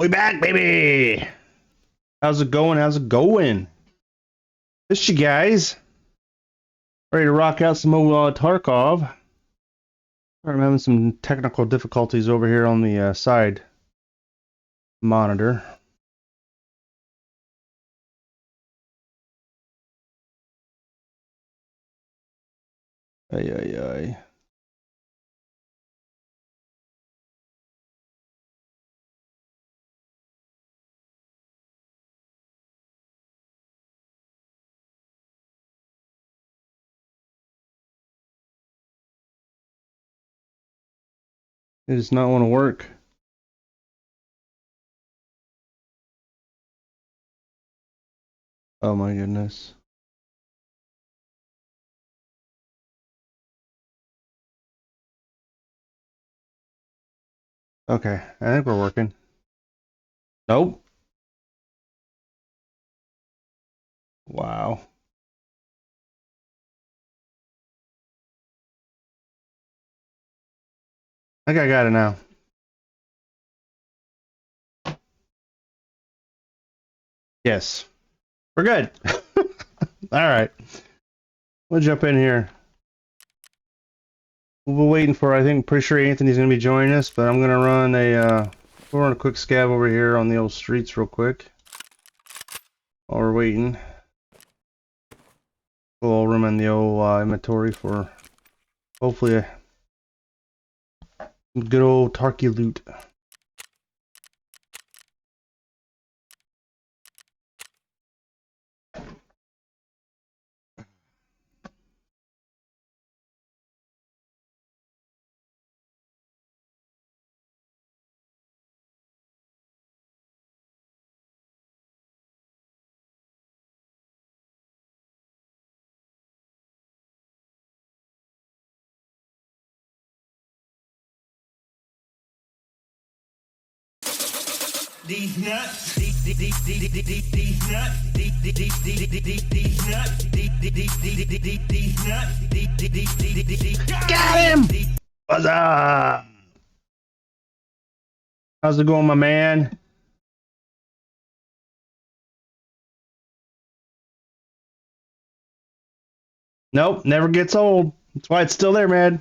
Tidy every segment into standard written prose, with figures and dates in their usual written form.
We back, baby! How's it going? How's it going? Missed you guys. Ready to rock out some old Tarkov. I'm having some technical difficulties over here on the side monitor. Ay, ay, ay. It does not want to work. Oh my goodness. Okay, I think we're working. Nope. Wow. I think I got it now. Yes. We're good. Alright. We'll jump in here. We'll be waiting for, I think, pretty sure Anthony's going to be joining us, but I'm going to run we'll run a quick scav over here on the old streets real quick. While we're waiting. A little room in the old inventory for, hopefully, a good old Tarky loot. These nuts, these nuts, Got him! What's up? How's it going, my man? Nope, never gets old. That's why it's still there, man.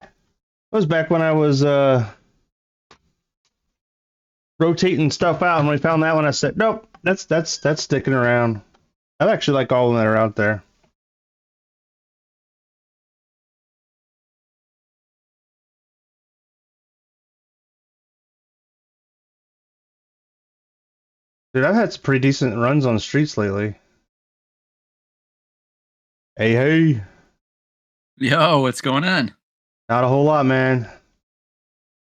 That was back when I was rotating stuff out, and when we found that one, I said, nope, that's sticking around. I actually like all of them that are out there. Dude, I've had some pretty decent runs on the streets lately. Hey, hey. Yo, what's going on? Not a whole lot, man.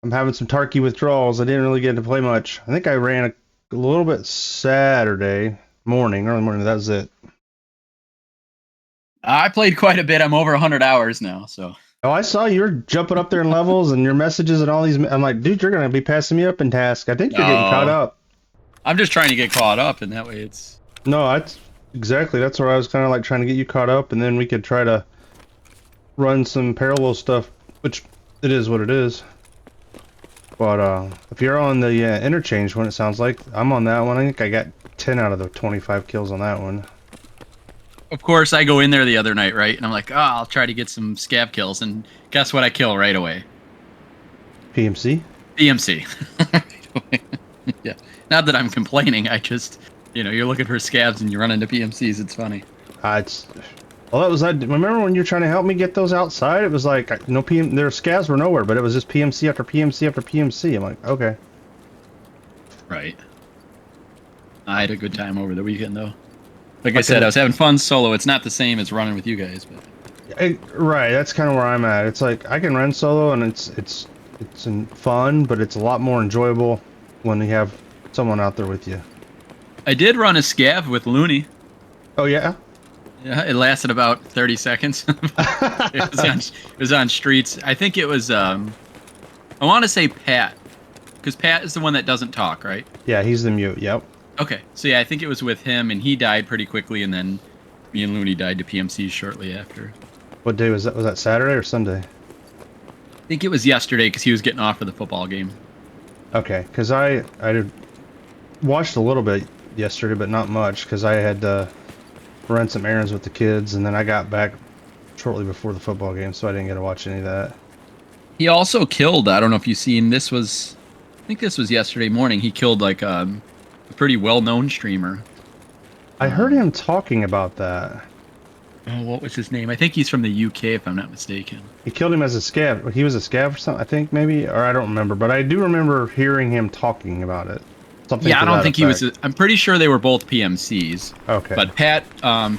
I'm having some Tarky withdrawals. I didn't really get to play much. I think I ran a little bit Saturday morning, early morning. That was it. I played quite a bit. I'm over 100 hours now, so. Oh, I saw you were jumping up there in levels and your messages and all these. I'm like, dude, you're going to be passing me up in task. I think you're getting caught up. I'm just trying to get caught up, and that way it's... No, that's exactly. That's where I was kind of like trying to get you caught up, and then we could try to run some parallel stuff, which it is what it is. But if you're on the interchange one, it sounds like I'm on that one. I think I got 10 out of the 25 kills on that one. Of course, I go in there the other night, right? And I'm like, oh, I'll try to get some scav kills, and guess what I kill right away? PMC? PMC. Yeah. Not that I'm complaining, I just, you're looking for scavs and you run into PMCs, it's funny. Well, that was, I remember when you were trying to help me get those outside, it was like, their scavs were nowhere, but it was just PMC after PMC after PMC. I'm like, okay. Right. I had a good time over the weekend, though. Like I said, I was having fun solo. It's not the same as running with you guys, but... Right, that's kind of where I'm at. It's like, I can run solo, and it's fun, but it's a lot more enjoyable when you have someone out there with you. I did run a scav with Looney. Oh, yeah? Yeah, it lasted about 30 seconds. It was on streets. I think it was, I want to say Pat. Because Pat is the one that doesn't talk, right? Yeah, he's the mute, yep. Okay, so yeah, I think it was with him, and he died pretty quickly, and then me and Looney died to PMCs shortly after. What day was that? Was that Saturday or Sunday? I think it was yesterday, because he was getting off for the football game. Okay, because I watched a little bit yesterday, but not much, because I had to run some errands with the kids, and then I got back shortly before the football game, so I didn't get to watch any of that. He also killed. I don't know if you've seen this was. I think this was yesterday morning. He killed like a pretty well-known streamer. I heard him talking about that. Oh, what was his name? I think he's from the UK, if I'm not mistaken. He killed him as a scav. He was a scav or something, I think, maybe, or I don't remember, but I do remember hearing him talking about it. Something Yeah, to I don't that think effect. he was. I'm pretty sure they were both PMCs. Okay. But Pat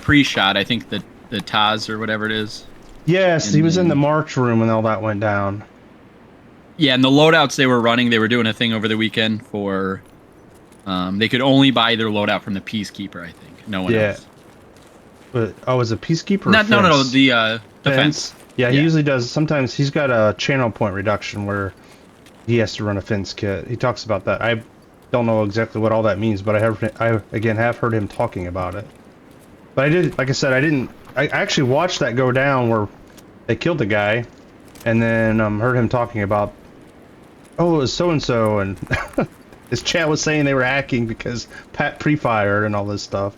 pre-shot. I think the Taz or whatever it is. Yes, And he was in the then- March room when all that went down. Yeah, and the loadouts they were running, they were doing a thing over the weekend for. They could only buy their loadout from the Peacekeeper. I think no one Yeah. else. But was it Peacekeeper? Or No. Fence? The defense. Yeah, he Yeah. usually does. Sometimes he's got a channel point reduction where he has to run a fence kit. He talks about that. I don't know exactly what all that means, but I again have heard him talking about it. But I did, like I said, I actually watched that go down where they killed the guy, and then heard him talking about, oh, it was so and so, and his chat was saying they were hacking because Pat pre-fired and all this stuff.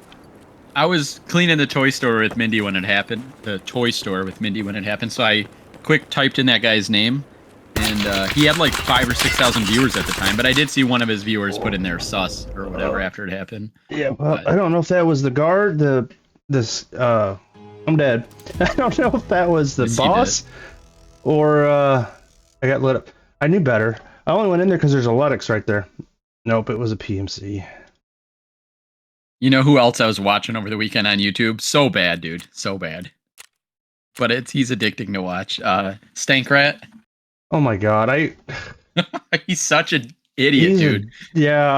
I was cleaning the toy store with Mindy when it happened. The toy store with Mindy when it happened. So I quick typed in that guy's name, and he had like 5,000 or 6,000 viewers at the time. But I did see one of his viewers put in there sus or whatever after it happened. Yeah, well, But- I don't know if that was the guard, I'm dead. I don't know if that was the Yes, you boss, or I got lit up. I knew better. I only went in there because there's a Ludex right there. Nope, it was a PMC. You know who else I was watching over the weekend on YouTube? So bad, dude. So bad. But he's addicting to watch. Stankrat. Oh my god, He's such an idiot, he's a- dude. yeah,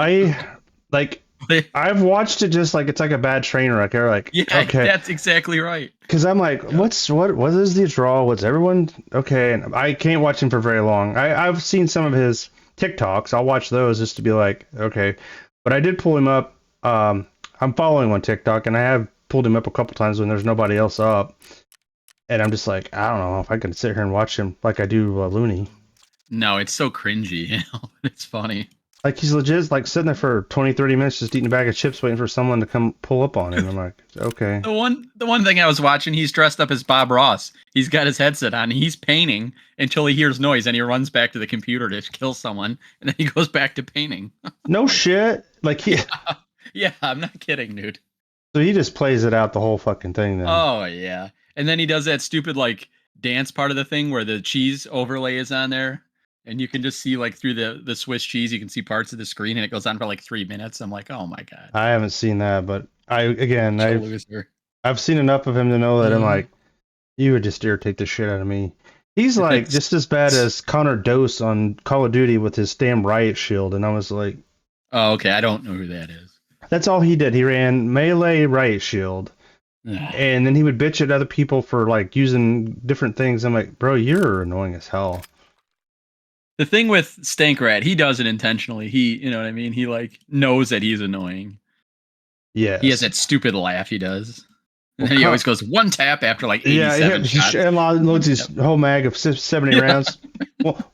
I've watched it just like it's like a bad train wreck. They're like, Yeah, okay, that's exactly right. because I'm like, what is the draw? What's everyone okay? And I can't watch him for very long. I've seen some of his TikToks. I'll watch those just to be like, okay. But I did pull him up. I'm following on TikTok, and I have pulled him up a couple times when there's nobody else up. And I'm just like, I don't know if I can sit here and watch him like I do Looney. No, it's so cringy, you know. It's funny. Like he's legit like sitting there for 20, 30 minutes just eating a bag of chips waiting for someone to come pull up on him. I'm like, okay. The one thing I was watching, he's dressed up as Bob Ross. He's got his headset on. He's painting until he hears noise, and he runs back to the computer to kill someone, and then he goes back to painting. No shit. Like Yeah, I'm not kidding, dude. so he just plays it out the whole fucking thing then. Oh yeah, and then he does that stupid like dance part of the thing where the cheese overlay is on there, and you can just see like through the Swiss cheese, you can see parts of the screen, and it goes on for like 3 minutes. I'm like, oh my god. I haven't seen that, but Loser. I've seen enough of him to know that I'm Mhm. like, you would just irritate the shit out of me. He's like It's- just as bad as Connor Dose on Call of Duty with his damn riot shield, and I was like, Oh, okay. I don't know who that is. that's all he did. He ran melee riot shield, and then he would bitch at other people for like using different things. I'm like, bro, you're annoying as hell. The thing with Stankrat, he does it intentionally. You know what I mean? He like knows that he's annoying. Yeah, He has that stupid laugh he does. And Well, then he Con- always goes one tap after like 87 shots. and loads his whole mag of 70 rounds. Well,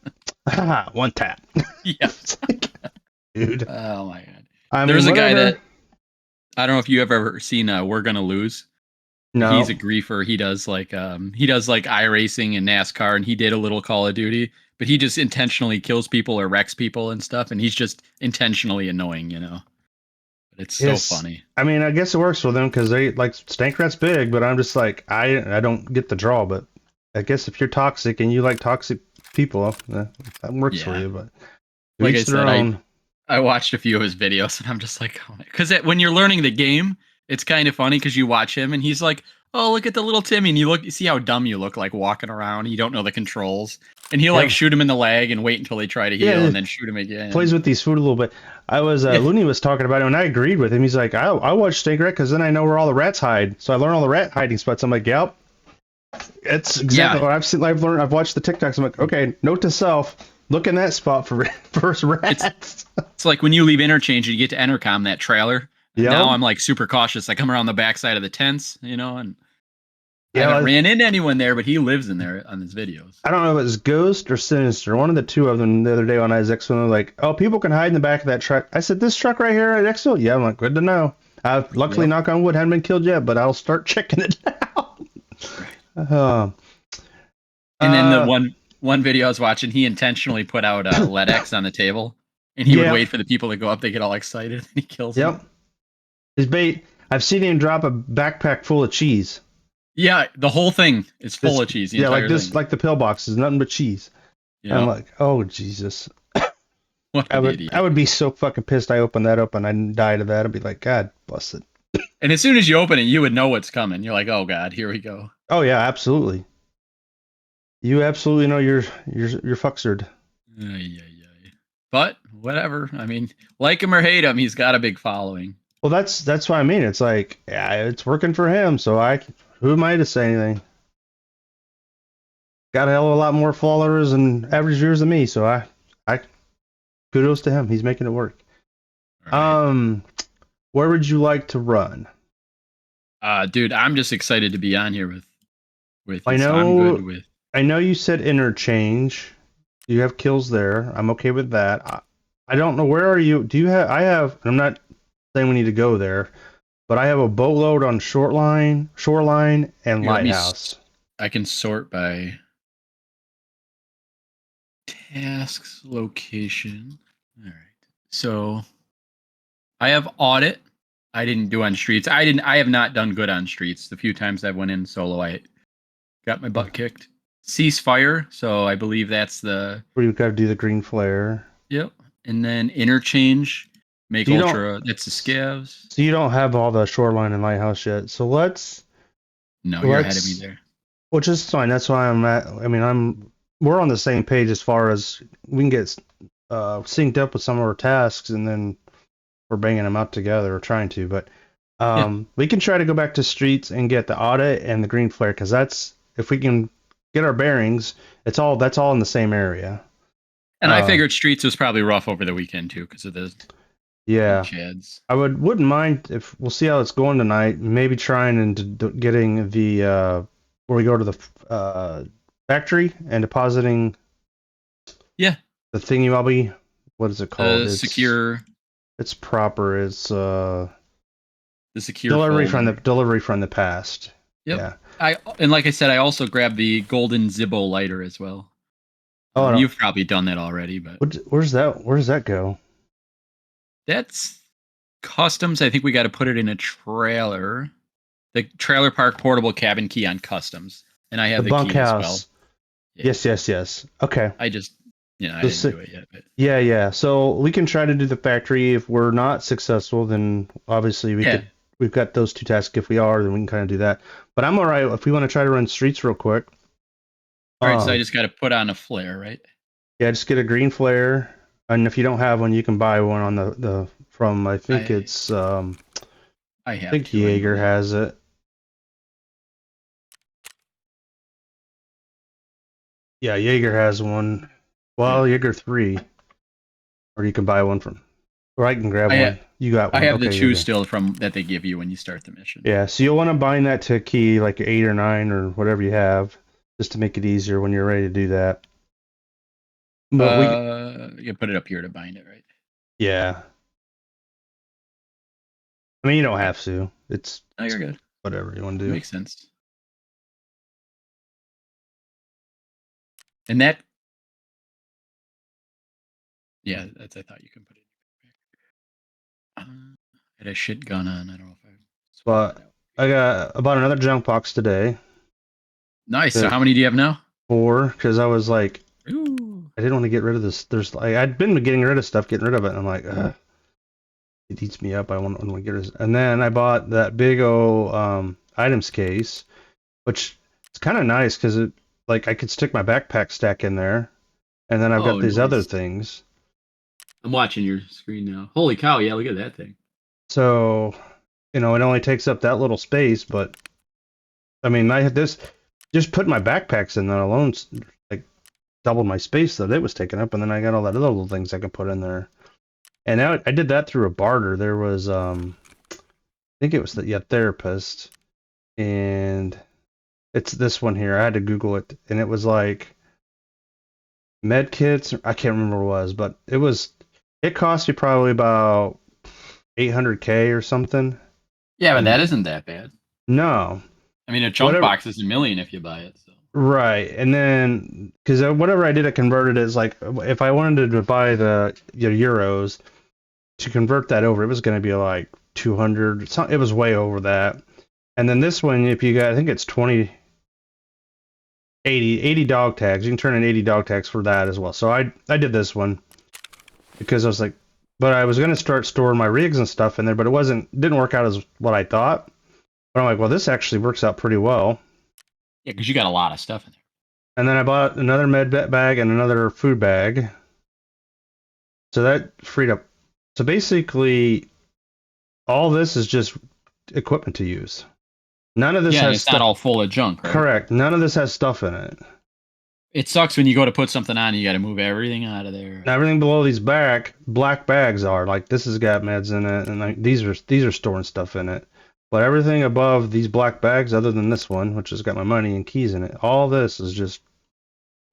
one tap. Yeah. It's like, dude. Oh my god. I There's mean, a guy whatever. that I don't know if you have ever seen We're Gonna Lose. No. He's a griefer. He does like iRacing and NASCAR, and he did a little Call of Duty, but he just intentionally kills people or wrecks people and stuff, and he's just intentionally annoying, you know. But it's so Yes. funny. I mean, I guess it works for them because they like Stankrat's big, but I'm just like I don't get the draw. But I guess if you're toxic and you like toxic people, that works for Yeah. you. But Like I each their said, own. I watched a few of his videos, and I'm just like, oh my, because when you're learning the game, it's kind of funny because you watch him, and he's like, oh, look at the little Timmy, and you see how dumb you look, like walking around, you don't know the controls, and he'll Yeah. like shoot him in the leg and wait until they try to heal, Yeah. and then shoot him again. Plays with these food a little bit. I was Yeah. Looney was talking about it, and I agreed with him. He's like, I watch Stankrat because then I know where all the rats hide, so I learn all the rat hiding spots. I'm like, yep, it's exactly Yeah. what I've seen. I've learned. I've watched the TikToks. I'm like, okay, note to self: look in that spot for rats. It's like when you leave interchange and you get to Entercom, that trailer. Yep. Now I'm like super cautious. I come around the backside of the tents, you know, and I Yeah, haven't ran into anyone there, but he lives in there on his videos. I don't know if it's Ghost or Sinister. One of the two of them the other day on Isaac's one, they're like, "Oh, people can hide in the back of that truck." I said, "This truck right here at Exo?" Yeah, I'm like, "Good to know." I've luckily, Yep. knock on wood, haven't been killed yet, but I'll start checking it out. Uh, And then the uh, one video I was watching, he intentionally put out LEDX on the table, and he would yeah, wait for the people to go up. They get all excited, and he kills them. yep. His bait. I've seen him drop a backpack full of cheese. Yeah, the whole thing is full of cheese. The Yeah, entire like this, thing. like the pillbox is nothing but cheese. I'm Yeah. like, oh Jesus. What I an would idiot. I would be so fucking pissed. I opened that up and I died of that. I'd be like, God bless it. And as soon as you open it, you would know what's coming. You're like, oh god, here we go. Oh yeah, absolutely. You absolutely know you're fucksered. Ay, ay, ay. But whatever. I mean, like him or hate him, he's got a big following. Well, that's what I mean. It's like, yeah, it's working for him. So who am I to say anything? Got a hell of a lot more followers and average viewers than me. So I kudos to him. He's making it work. All right. Where would you like to run? Dude, I'm just excited to be on here with I you. So I'm know good with. I know you said interchange. You have kills there. I'm okay with that. I don't know, where are you? Do you have? I have. I'm not saying we need to go there, but I have a boatload on shoreline, and Here, let me. lighthouse. I can sort by tasks, location. All right. So I have audit. I didn't do on streets. I have not done good on streets. The few times I went in solo, I got my butt kicked. Ceasefire. So I believe that's the. Where you got to do the green flare. Yep. And then interchange. Make So you ultra. That's the scavs. So you don't have all the shoreline and lighthouse yet. So No, you're ahead of me there. which is fine. That's why I'm at. I mean, we're on the same page as far as we can get synced up with some of our tasks, and then we're banging them out together or trying to. But we can try to go back to streets and get the audit and the green flare, because that's, if we can get our bearings, that's all in the same area. And I figured streets was probably rough over the weekend too because of the Yeah. chads. I wouldn't mind if we'll see how it's going tonight. Maybe trying into getting the where we go to the factory and depositing. Yeah. The thingy mobby. What is it called? Secure. It's proper. It's The secure delivery folder. from the past. Yep. Yeah. And like I said, I also grabbed the golden Zippo lighter as well. Oh, no. You've probably done that already, but Where's that? Where does that go? that's customs. I think we got to put it in a trailer. The trailer park portable cabin key on customs, and I have the key bunkhouse. as well. Yeah. Yes. Okay. I just, I didn't do it yet. But. Yeah. So we can try to do the factory. If we're not successful, then obviously we've got those two tasks. If we are, then we can kind of do that. But I'm all right if we want to try to run streets real quick. All right, so I just got to put on a flare, right? Yeah, just get a green flare, and if you don't have one, you can buy one on the from I think I think Jaeger has it. Yeah, Jaeger has one. Well, Jaeger 3, or you can buy one from. Or I can grab one. You got one. I have the two still from that they give you when you start the mission. Yeah, so you'll want to bind that to a key like 8 or 9 or whatever you have, just to make it easier when you're ready to do that. But you put it up here to bind it, right? Yeah. I mean, you don't have to. It's you're good. Whatever you want to do. Makes sense. And that, yeah, that's, I thought you can put it. I had a shit gun on. I don't know if I. But I got about another junk box today. Nice. So how many do you have now? 4, because I was like, Ooh. I didn't want to get rid of this. There's like, I'd been getting rid of stuff, getting rid of it, and I'm like, it eats me up. I want to get rid of it. And then I bought that big old items case, which it's kind of nice because it, like, I could stick my backpack stack in there, and then I've got these other things. I'm watching your screen now. Holy cow! Yeah, look at that thing. So, it only takes up that little space, but I mean, I had this. Just put my backpacks in there alone, like, doubled my space that it was taking up, and then I got all that other little things I can put in there. And now I did that through a barter. There was, I think it was the therapist, and It's this one here. I had to Google it, and it was like med kits. I can't remember what it was, but it cost you probably about 800K or something. Yeah, but And that isn't that bad. no, I mean, a chunk whatever. box is $1 million if you buy it. So. Right, and then because whatever I did, I converted it as like if I wanted to buy the euros to convert that over, it was going to be like 200. It was way over that. And then this one, if you got, I think it's 80 dog tags. You can turn in 80 dog tags for that as well. So I did this one because I was like, but I was going to start storing my rigs and stuff in there, but didn't work out as what I thought. But I'm like, well, this actually works out pretty well. Yeah, because you got a lot of stuff in there. And then I bought another med bag and another food bag. So that freed up. So basically, all this is just equipment to use. None of this Yeah, has it's stuff. not all full of junk, right? Correct. None of this has stuff in it. It sucks when you go to put something on, you got to move everything out of there. Now, everything below these black bags are like this has got meds in it, and like these are storing stuff in it. But everything above these black bags, other than this one, which has got my money and keys in it, all this is just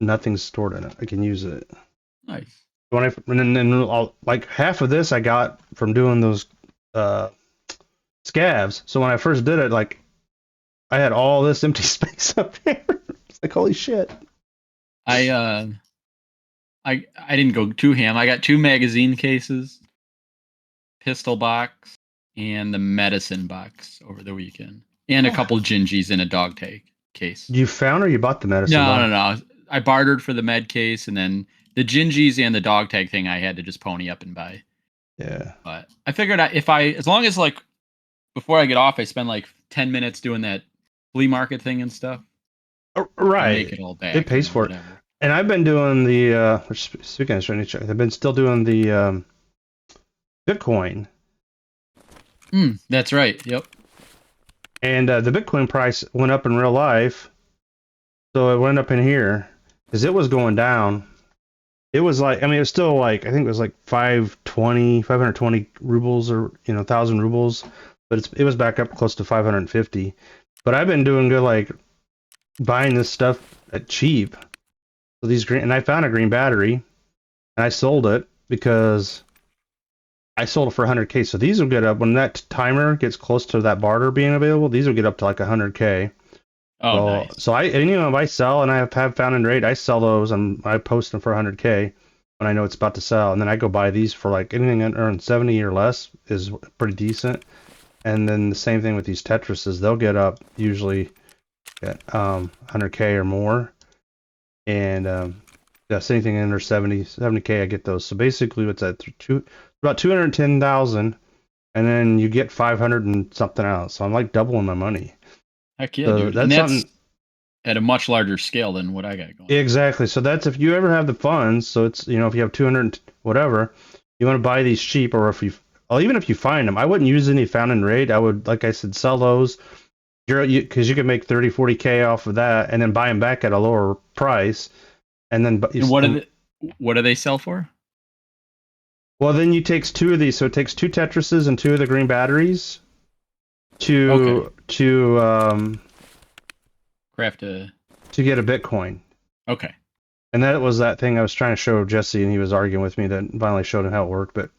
nothing's stored in it. I can use it. Nice. And then like half of this I got from doing those scavs. So when I first did it, like I had all this empty space up here. It's like holy shit. I didn't go too ham. I got 2 magazine cases, pistol box, and the medicine box over the weekend, and a couple gingies in a dog tag case. You found or you bought the medicine? No. I bartered for the med case, and then the gingies and the dog tag thing I had to just pony up and buy. Yeah. But I figured as long as like before I get off, I spend like 10 minutes doing that flea market thing and stuff. Right. Make it all back. It pays for it. And I've been doing speaking of strange, I've been still doing the Bitcoin. That's right. Yep. And the Bitcoin price went up in real life. So it went up in here because it was going down. It was like, I mean, it was still like, I think it was like 520 rubles or, 1,000 rubles. But it was back up close to 550. But I've been doing good, like buying this stuff at cheap. So and I found a green battery and I sold it because I sold it for 100K. So these will get up when that timer gets close to that barter being available. These will get up to like 100K. Oh, nice. So if I sell and I have found and rate, I sell those and I post them for 100K when I know it's about to sell. And then I go buy these for like anything earned 70 or less is pretty decent. And then the same thing with these Tetrises. They'll get up usually at 100K or more. And that's anything under 70K, I get those. So basically, what's that? About 210,000, and then you get 500 and something else. So I'm like doubling my money. Heck yeah, So dude. That's at a much larger scale than what I got going. Exactly. So that's if you ever have the funds. So it's if you have 200 whatever, you want to buy these cheap, or even if you find them, I wouldn't use any found and rate. I would, like I said, sell those. Because you can make 30, 40K off of that, and then buy them back at a lower price, and then. And what do they sell for? Well, then you takes 2 of these, so it takes 2 Tetrises and 2 of the green batteries to craft to get a Bitcoin. Okay. And that was that thing I was trying to show Jesse, and he was arguing with me that finally showed him how it worked, but.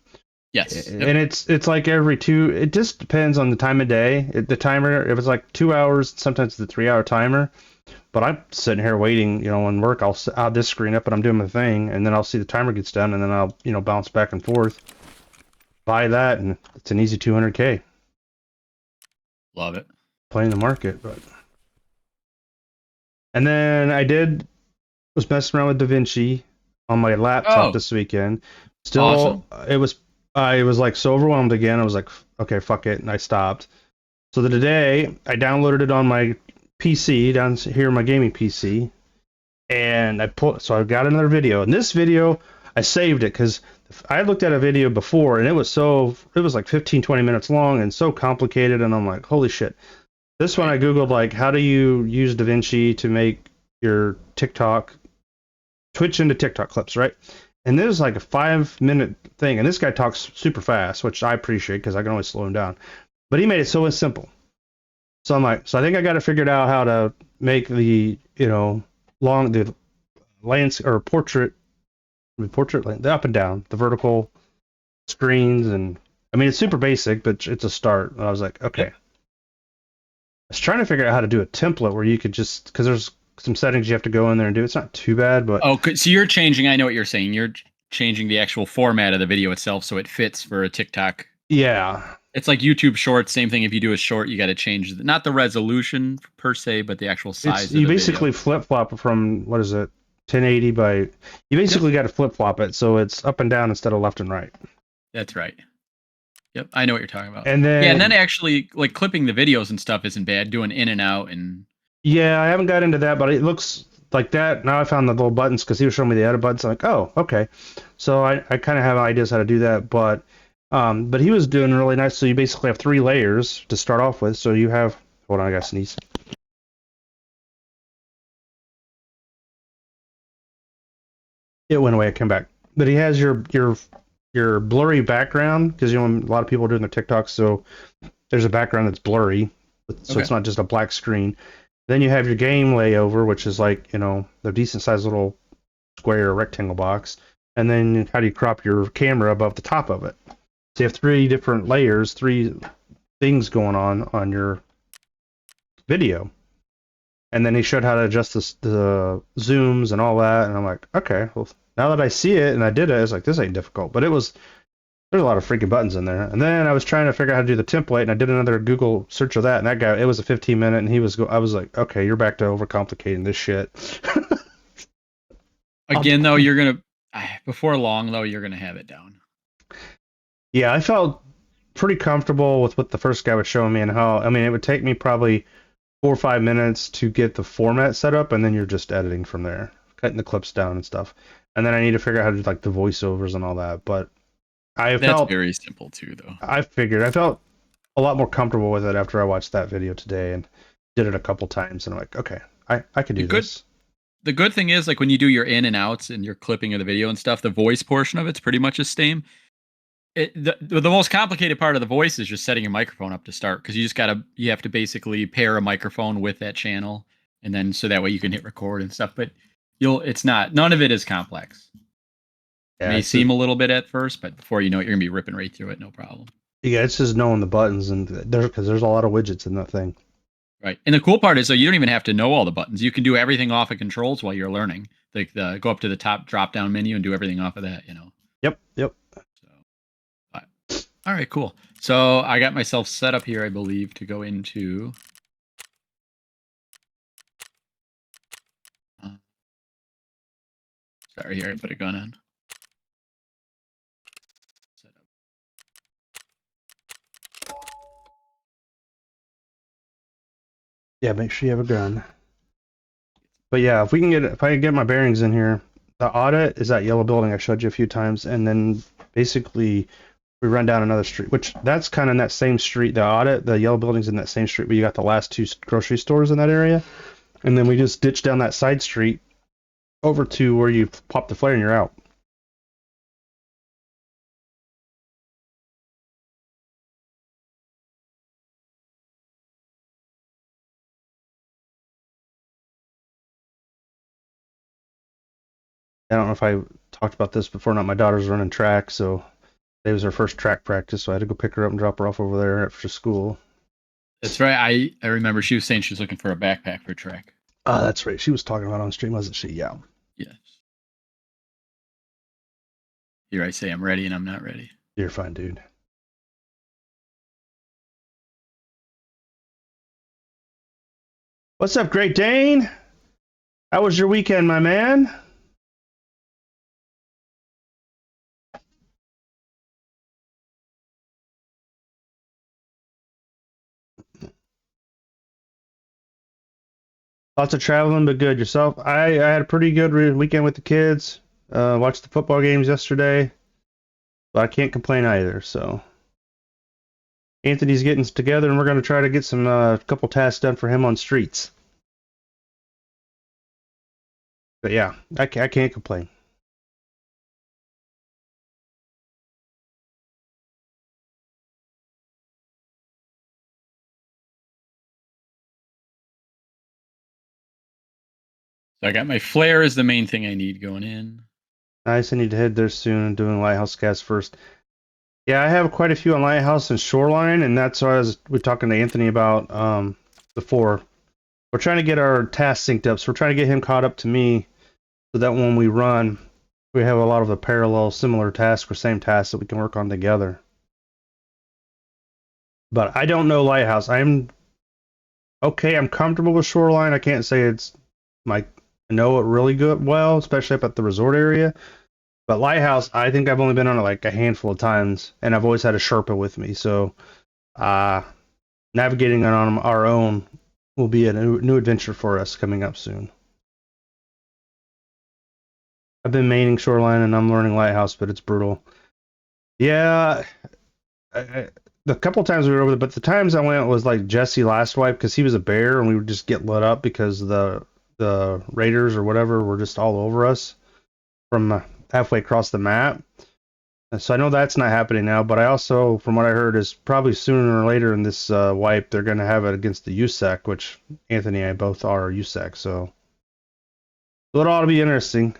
Yes. And it's like every 2, it just depends on the time of day. The timer, if it's like 2 hours, sometimes it's a 3-hour timer. But I'm sitting here waiting, on work, I'll have this screen up and I'm doing my thing, and then I'll see the timer gets done, and then I'll, bounce back and forth, buy that, and it's an easy 200K. Love it. Playing the market, but. And then was messing around with DaVinci on my laptop this weekend. Still, awesome. I was like so overwhelmed again. I was like, okay, fuck it, and I stopped. So today I downloaded it on my PC down here, my gaming PC, and I got another video. And this video, I saved it because I looked at a video before, and it was like 15, 20 minutes long and so complicated, and I'm like, holy shit. This one I googled like, how do you use DaVinci to make your Twitch into TikTok clips, right? And this is like a 5-minute thing, and this guy talks super fast, which I appreciate because I can always slow him down. But he made it so simple. So I'm like, so I think I got to figure out how to make the, the lands or the up and down, the vertical screens, and I mean it's super basic, but it's a start. And I was like, okay. Yep. I was trying to figure out how to do a template where you could just because there's some settings you have to go in there and do. It's not too bad, but Oh, so you're changing. I know what you're saying. You're changing the actual format of the video itself so it fits for a TikTok. yeah, It's like YouTube Shorts. Same thing. If you do a short, you got to change not the resolution per se, but the actual it's size of you the video. basically flip flop from what is it, 1080 by. You Yep, basically got to flip flop it so it's up and down instead of left and right. that's right. Yep, I know what you're talking about. And Yeah, and then then actually like clipping the videos and stuff isn't bad. Doing in and out and yeah, I haven't got into that, but it looks like that. Now I found the little buttons because he was showing me the edit buttons. I'm like, oh, okay. So I kind of have ideas how to do that, but he was doing really nice. So you basically have three layers to start off with. So you have, hold on, I got to sneeze. It went away. It came back. But he has your blurry background because a lot of people are doing their TikToks, so there's a background that's blurry, so okay. it's not just a black screen. Then you have your game layover, which is like the decent sized little square or rectangle box, and then how do you crop your camera above the top of it? So you have three different layers, three things going on your video, and then he showed how to adjust the zooms and all that, and I'm like, okay, well now that I see it and I did it, it's like this ain't difficult, but there's a lot of freaking buttons in there. And then I was trying to figure out how to do the template, and I did another Google search of that, and that guy, it was a 15 minute, and I was like, okay, you're back to overcomplicating this shit. Again, though, you're gonna before long though you're gonna have it down. Yeah, I felt pretty comfortable with what the first guy was showing me and how, I mean, it would take me probably 4 or 5 minutes to get the format set up, and then you're just editing from there, cutting the clips down and stuff. And then I need to figure out how to do like the voiceovers and all that. But I That's felt, very simple too, though. I felt a lot more comfortable with it after I watched that video today and did it a couple times. And I'm like, okay, I can The do good this. the good thing is like when you do your in and outs and your clipping of the video and stuff, the voice portion of it's pretty much the same. The most complicated part of the voice is just setting your microphone up to start because you have to basically pair a microphone with that channel and then so that way you can hit record and stuff. But it's not none of it is complex. It Yeah, may it's just, seem a little bit at first, but before you know it, you're gonna be ripping right through it, no problem. yeah, it's just knowing the buttons and because there's a lot of widgets in that thing. Right. And the cool part is, so you don't even have to know all the buttons. You can do everything off of controls while you're learning. Like go up to the top drop down menu and do everything off of that. Yep, yep. So, but, all right, cool. So I got myself set up here, I believe, to go into. Uh, sorry, here I put a gun on. Set up. Yeah, make sure you have a gun. But yeah, if I can get my bearings in here, the audit is that yellow building I showed you a few times, and then basically we run down another street, which that's kind of in that same street. The audit, the yellow building's in that same street, but you got the last two grocery stores in that area, and then we just ditch down that side street over to where you pop the flare and you're out. I don't know if I talked about this before. Not my daughter's running track, so it was her first track practice, so I had to go pick her up and drop her off over there after school. That's right. I remember she was saying she was looking for a backpack for track. Oh, that's right. She was talking about on stream, wasn't she? Yeah. Yes. Here I say I'm ready and I'm not ready. You're fine, dude. What's up, Great Dane? How was your weekend, my man? Lots of traveling, but good. Yourself? I had a pretty good weekend with the kids. Watched the football games yesterday, but I can't complain either. So Anthony's getting us together, and we're going to try to get some couple tasks done for him on streets. But yeah, I can't complain. So I got my flare is the main thing I need going in. Nice. I need to head there soon and doing lighthouse cast first. Yeah, I have quite a few on lighthouse and shoreline, and that's what we're talking to Anthony about before. We're trying to get our tasks synced up, so we're trying to get him caught up to me, so that when we run, we have a lot of the parallel, similar tasks or same tasks that we can work on together. But I don't know lighthouse. I'm okay. I'm comfortable with shoreline. I can't say it's I know it really good well, especially up at the resort area. But lighthouse, I think I've only been on it like a handful of times, and I've always had a Sherpa with me. So, navigating it on our own will be a new adventure for us coming up soon. I've been maining shoreline and I'm learning lighthouse, but it's brutal. Yeah, the couple times we were over there, but the times I went was like Jesse last wipe because he was a bear and we would just get lit up because the raiders or whatever were just all over us from halfway across the map. So I know that's not happening now, but I also, from what I heard, is probably sooner or later in this wipe, they're going to have it against the USEC, which Anthony and I both are USEC, so it ought to be interesting.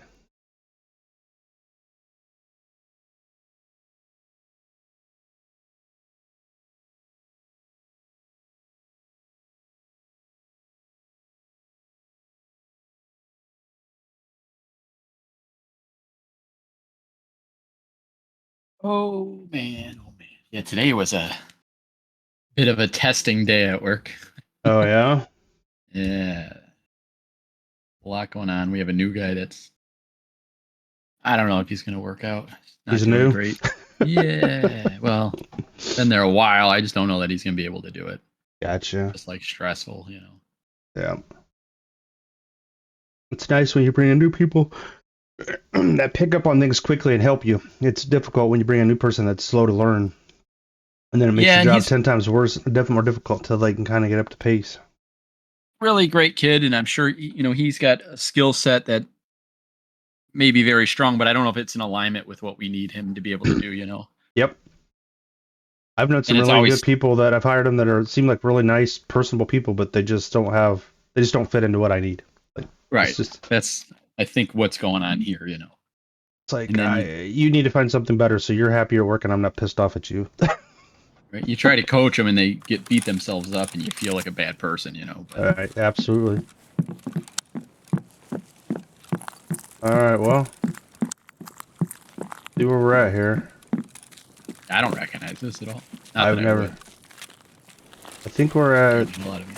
Oh man, oh man. Yeah, today was a bit of a testing day at work. Oh, yeah? Yeah. A lot going on. We have a new guy that's I don't know if he's gonna work out. Not He's doing new? great. Yeah. Well, been there a while. I just don't know that he's gonna be able to do it. Gotcha. Just like stressful, you know. Yeah. It's nice when you bring in new people that pick up on things quickly and help you. It's difficult when you bring a new person that's slow to learn. And then it makes Yeah, your and job he's 10 times worse, definitely more difficult until they can kind of get up to pace. really great kid, and I'm sure you know he's got a skill set that may be very strong, but I don't know if it's in alignment with what we need him to be able to do. You know. Yep. I've known some And it's really good always people that I've hired them that seem like really nice, personable people, but they just don't fit into what I need. Like, right. It's just, That's I think what's going on here. You know. it's like And then you need to find something better so you're happier at work and I'm not pissed off at you. right, you try to coach them and they get beat themselves up, and you feel like a bad person. You know. All But right, absolutely. All right, well, see where we're at here. I don't recognize this at all. Not I've that never. would. I think we're at. A lot of you.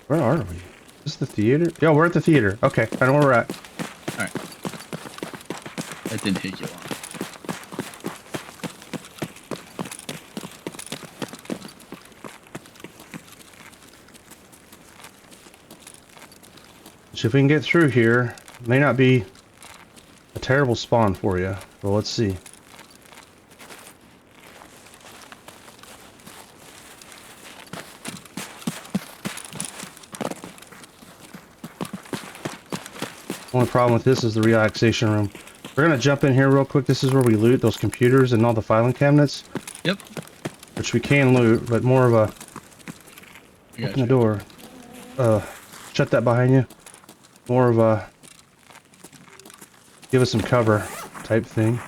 Where are we? Is this the theater? Yeah, we're at the theater. Okay, I know where we're at. All right. That didn't take you long. So if we can get through here, it may not be a terrible spawn for you, but let's see. Only problem with this is the relaxation room. We're gonna jump in here real quick. This is where we loot those computers and all the filing cabinets. Yep. Which we can loot, but more of a I got open the you. door. Shut that behind you. More of a give us some cover type thing.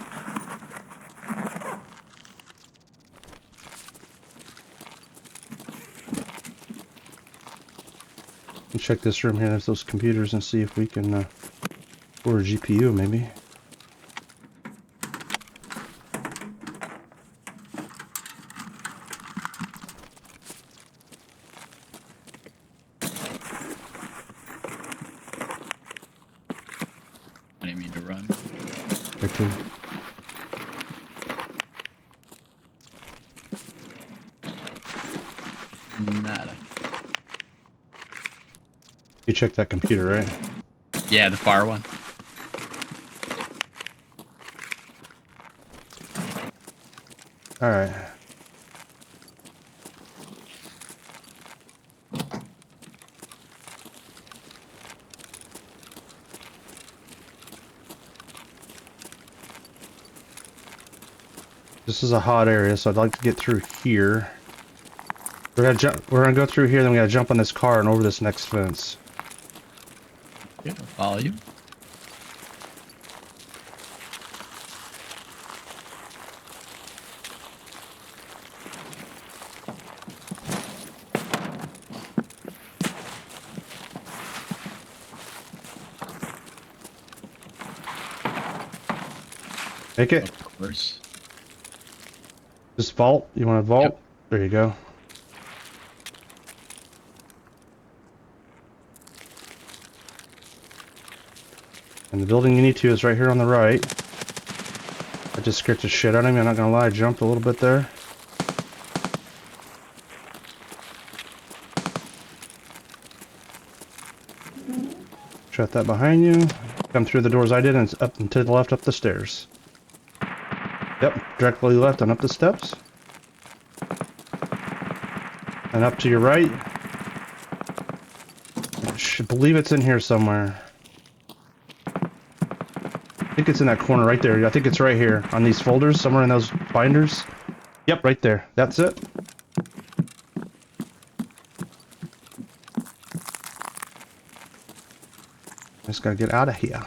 Check this room here. There's those computers and see if we can order a GPU maybe. I didn't mean to run. Okay. Nada. You checked that computer, right? Yeah, the far one. All right. This is a hot area, so I'd like to get through here. We're gonna go through here, then we gotta jump on this car and over this next fence. Yeah, I'll follow you. Make it. Of course. Just vault. You want to vault? Yep. There you go. And the building you need to is right here on the right. I just scared the shit out of me. I'm not gonna lie. I jumped a little bit there. Shut that behind you. Come through the doors I did, and it's up and to the left up the stairs. Yep, directly left and up the steps. And up to your right. I should believe it's in here somewhere. I think it's in that corner right there. I think it's right here on these folders, somewhere in those binders. Yep, right there. That's it. Just gotta get out of here.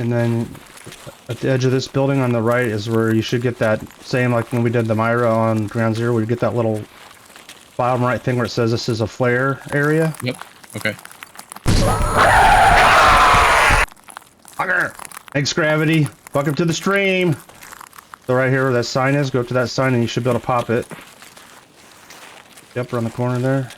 And then at the edge of this building on the right is where you should get that same, like when we did the Myra on Ground Zero, where you get that little bottom right thing where it says this is a flare area. Yep. Okay. Fucker! Thanks, Gravity. Welcome to the stream! So right here where that sign is, go up to that sign and you should be able to pop it. Yep, around the corner there.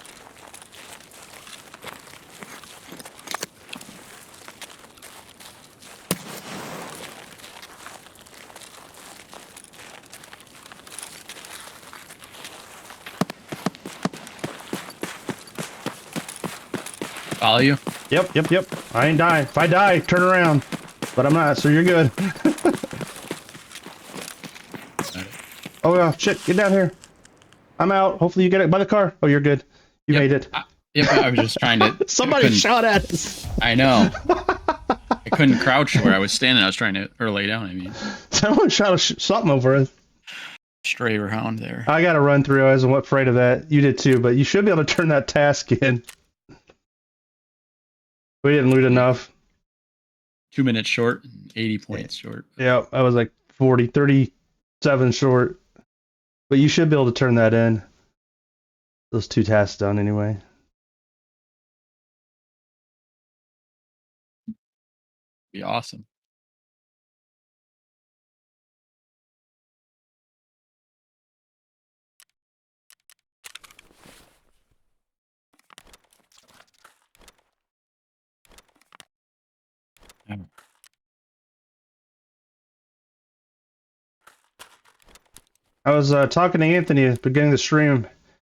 Follow you. Yep. I ain't dying. If I die, turn around. But I'm not, so you're good. Oh, shit. Get down here. I'm out. Hopefully you get it by the car. Oh, you're good. You made it. Yep, I was just trying to... Somebody shot at us. I know. I couldn't crouch where I was standing. I was trying to... Or lay down, I mean. Someone shot something over us. Stray around there. I got to run through. I was afraid of that. You did too, but you should be able to turn that task in. We didn't loot enough. 2 minutes short, 80 points short. Yeah, I was like 40, 37 short. But you should be able to turn that in. Those 2 tasks done anyway. Be awesome. I was talking to Anthony at the beginning of the stream.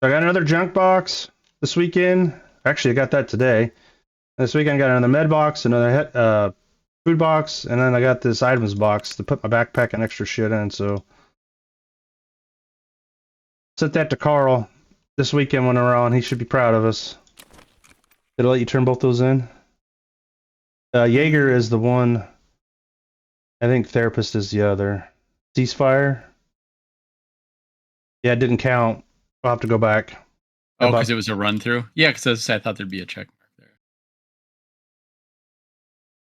I got another junk box this weekend. Actually, I got that today. This weekend, I got another med box, another food box, and then I got this items box to put my backpack and extra shit in. So, sent that to Carl this weekend when we're on. He should be proud of us. Did I let you turn both those in? Jaeger is the one. I think Therapist is the other. Ceasefire. Yeah, it didn't count. I'll have to go back. Oh, because it was a run through? Yeah, because I thought there'd be a check mark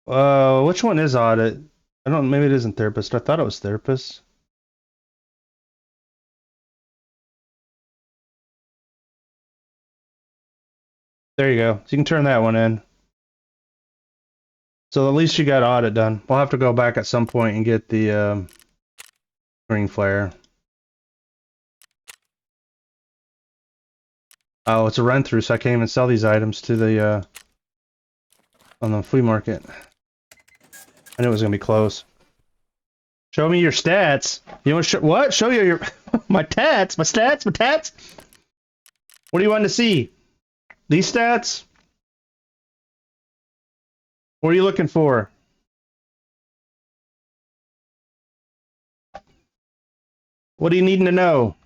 there. Which one is audit? I don't. Maybe it isn't Therapist. I thought it was Therapist. There you go. So you can turn that one in. So at least you got audit done. We'll have to go back at some point and get the Green flare. Oh, it's a run through, so I can't even sell these items to the on the flea market. I knew it was gonna be close. Show me your stats. You want to show what? Show you your my tats, my stats, my tats. What do you want to see? These stats? What are you looking for? What are you needing to know?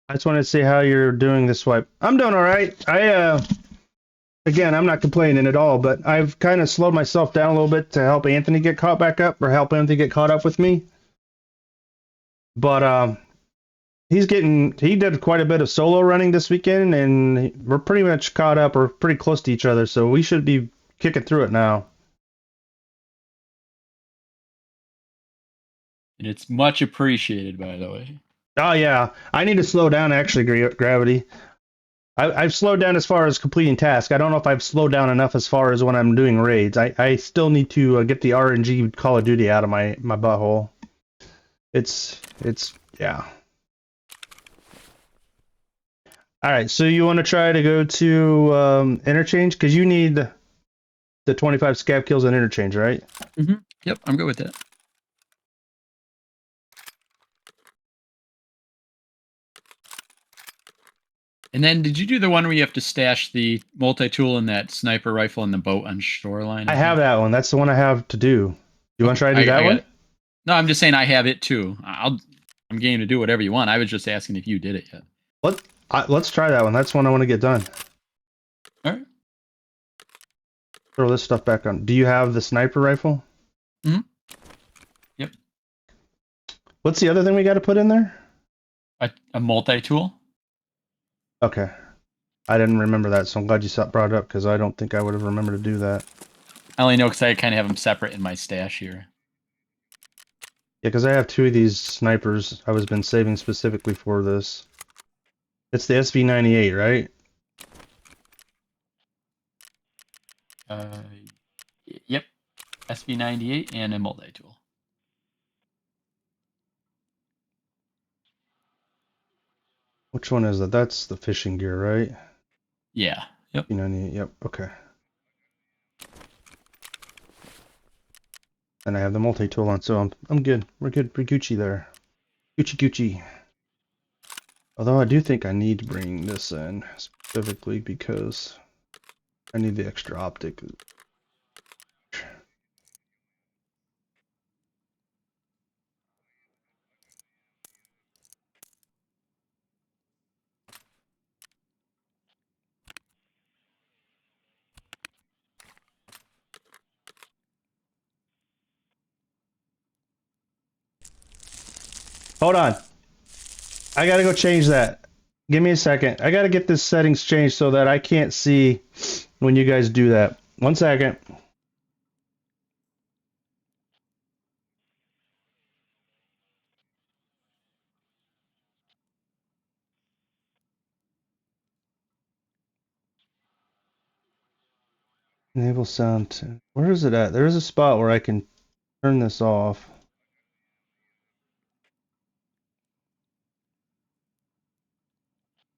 I just want to see how you're doing this swipe. I'm doing all right. Again, I'm not complaining at all, but I've kind of slowed myself down a little bit to help Anthony get caught back up, or help Anthony get caught up with me. But he did quite a bit of solo running this weekend, and we're pretty much caught up, or pretty close to each other, so we should be kicking through it now. And it's much appreciated, by the way. Oh yeah, I need to slow down actually, Gravity. I've slowed down as far as completing tasks. I don't know if I've slowed down enough as far as when I'm doing raids. I still need to get the RNG Call of Duty out of my butthole. It's yeah. All right, so you want to try to go to interchange because you need the 25 scav kills on interchange, right? Mm-hmm. Yep, I'm good with that. And then, did you do the one where you have to stash the multi-tool and that sniper rifle in the boat on shoreline? I have that one. That's the one I have to do. You want to try to do that one? No, I'm just saying I have it too. I'm game to do whatever you want. I was just asking if you did it yet. Let's try that one. That's one I want to get done. All right. Throw this stuff back on. Do you have the sniper rifle? Mm-hmm. Yep. What's the other thing we got to put in there? A multi-tool. Okay. I didn't remember that, so I'm glad you brought it up, because I don't think I would have remembered to do that. I only know because I kind of have them separate in my stash here. Yeah, because I have 2 of these snipers I was been saving specifically for this. It's the SV98, right? Yep. SV98 and a multi-tool. Which one is that? That's the fishing gear, right? Yeah. Yep. SV98, yep, okay. And I have the multi-tool on, so I'm good. We're good. We're Gucci there. Gucci. Although I do think I need to bring this in specifically because I need the extra optic. Hold on. I gotta go change that. Give me a second. I gotta get this settings changed so that I can't see when you guys do that. 1 second. Enable sound to, where is it at? There's a spot where I can turn this off.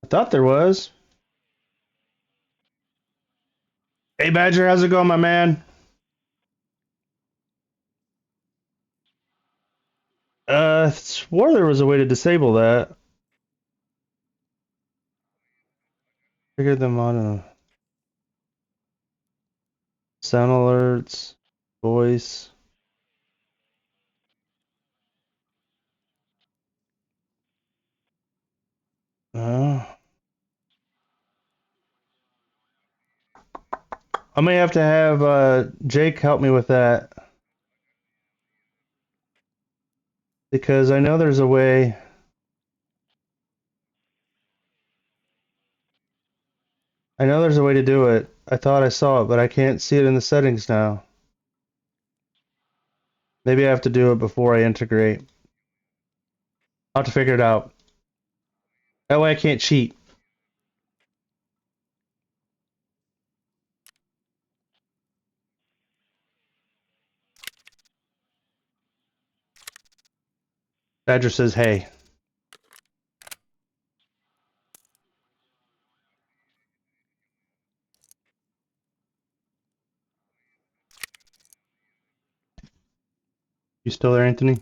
I thought there was. Hey Badger, how's it going, my man? Swore there was a way to disable that. Figured them on sound alerts, voice. Oh. I may have to have Jake help me with that. Because I know there's a way. I know there's a way to do it. I thought I saw it, but I can't see it in the settings now. Maybe I have to do it before I integrate. I'll have to figure it out. That way I can't cheat. Badger says, hey. You still there, Anthony?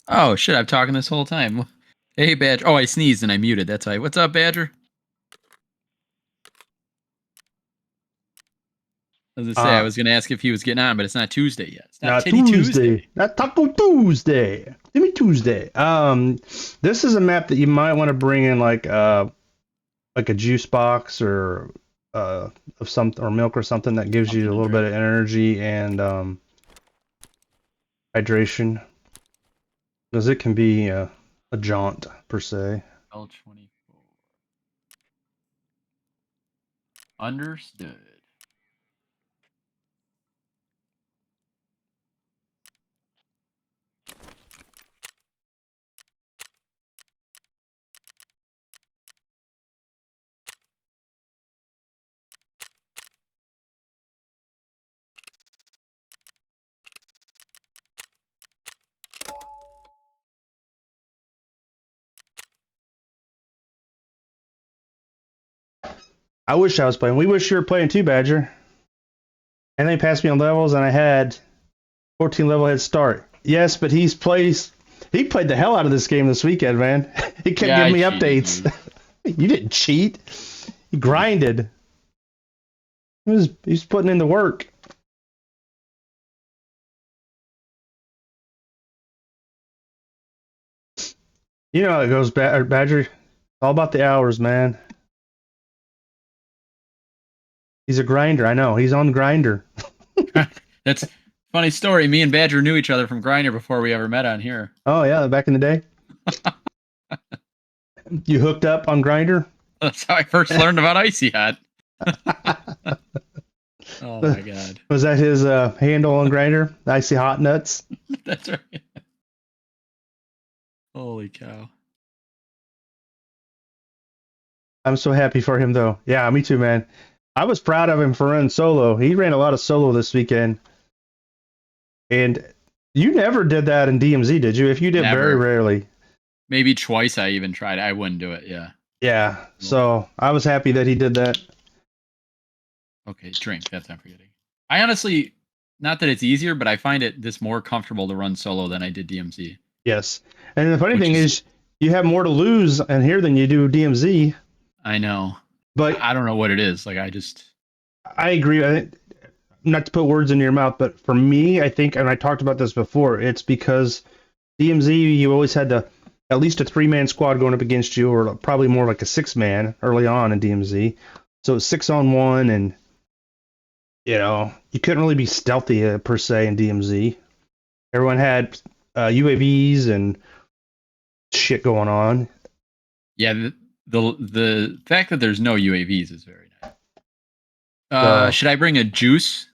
Oh shit! I'm talking this whole time. Hey Badger. Oh, I sneezed and I muted. That's why. What's up, Badger? I was gonna say I was gonna ask if he was getting on, but it's not Tuesday yet. It's not Titty Tuesday. Not Taco Tuesday. Timmy Tuesday. This is a map that you might want to bring in like a juice box or of something or milk or something that gives you a little bit of energy and hydration, because it can be a jaunt per se. L24. Understood. I wish I was playing. We wish you were playing too, Badger. And they passed me on levels, and I had 14 level head start. Yes, but he played the hell out of this game this weekend, man. He kept giving me updates. You didn't cheat. He grinded. He's putting in the work. You know how it goes, Badger. It's all about the hours, man. He's a grinder. I know. He's on Grinder. That's a funny story. Me and Badger knew each other from Grindr before we ever met on here. Oh yeah, back in the day. You hooked up on Grinder? That's how I first learned about Icy Hot. Oh my god. Was that his handle on Grinder? Icy Hot Nuts? That's right. Holy cow. I'm so happy for him though. Yeah, me too, man. I was proud of him for running solo. He ran a lot of solo this weekend. And you never did that in DMZ, did you? If you did, Never. very rarely. Maybe twice I even tried. I wouldn't do it, yeah. Yeah, so I was happy that he did that. Okay, drink. That's not forgetting. I honestly, not that it's easier, but I find this more comfortable to run solo than I did DMZ. Yes. And the funny thing is, you have more to lose in here than you do DMZ. I know. But I don't know what it is. Like, I agree. Not to put words in your mouth, but for me, I think, and I talked about this before, it's because DMZ, you always had at least a 3-man squad going up against you, or probably more like a 6-man early on in DMZ. So it's 6-on-1, and you couldn't really be stealthy per se in DMZ. Everyone had UAVs and shit going on. Yeah, the fact that there's no UAVs is very nice. Should I bring a juice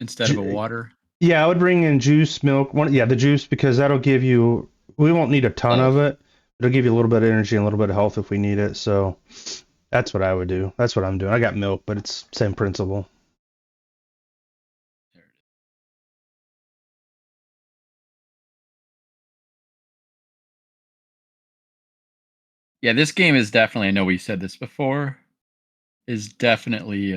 instead of a water? Yeah, I would bring in juice, milk. The juice, because that'll give you. We won't need a ton of it. It'll give you a little bit of energy and a little bit of health if we need it. So that's what I would do. That's what I'm doing. I got milk, but it's same principle. There it is. Yeah, this game is definitely, I know we said this before, is definitely,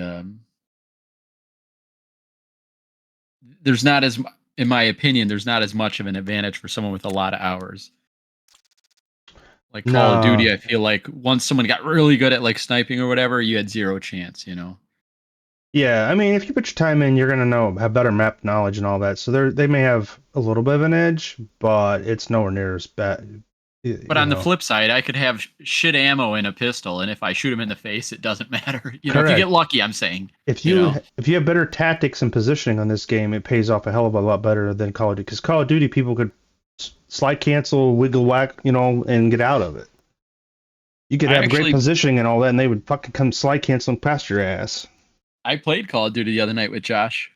there's not as, in my opinion, there's not as much of an advantage for someone with a lot of hours. Like Call of Duty, I feel like once someone got really good at like sniping or whatever, you had zero chance, Yeah, I mean, if you put your time in, you're gonna have better map knowledge and all that. So they may have a little bit of an edge, but it's nowhere near as bad. But on the flip side, I could have shit ammo in a pistol, and if I shoot him in the face, it doesn't matter. If you get lucky, I'm saying. If you have better tactics and positioning on this game, it pays off a hell of a lot better than Call of Duty. Because Call of Duty, people could slide cancel, wiggle whack, and get out of it. You could have great positioning and all that, and they would fucking come slide canceling past your ass. I played Call of Duty the other night with Josh.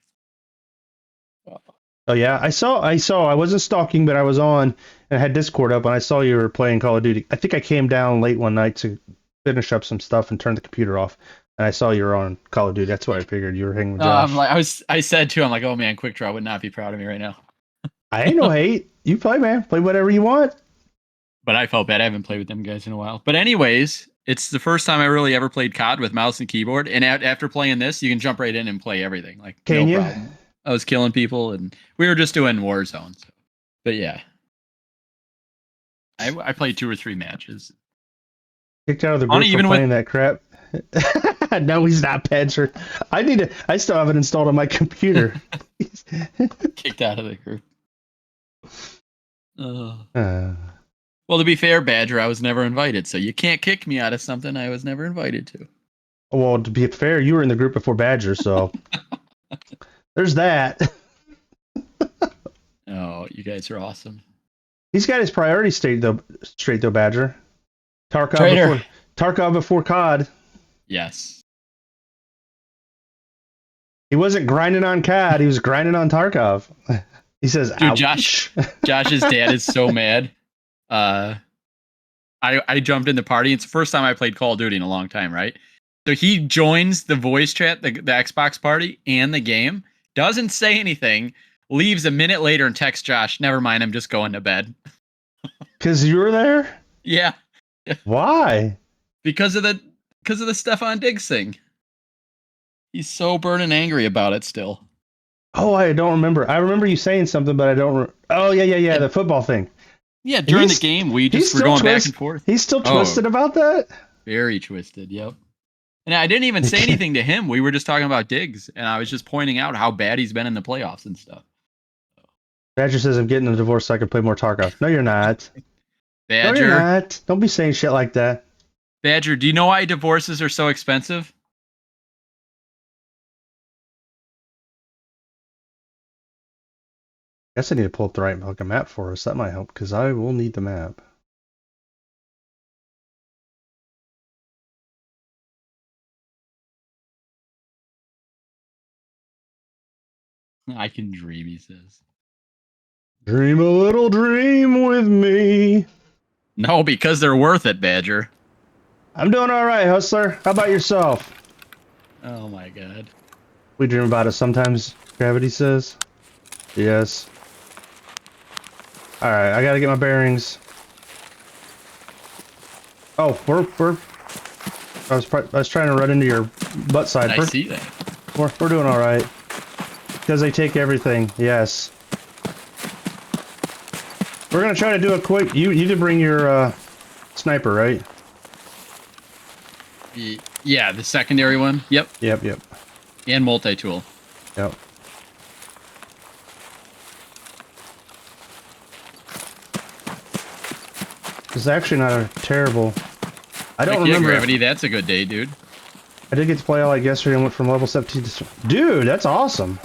Oh yeah, I saw. I wasn't stalking, but I was on and I had Discord up, and I saw you were playing Call of Duty. I think I came down late one night to finish up some stuff and turn the computer off, and I saw you were on Call of Duty. That's why I figured you were hanging with Josh. I said too. I'm like, oh man, Quick Draw would not be proud of me right now. I ain't no hate. You play, man. Play whatever you want. But I felt bad. I haven't played with them guys in a while. But anyways, it's the first time I really ever played COD with mouse and keyboard. And after playing this, you can jump right in and play everything. Like, Can no you? problem. I was killing people, and we were just doing Warzone. So. But yeah. I played 2 or 3 matches. Kicked out of the group for playing that crap. No, he's not, Panzer. I still have it installed on my computer. Kicked out of the group. Well, to be fair, Badger, I was never invited, so you can't kick me out of something I was never invited to. Well, to be fair, you were in the group before Badger, so there's that. Oh, you guys are awesome. He's got his priority straight though, Badger. Tarkov before COD. Yes. He wasn't grinding on COD, he was grinding on Tarkov. He says, dude, ouch. Josh's dad is so mad. I jumped in the party. It's the first time I played Call of Duty in a long time, right? So he joins the voice chat, the Xbox party, and the game, doesn't say anything, leaves a minute later and texts Josh, never mind, I'm just going to bed. Because you were there? Yeah. Why? Because of the Stefan Diggs thing. He's so burning angry about it still. Oh, I don't remember. I remember you saying something, but I don't. Oh, yeah, the football thing. Yeah, during the game, we just were going back and forth. He's still twisted about that? Very twisted, yep. And I didn't even say anything to him. We were just talking about Diggs, and I was just pointing out how bad he's been in the playoffs and stuff. Badger says, I'm getting a divorce so I can play more Tarkov. No, you're not. Badger. No, you're not. Don't be saying shit like that. Badger, do you know why divorces are so expensive? I guess I need to pull up the right fucking map for us. That might help, because I will need the map. I can dream, he says. Dream a little dream with me. No, because they're worth it, Badger. I'm doing all right, Hustler. How about yourself? Oh my god. We dream about it sometimes, Gravity says. Yes. Alright, I gotta get my bearings. Oh, I was trying to run into your butt side. I see that. We're doing alright. Because they take everything, yes. We're gonna try to do a quick... You did bring your sniper, right? Yeah, the secondary one. Yep. Yep. And multi-tool. Yep. It's actually not a terrible... I don't remember... Gravity, that's a good day, dude. I did get to play all like yesterday and went from level 17 to... Dude, that's awesome!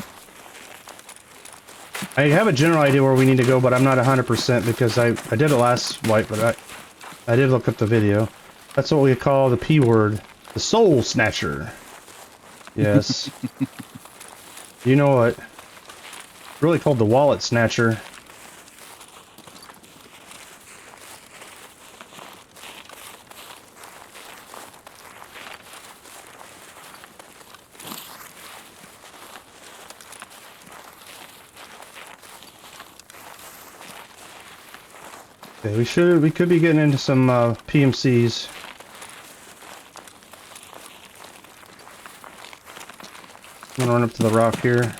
I have a general idea where we need to go, but I'm not 100% because I did it last wipe, but I did look up the video. That's what we call the P word. The Soul Snatcher. Yes. You know what? Really called the Wallet Snatcher. Okay, we could be getting into some PMCs. I'm gonna run up to the rock here.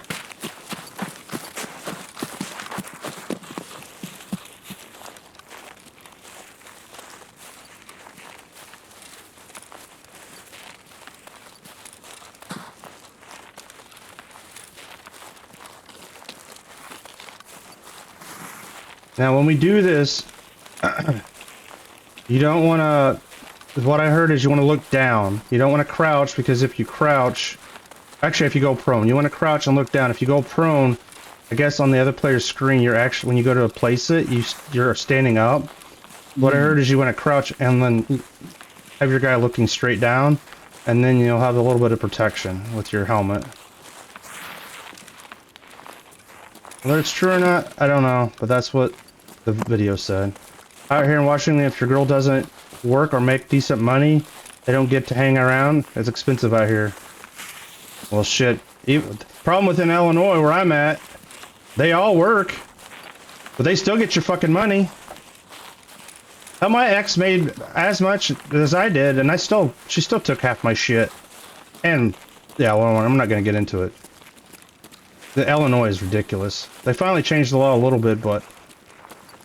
Now, when we do this, you don't want to... What I heard is you want to look down. You don't want to crouch, because if you crouch... Actually, if you go prone, you want to crouch and look down. If you go prone, I guess on the other player's screen, you're actually... When you go to place it, you're standing up. What I heard is you want to crouch and then have your guy looking straight down, and then you'll have a little bit of protection with your helmet. Whether it's true or not, I don't know, but that's what the video said. Out here in Washington, if your girl doesn't work or make decent money, they don't get to hang around. It's expensive out here. Well, shit. Problem within Illinois, where I'm at, they all work. But they still get your fucking money. Hell, my ex made as much as I did, and she still took half my shit. And, yeah, well, I'm not gonna get into it. The Illinois is ridiculous. They finally changed the law a little bit, but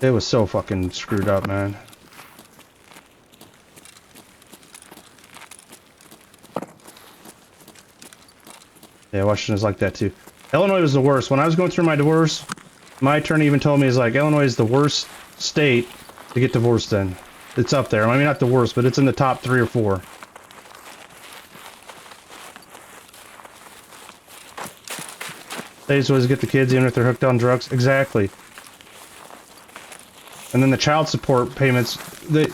it was so fucking screwed up, man. Yeah, Washington is like that too. Illinois was the worst. When I was going through my divorce, my attorney even told me, he's like, Illinois is the worst state to get divorced in. It's up there. I mean, not the worst, but it's in the top 3 or 4. They just always get the kids even if they're hooked on drugs. Exactly. And then the child support payments, they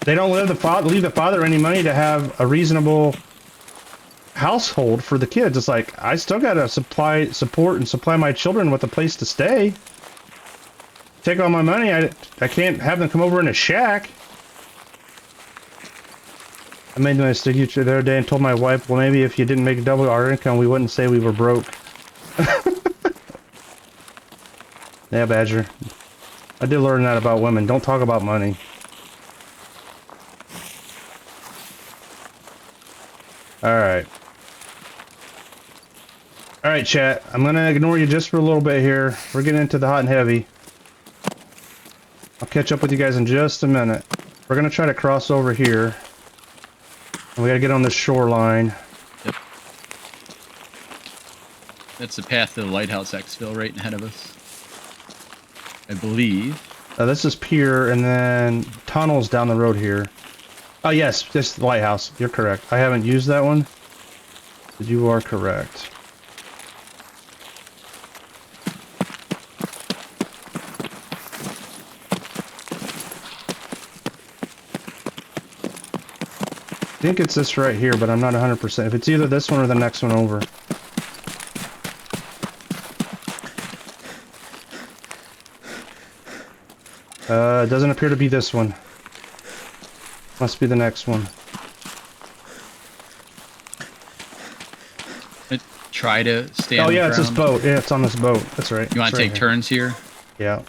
don't leave the father any money to have a reasonable household for the kids. It's like, I still gotta supply my children with a place to stay. Take all my money, I can't have them come over in a shack. I made the mistake the other day and told my wife, well, maybe if you didn't make double our income, we wouldn't say we were broke. Yeah, Badger. I did learn that about women. Don't talk about money. Alright. Alright, chat. I'm gonna ignore you just for a little bit here. We're getting into the hot and heavy. I'll catch up with you guys in just a minute. We're gonna try to cross over here. And we gotta get on this shoreline. Yep. That's the path to the lighthouse exfil right ahead of us, I believe. This is pier, and then tunnels down the road here. Oh yes, this the lighthouse. You're correct. I haven't used that one, but you are correct. I think it's this right here, but I'm not 100%. If it's either this one or the next one over. It doesn't appear to be this one. Must be the next one. Try to stay on Oh yeah, the it's this ground. boat. Yeah, it's on this boat. That's right. You want It's to right take here. turns here? Yeah.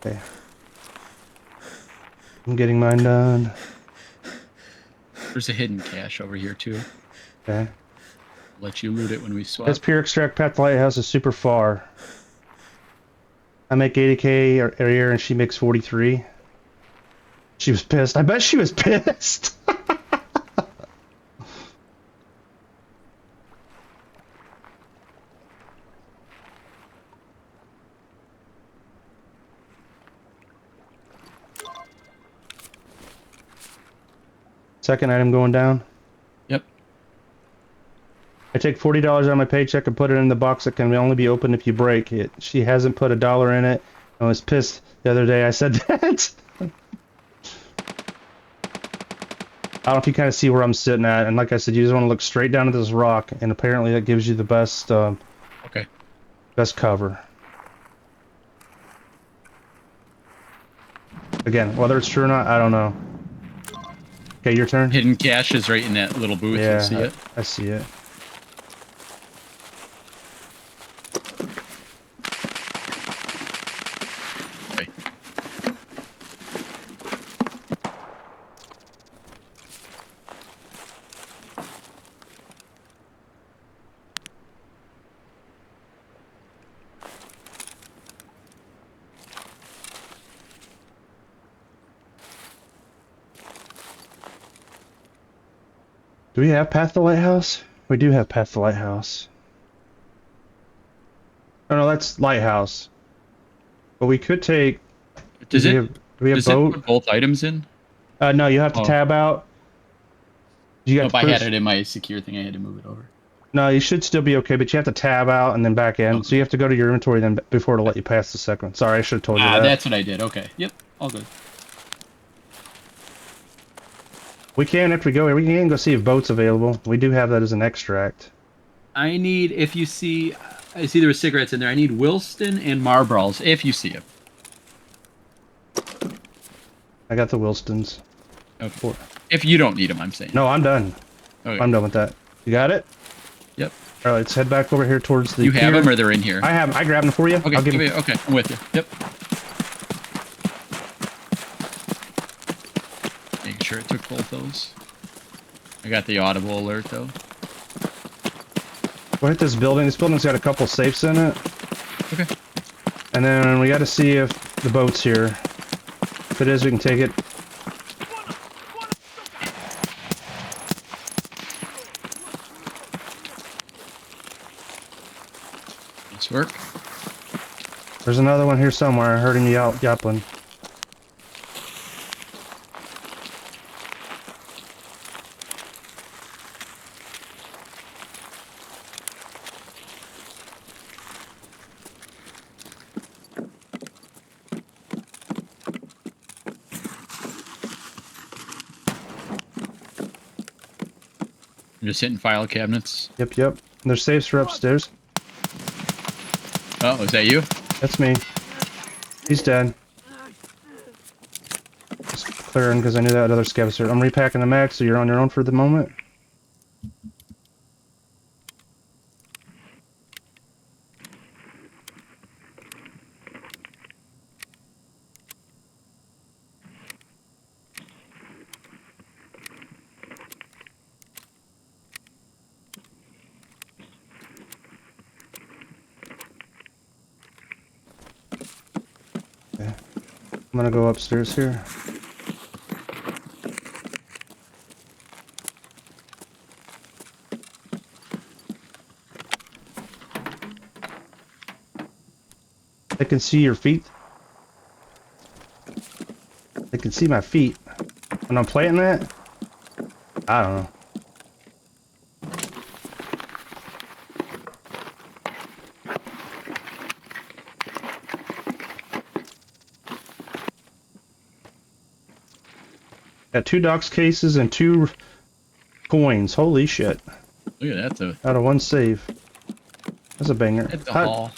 Okay. I'm getting mine done. There's a hidden cache over here too. Okay. Let you loot it when we swap. This pure extract path to lighthouse is super far. I make 80K a year and she makes 43. She was pissed. I bet she was pissed. Second item going down. Yep. I take $40 out of my paycheck and put it in the box that can only be opened if you break it. She hasn't put $1 in it. I was pissed the other day. I said that. I don't know if you kind of see where I'm sitting at. And like I said, you just want to look straight down at this rock. And apparently that gives you the best, Okay. best cover. Again, whether it's true or not, I don't know. Okay, your turn. Hidden cache is right in that little booth. Yeah, You see it? I see it. Okay. Do we have Path to Lighthouse? We do have Path to Lighthouse. Oh no, that's Lighthouse. But we could take... Does do it? we have, do we have Does it boat? put both items in? No, you have to Oh. tab out. You got Nope, to I had push- it in my secure thing. I had to move it over. No, you should still be okay, but you have to tab out and then back in. Okay. So you have to go to your inventory then before to let you pass the second one. Sorry, I should have told you that. That's what I did. Okay. Yep. All good. We can, after we go here, we can go see if boat's available. We do have that as an extract. I need, if you see, I see there were cigarettes in there. I need Wilston and Marlboros, if you see them. I got the Wilstons. Okay. If you don't need them, I'm saying. No, I'm done. Okay. I'm done with that. You got it? Yep. All right, let's head back over here towards the You have pier. them or they're in here? I grabbed them for you. Okay, I'll give them. okay, I'm with you. Yep. Making sure it took both those. I got the audible alert though. We'll hit this building. This building's got a couple safes in it. Okay. And then we got to see if the boat's here. If it is, we can take it. Nice work. There's another one here somewhere. I heard him yapping. I'm just hitting file cabinets. Yep, yep. Their safes are upstairs. Oh, is that you? That's me. He's dead. Just clearing because I knew that other scavenger. I'm repacking the mag, so you're on your own for the moment. Okay. I'm gonna go upstairs here. I can see your feet. I can see my feet. When I'm planting that? I don't know. Got 2 docs cases and 2 coins. Holy shit. Look at that though. Out of 1 save. That's a banger. At the hall.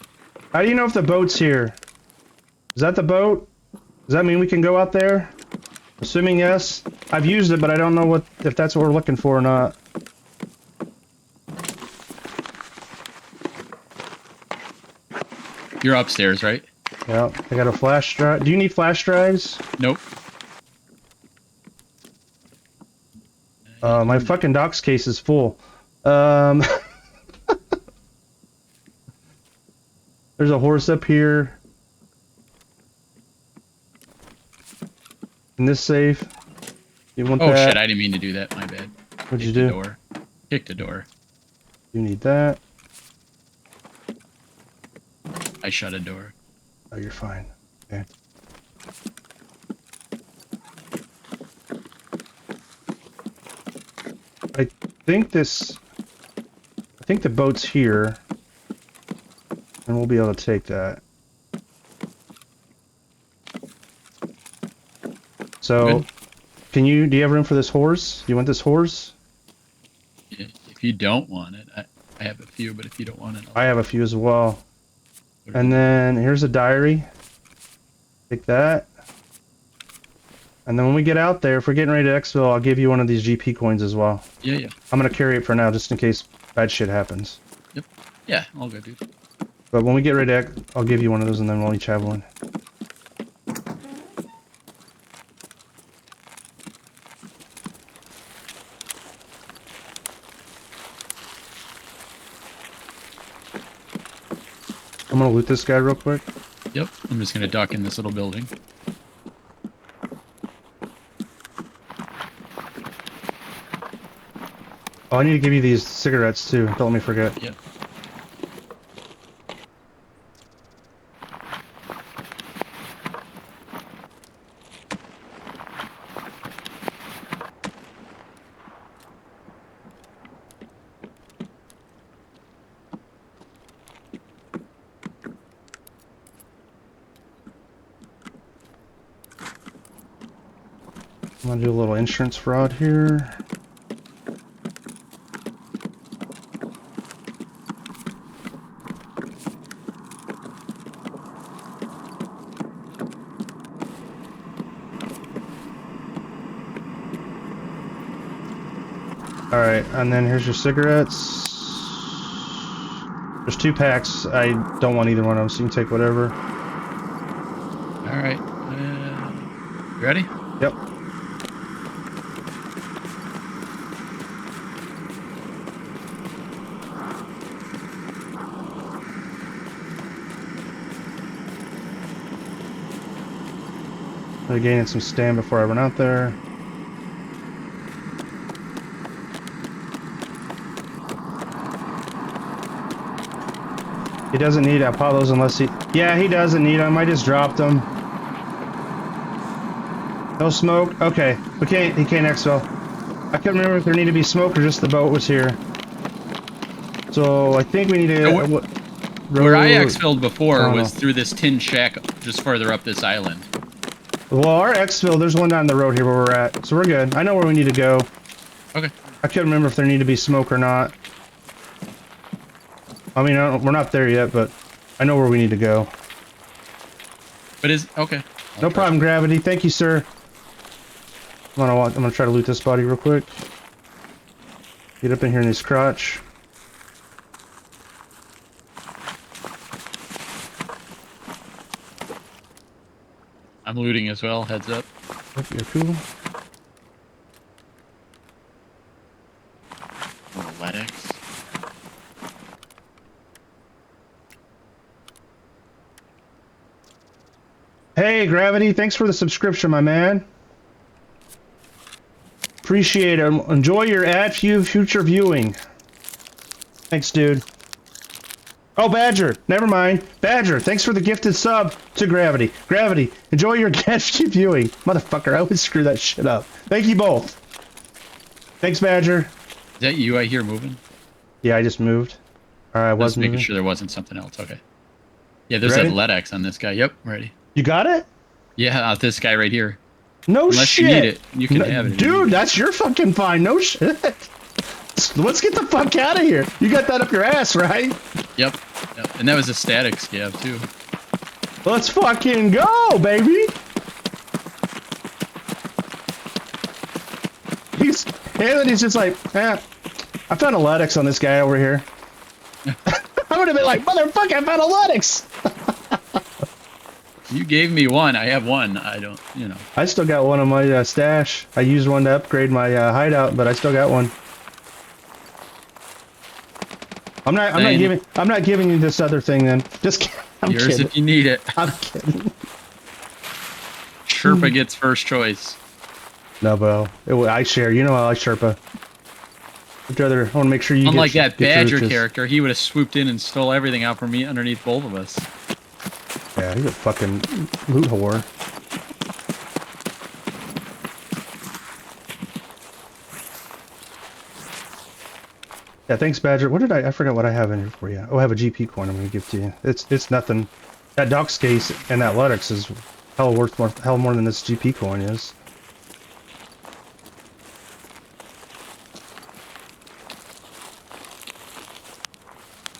How do you know if the boat's here? Is that the boat? Does that mean we can go out there? Assuming yes. I've used it, but I don't know if that's what we're looking for or not. You're upstairs, right? Yeah, I got a flash drive. Do you need flash drives? Nope. My fucking docs case is full. There's a horse up here. In this safe. You want Oh that? shit, I didn't mean to do that. My bad. What'd you Kicked the do? door. Kicked the door. You need that. I shut a door. Oh, you're fine. Okay. I think the boat's here, and we'll be able to take that. So, Good. do you have room for this horse? Do you want this horse? If you don't want it, I have a few, but if you don't want it, I have a few as well. I'll And then here's a diary. Take that. And then when we get out there, if we're getting ready to exfil, I'll give you one of these GP coins as well. Yeah, yeah. I'm gonna carry it for now, just in case bad shit happens. Yep. Yeah, all good, dude. But when we get ready to I'll give you one of those, and then we'll each have one. I'm gonna loot this guy real quick. Yep. I'm just gonna duck in this little building. Oh, I need to give you these cigarettes too. Don't let me forget. Yep. I'm gonna do a little insurance fraud here. Alright, and then here's your cigarettes. There's 2 packs. I don't want either one of them, so you can take whatever. All right. You ready? Yep. I'm gaining some stand before I run out there. He doesn't need Apollos unless he... Yeah, he doesn't need them. I just dropped them. No smoke? Okay. We can't... He can't exfil. I couldn't remember if there needed to be smoke or just the boat was here. So, I think we need to... Where I exfilled before Oh. was through this tin shack just further up this island. Well, our exfil, there's one down the road here where we're at. So we're good. I know where we need to go. Okay. I couldn't remember if there needed to be smoke or not. I mean, we're not there yet, but I know where we need to go. But is okay. No problem, Gravity. Thank you, sir. I'm gonna try to loot this body real quick. Get up in here in this crotch. I'm looting as well. Heads up. Yep, you're cool. Athletics. Hey, Gravity. Thanks for the subscription, my man. Appreciate it. Enjoy your future viewing. Thanks, dude. Oh, Badger. Never mind. Badger, thanks for the gifted sub to Gravity. Gravity, enjoy your future viewing. Motherfucker, I always screw that shit up. Thank you both. Thanks, Badger. Is that you I hear moving? Yeah, I just moved. Alright, I was Just making moving. sure there wasn't something else. Okay. Yeah, there's Ready? athletics on this guy. Yep, ready. You got it? Yeah, this guy right here. No Unless shit. you need it, you can have it. Dude, that's your fucking fine. No shit. Let's get the fuck out of here. You got that up your ass, right? Yep. Yep. And that was a static scab too. Let's fucking go, baby. Anthony's just like, I found athletics on this guy over here. I would have been like, motherfucker, I found athletics. You gave me one. I have one. I don't, you know. I still got one on my stash. I used one to upgrade my hideout, but I still got one. I'm not giving you this other thing then. Just kidding. I'm Yours kidding. if you need it. I'm kidding. Sherpa gets first choice. No, bro. I share. You know I like Sherpa. I'd rather. I want to make sure you. Unlike get that Badger riches. character, he would have swooped in and stole everything out from me underneath both of us. Yeah, he's a fucking loot whore. Yeah, thanks, Badger. What did I forgot what I have in here for you. Oh, I have a GP coin I'm gonna give to you. It's nothing. That Doc's case and that Athletics is hell more than this GP coin is.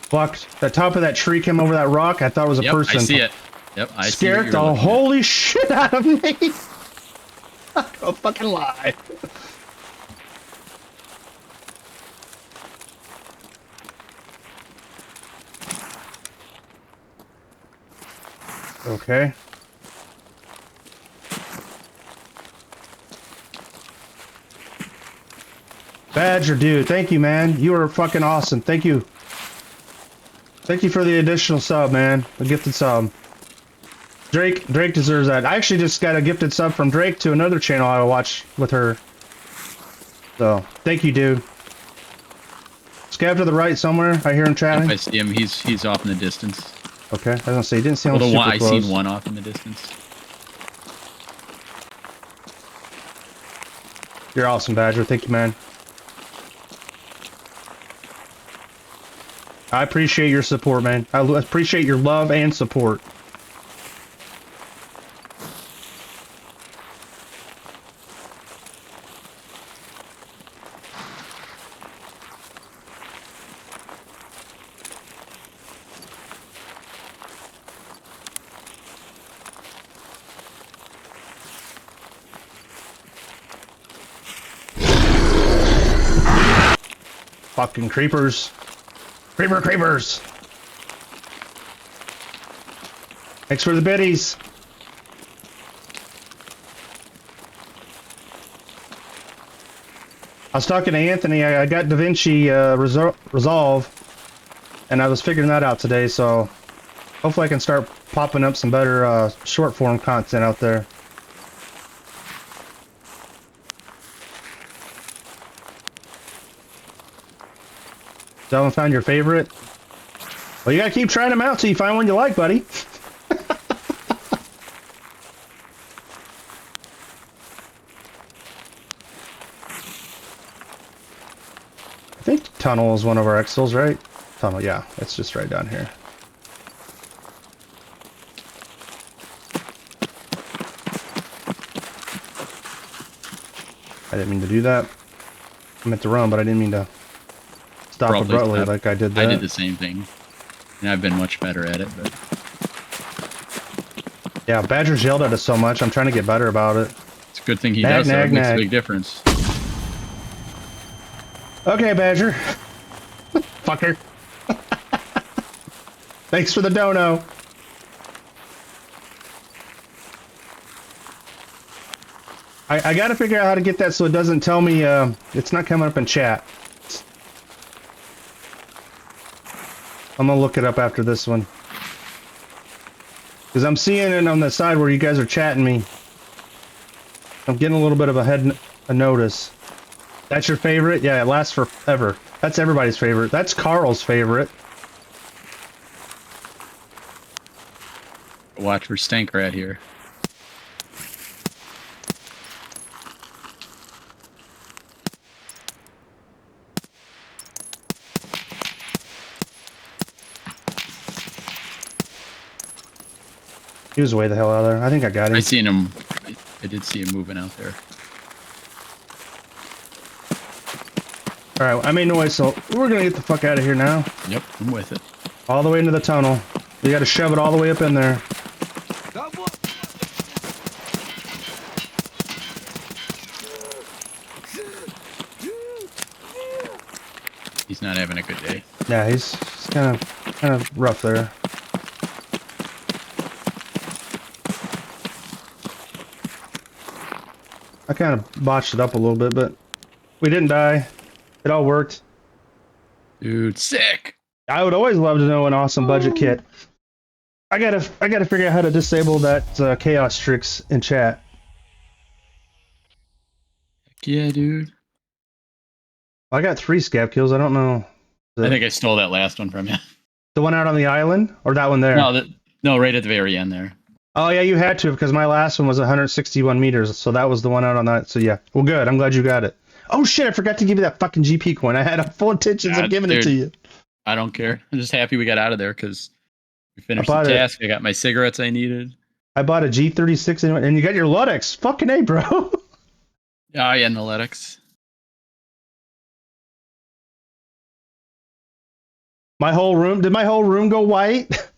Fuck, the top of that tree came over that rock. I thought it was a Yep, person. I see it. Yep, I see Scared what you're the looking at. holy shit out of me. Don't fucking lie. Okay. Badger, dude, thank you, man. You are fucking awesome. Thank you. Thank you for the additional sub, man. The gifted sub. Drake deserves that. I actually just got a gifted sub from Drake to another channel I watch with her. So, thank you, dude. Scab to the right somewhere. I hear him If chatting. I see him, he's off in the distance. Okay, I was gonna say, he didn't sound Well, the super one, I close. seen one off in the distance. You're awesome, Badger. Thank you, man. I appreciate your support, man. I appreciate your love and support. Fucking creepers. Creepers. Thanks for the biddies. I was talking to Anthony. I got DaVinci Resolve, and I was figuring that out today. So hopefully I can start popping up some better short form content out there. So haven't found your favorite? Well, you gotta keep trying them out till you find one you like, buddy. I think tunnel is one of our exfils, right? Tunnel, yeah. It's just right down here. I didn't mean to do that. I meant to run, but I didn't mean to stop abruptly like I did that. I did the same thing. And I've been much better at it, but... Yeah, Badger's yelled at us so much, I'm trying to get better about it. It's a good thing he does, though. It makes a big difference. Okay, Badger. Fucker. Thanks for the dono. I gotta figure out how to get that so it doesn't tell me, it's not coming up in chat. I'm gonna look it up after this one. Because I'm seeing it on the side where you guys are chatting me. I'm getting a little bit of a notice. That's your favorite? Yeah, it lasts forever. That's everybody's favorite. That's Carl's favorite. Watch for Stank Rat here. He was way the hell out of there. I think I got him. I seen him. I did see him moving out there. Alright, I made noise, so we're gonna get the fuck out of here now. Yep, I'm with it. All the way into the tunnel. You gotta shove it all the way up in there. He's not having a good day. Yeah, he's kind of rough there. I kind of botched it up a little bit, but we didn't die. It all worked. Dude, sick. I would always love to know an awesome budget kit. I gotta figure out how to disable that chaos tricks in chat. Yeah, dude. I got 3 scab kills. I don't know. I think I stole that last one from you. The one out on the island, or that one there? No, right at the very end there. Oh yeah, you had to, because my last one was 161 meters, so that was the one out on that. So yeah, well, good. I'm glad you got it. Oh shit, I forgot to give you that fucking GP coin. I had full intentions of giving it to you. I don't care. I'm just happy we got out of there because we finished the task. I got my cigarettes I needed. I bought a G36 and you got your Ludex. Fucking A, bro. Oh yeah, Analytics. My whole room. Did my whole room go white?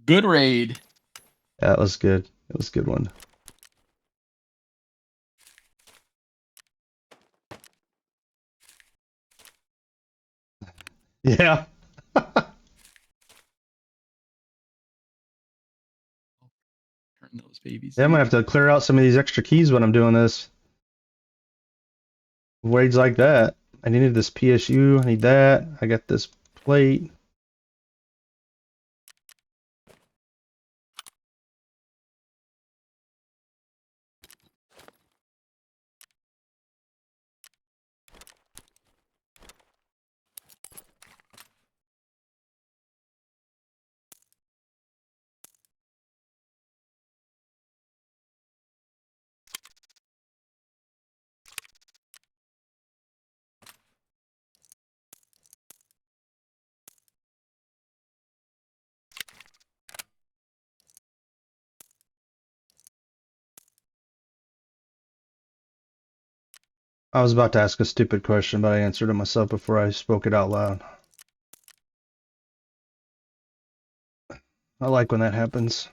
Good raid. Yeah, that was good. It was a good one. Yeah. Turn those babies. Yeah, I'm gonna have to clear out some of these extra keys when I'm doing this. Raids like that. I needed this PSU. I need that. I got this plate. I was about to ask a stupid question, but I answered it myself before I spoke it out loud. I like when that happens.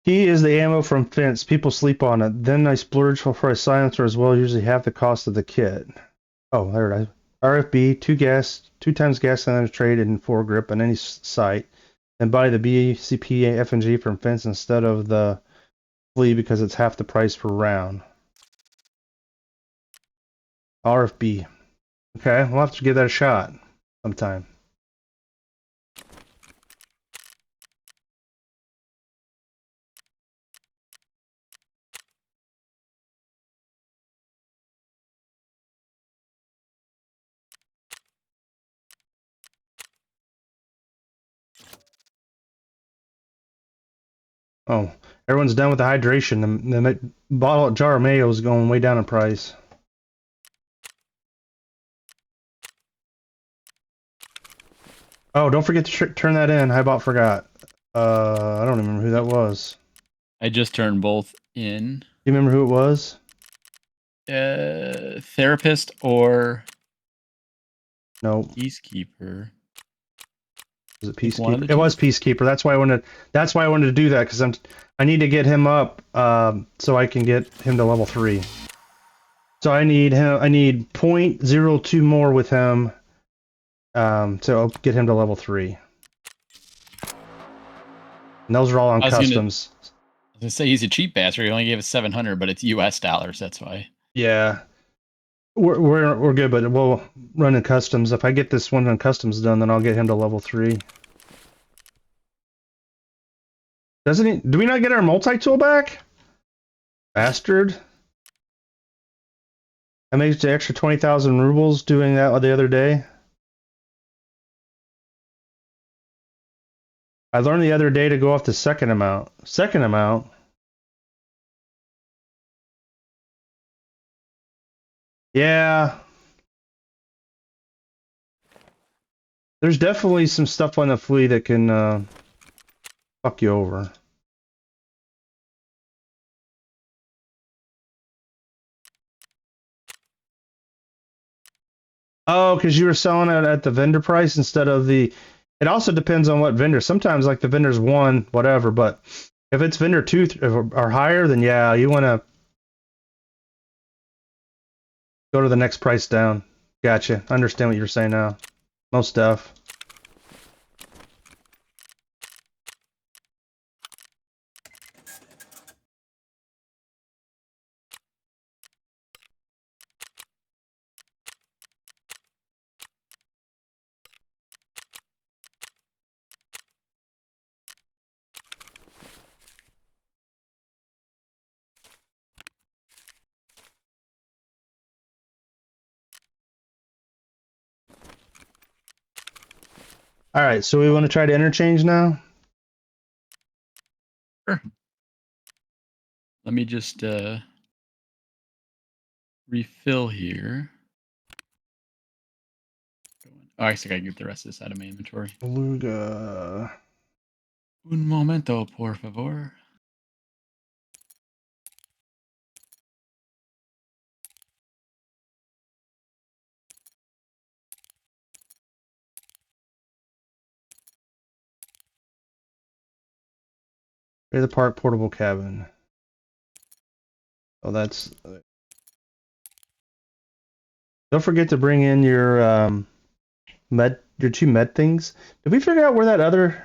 Key is the ammo from Fence. People sleep on it. Then I splurge for a silencer as well, usually half the cost of the kit. Oh, there it is. RFB, two times gas cylinder trade and foregrip on any site. And buy the BCP FNG from Fence instead of the Flea because it's half the price per round. RFB. Okay, we'll have to give that a shot sometime. Oh, everyone's done with the hydration. The bottle jar of mayo is going way down in price. Oh, don't forget to turn that in. I about forgot. I don't even remember who that was. I just turned both in. Do you remember who it was? Therapist or No. peacekeeper. Was it Pick one of Peacekeeper? the It two. was Peacekeeper. That's why I wanted. That's why I wanted to do that because I need to get him up so I can get him to level 3. So I need him. I need 0.02 more with him to get him to level 3. And those are all on I was gonna customs. say he's a cheap bastard. He only gave us 700, but it's US dollars. That's why. Yeah, we're good, but we'll run in customs. If I get this one on customs done, then I'll get him to level 3. Doesn't he? Do we not get our multi-tool back? Bastard. I made the extra 20,000 rubles doing that the other day. I learned the other day to go off the second amount. Second amount? Yeah. There's definitely some stuff on the flea that can fuck you over. Oh, because you were selling it at the vendor price instead of the... It also depends on what vendor. Sometimes, like, the vendor's 1, whatever, but if it's vendor 2 or higher, then yeah, you want to go to the next price down. Gotcha. Understand what you're saying now. Most stuff. All right, so we want to try to interchange now? Sure. Let me just refill here. Oh, I still gotta get the rest of this out of my inventory. Beluga. Un momento, por favor. Trailer park portable cabin. Oh, that's... Don't forget to bring in your your 2 med things. Did we figure out where that other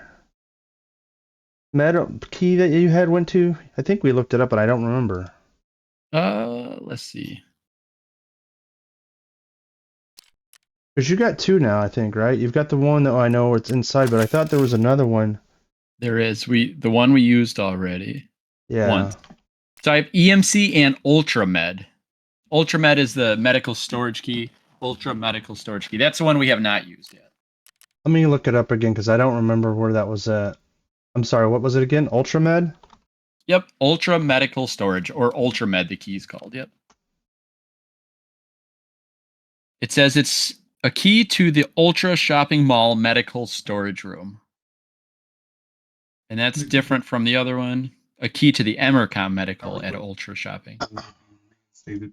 med key that you had went to? I think we looked it up, but I don't remember. Let's see. Because you got 2 now, I think, right? You've got the one that I know it's inside, but I thought there was another one. There is the one we used already. Yeah. Once. So I have EMC and Ultramed. Ultramed is the medical storage key. Ultra medical storage key. That's the one we have not used yet. Let me look it up again because I don't remember where that was at. I'm sorry, what was it again? Ultramed? Yep, Ultra medical storage, or Ultramed, the key is called. Yep. It says it's a key to the Ultra Shopping Mall medical storage room. And that's different from the other one. A key to the Emercom medical at Ultra Shopping. Stated.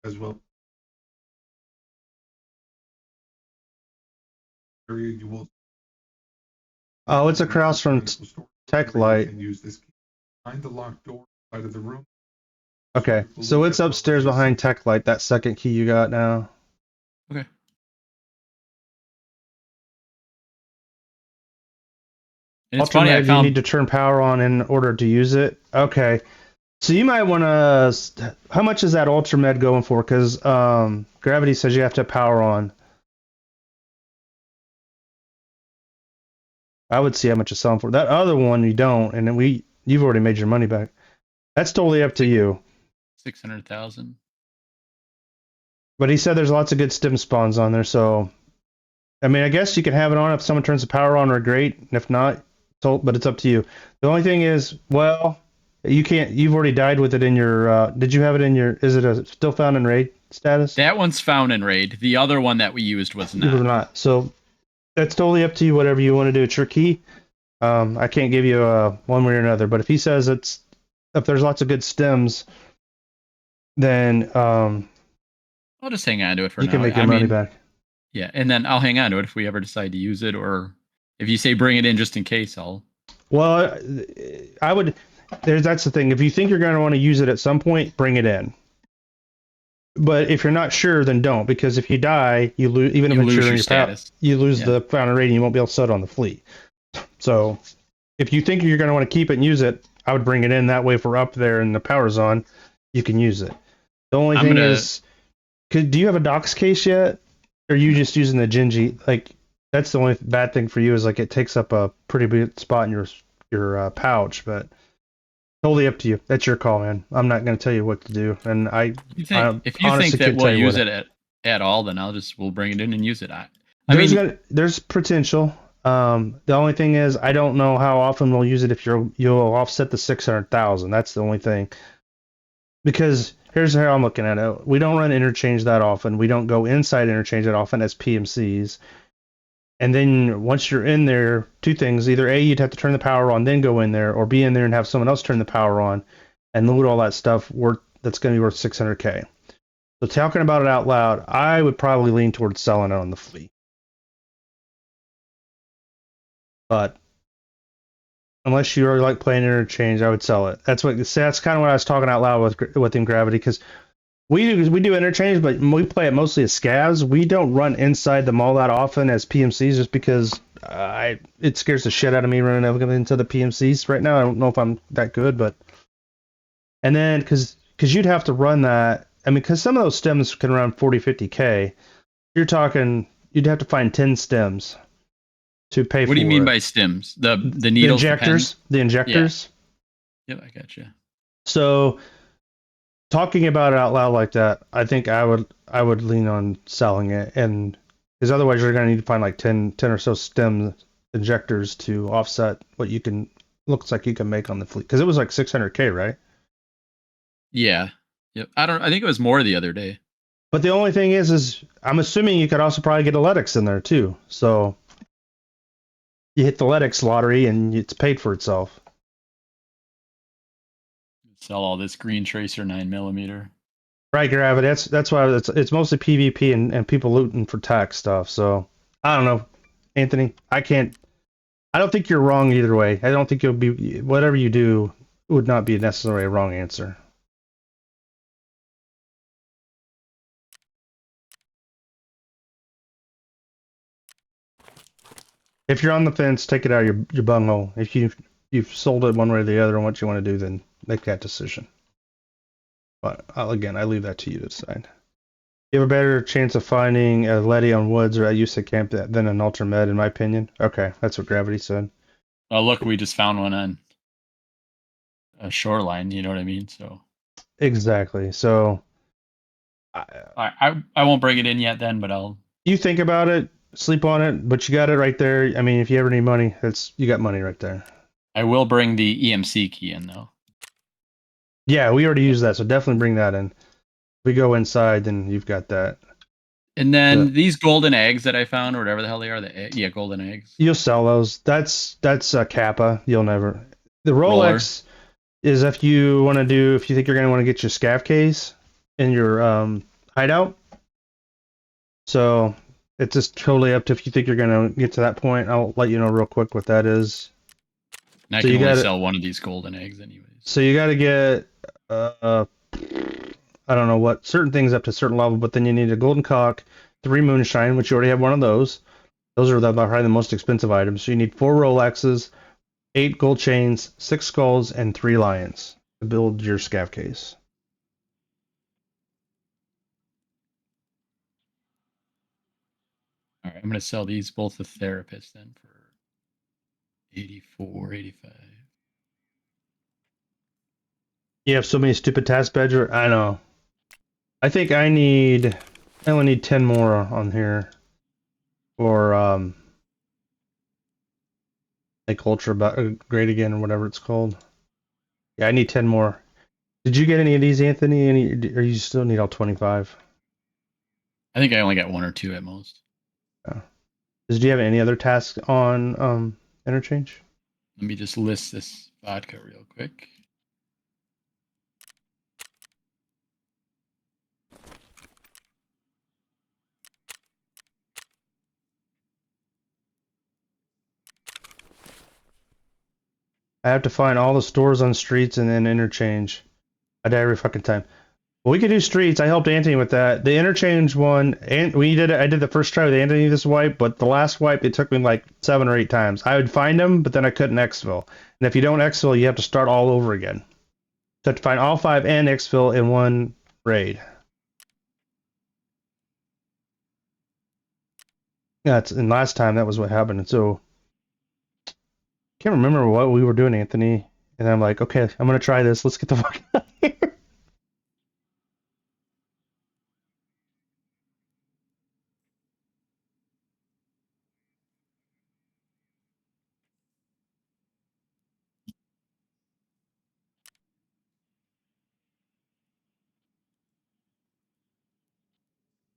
As well. Area you will Oh, it's across from Tech Light. And use this key. Find the locked door out of the room. Okay, so it's upstairs behind Tech Light, that second key you got now. Okay. And it's funny, I Ultramed, you found need to turn power on in order to use it. Okay. So you might want to... How much is that Ultramed going for? Because Gravity says you have to have power on. I would see how much it's selling for. That other one you don't, and then you've already made your money back. That's totally up to you. 600,000. But he said there's lots of good stim spawns on there, so... I mean, I guess you can have it on if someone turns the power on, or great. And if not, but it's up to you. The only thing is, well, you can't... You've already died with it in your... did you have it in your... Is it still found in raid status? That one's found in raid. The other one that we used was It was not. not. So that's totally up to you, whatever you want to do. It's your key. I can't give you one way or another, but if he says if there's lots of good stems, then I'll just hang on to it for you now. can make your money back. Yeah, and then I'll hang on to it if we ever decide to use it, or if you say bring it in just in case, I'll... Well, I would... That's the thing. If you think you're going to want to use it at some point, bring it in. But if you're not sure, then don't, because if you die, you lose. Even if You it's lose your your status. you lose Yeah. the founding rating. You won't be able to sell it on the fleet. So, if you think you're going to want to keep it and use it, I would bring it in. That way, if we're up there and the power's on, you can use it. The only thing is, do you have a docs case yet? Or are you just using the Gingy? Like, that's the only bad thing for you is like it takes up a pretty big spot in your pouch, but totally up to you. That's your call, man. I'm not going to tell you what to do. And if you think honestly that couldn't tell we'll you use what it at all, then we'll bring it in and use it. I mean, there's potential. The only thing is, I don't know how often we'll use it. If you'll offset the 600,000. That's the only thing. Because here's how I'm looking at it. We don't run interchange that often. We don't go inside interchange that often as PMCs. And then once you're in there, two things. Either A, you'd have to turn the power on, then go in there, or be in there and have someone else turn the power on and loot all that stuff that's going to be worth 600K. So talking about it out loud, I would probably lean towards selling it on the fleet. But unless you really like playing interchange, I would sell it. That's kind of what I was talking out loud with in Gravity, because we do interchange, but we play it mostly as scavs. We don't run inside them all that often as PMCs, just because it scares the shit out of me running into the PMCs right now. I don't know if I'm that good, but and then because you'd have to run that. I mean, because some of those stems can run 40, 50K. You're talking you'd have to find 10 stems to pay for. What do you mean by stems? The needles, the injectors. Yeah. Yep, I gotcha. So, talking about it out loud like that, I think I would lean on selling it, and because otherwise you're gonna need to find like 10 or so stem injectors to offset what looks like you can make on the fleet, because it was like 600K, right? Yeah. Yep. I think it was more the other day. But the only thing is I'm assuming you could also probably get Eletics in there too. So you hit the Eletics lottery and it's paid for itself. Sell all this green tracer 9mm. Right, Gravity. That's why it's mostly PvP and people looting for tax stuff. So I don't know, Anthony. I don't think you're wrong either way. I don't think you'll be, whatever you do would not be necessarily a wrong answer. If you're on the fence, take it out of your bunghole. If you've sold it one way or the other on what you want to do, then make that decision. But again, I leave that to you to decide. You have a better chance of finding a Letty on Woods or at USIC Camp than an Ultramed, in my opinion. Okay, that's what Gravity said. Oh, look, we just found one on a shoreline. You know what I mean? So exactly. So I won't bring it in yet, then, but I'll. You think about it, sleep on it, but you got it right there. I mean, if you ever need money, you got money right there. I will bring the EMC key in, though. Yeah, we already used that, so definitely bring that in. If we go inside, then you've got that. And then these golden eggs that I found, or whatever the hell they are, golden eggs. You'll sell those. That's a Kappa. You'll never. The Rolex is if you think you're going to want to get your scav case in your hideout. So It's just totally up to if you think you're gonna get to that point. I'll let you know real quick what that is. And I So can you only got sell one of these golden eggs, anyways. So you got to get I don't know what certain things up to a certain level, but then you need a golden cock, 3 moonshine, which you already have one of those. Those are probably the most expensive items. So you need 4 Rolexes, 8 gold chains, 6 skulls, and 3 lions to build your scav case. All right, I'm gonna sell these both to therapists then for 84, 85. You have so many stupid task badger. I know. I think I only need 10 more on here for make ultra great again or whatever it's called. Yeah, I need 10 more. Did you get any of these, Anthony? Or you still need all 25? I think I only got one or two at most. Oh. Do you have any other tasks on interchange? Let me just list this vodka real quick. I have to find all the stores on streets and then interchange. I die every fucking time. Well, we could do streets. I helped Anthony with that. The interchange one, and we did it. I did the first try with Anthony this wipe, but the last wipe it took me like 7 or 8 times. I would find them, but then I couldn't exfil. And if you don't exfil, you have to start all over again. So you have to find all 5 and exfil in one raid. Yeah, and last time that was what happened. And so can't remember what we were doing, Anthony. And I'm like, okay, I'm gonna try this. Let's get the fuck out of here.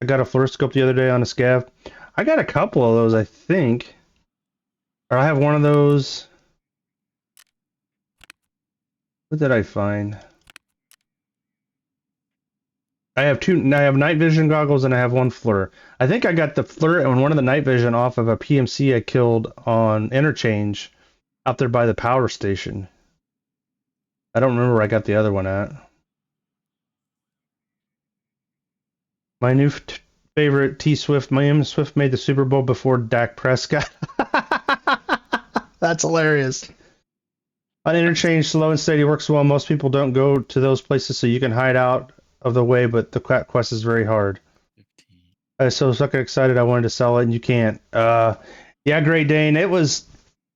I got a fluoroscope the other day on a scav. I got a couple of those, I think. Or I have one of those. What did I find? I have two. I have night vision goggles and I have one FLIR. I think I got the FLIR and one of the night vision off of a PMC I killed on interchange out there by the power station. I don't remember where I got the other one at. My new favorite T Swift. Miami Swift made the Super Bowl before Dak Prescott. That's hilarious. On interchange, slow and steady works well. Most people don't go to those places, so you can hide out of the way, but the quest is very hard. 15. I was so fucking excited I wanted to sell it, and you can't. Yeah, Great Dane. I was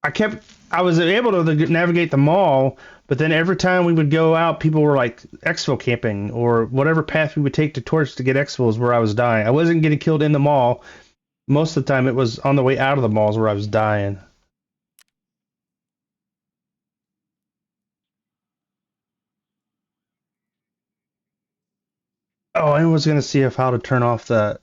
able to navigate the mall, but then every time we would go out, people were like exfil camping, or whatever path we would take to torch to get exfil is where I was dying. I wasn't getting killed in the mall. Most of the time, it was on the way out of the malls where I was dying. Oh, I was gonna see how to turn off that.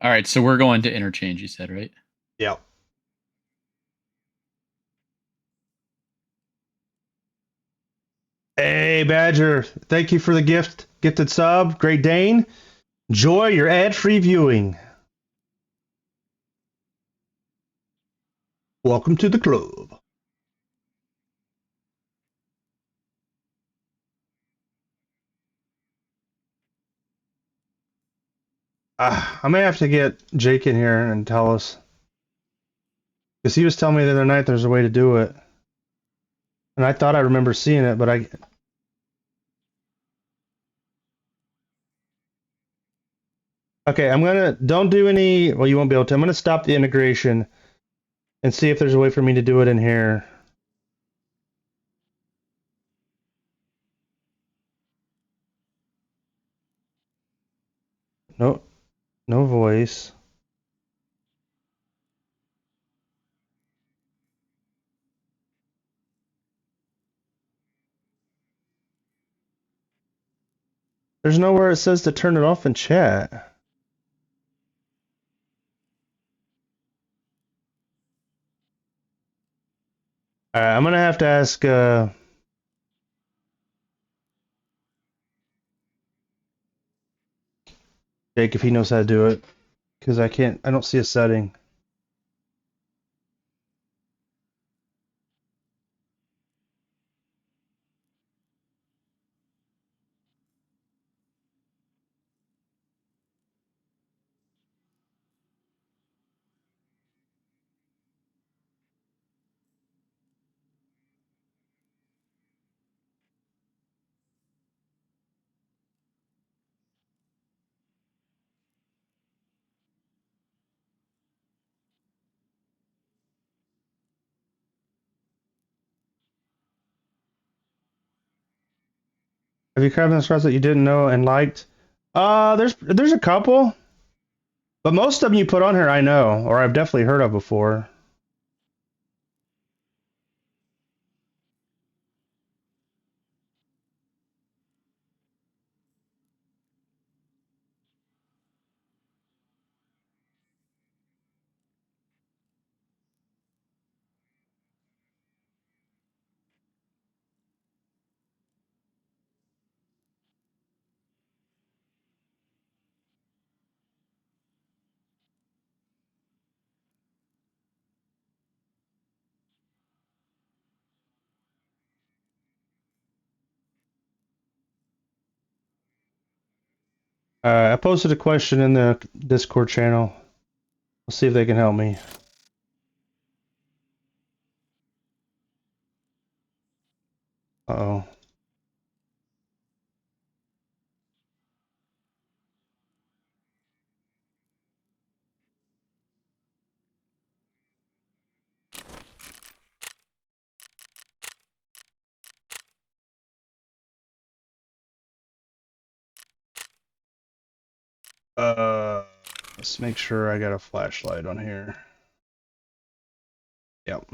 All right, so we're going to interchange, you said, right? Yeah. Hey, Badger. Thank you for the gifted sub. Great Dane. Enjoy your ad-free viewing. Welcome to the club. I may have to get Jake in here and tell us. Because he was telling me the other night there's a way to do it. And I thought I remember seeing it, but I... Okay, I'm gonna... Don't do any... Well, you won't be able to. I'm gonna stop the integration and see if there's a way for me to do it in here. No, no voice. There's nowhere it says to turn it off in chat. Alright, I'm gonna have to ask Jake if he knows how to do it. Because I don't see a setting. Have you grabbed restaurants that you didn't know and liked? There's a couple, but most of them you put on here I know, or I've definitely heard of before. I posted a question in the Discord channel. We'll see if they can help me. Uh-oh. Let's make sure I got a flashlight on here. Yep.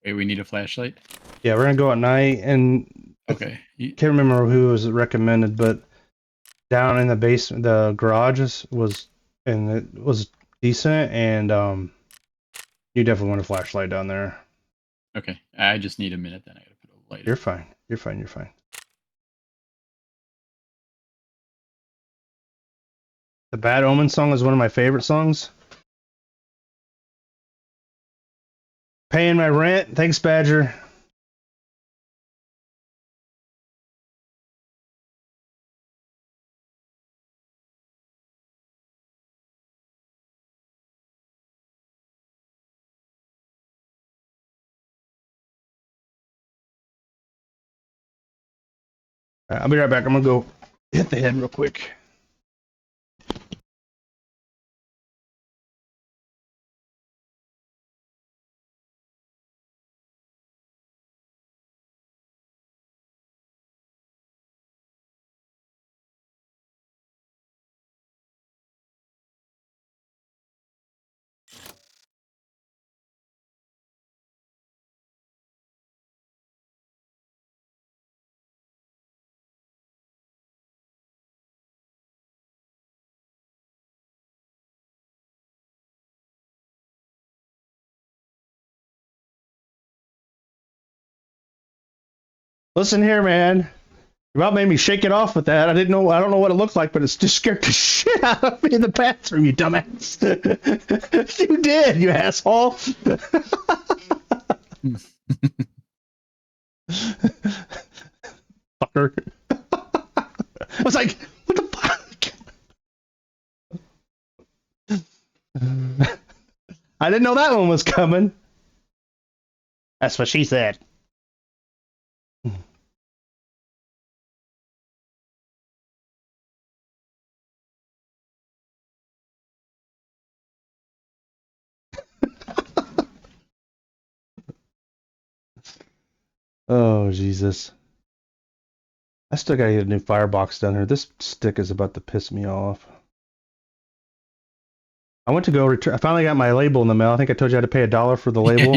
Wait, we need a flashlight? Yeah, we're gonna go at night, and Okay. can't remember who was recommended, but down in the basement, the garages and it was decent, and you definitely want a flashlight down there. Okay. I just need a minute then. I gotta put a light You're in. fine. You're fine. You're fine. The Bad Omen song is one of my favorite songs. Paying my rent. Thanks, Badger. I'll be right back. I'm gonna go hit the head real quick. Listen here, man. You about made me shake it off with that. I didn't know. I don't know what it looked like, but it's just scared the shit out of me in the bathroom. You dumbass. You did, you asshole. Fucker. I was like, what the fuck? I didn't know that one was coming. That's what she said. Oh, Jesus. I still gotta get a new firebox down here. This stick is about to piss me off. I went to go return. I finally got my label in the mail. I think I told you I had to pay $1 for the label.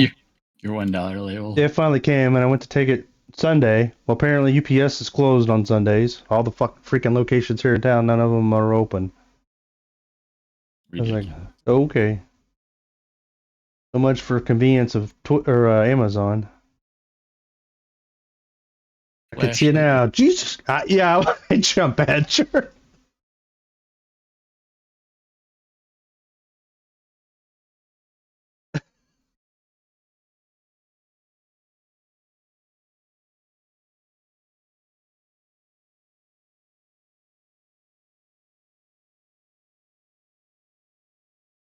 Your $1 label. It finally came, and I went to take it Sunday. Well, apparently UPS is closed on Sundays. All the freaking locations here in town, none of them are open. I was like, Ridiculous. okay. So much for convenience of Amazon. I can see it now. Jesus. Yeah, I jump at you.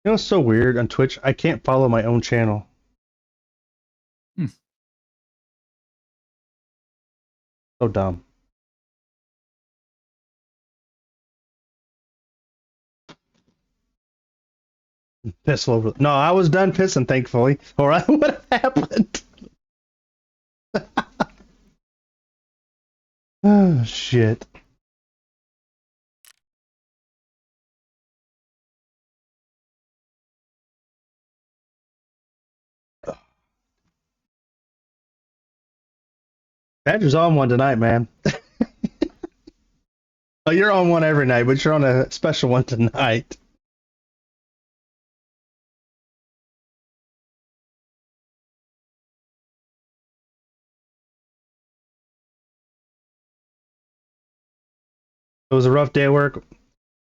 You know, it's so weird on Twitch. I can't follow my own channel. Hmm. So dumb. Piss over. No, I was done pissing, thankfully, or I would have happened. Oh shit. Badger's on one tonight, man. Oh, you're on one every night, but you're on a special one tonight. It was a rough day at work. Well,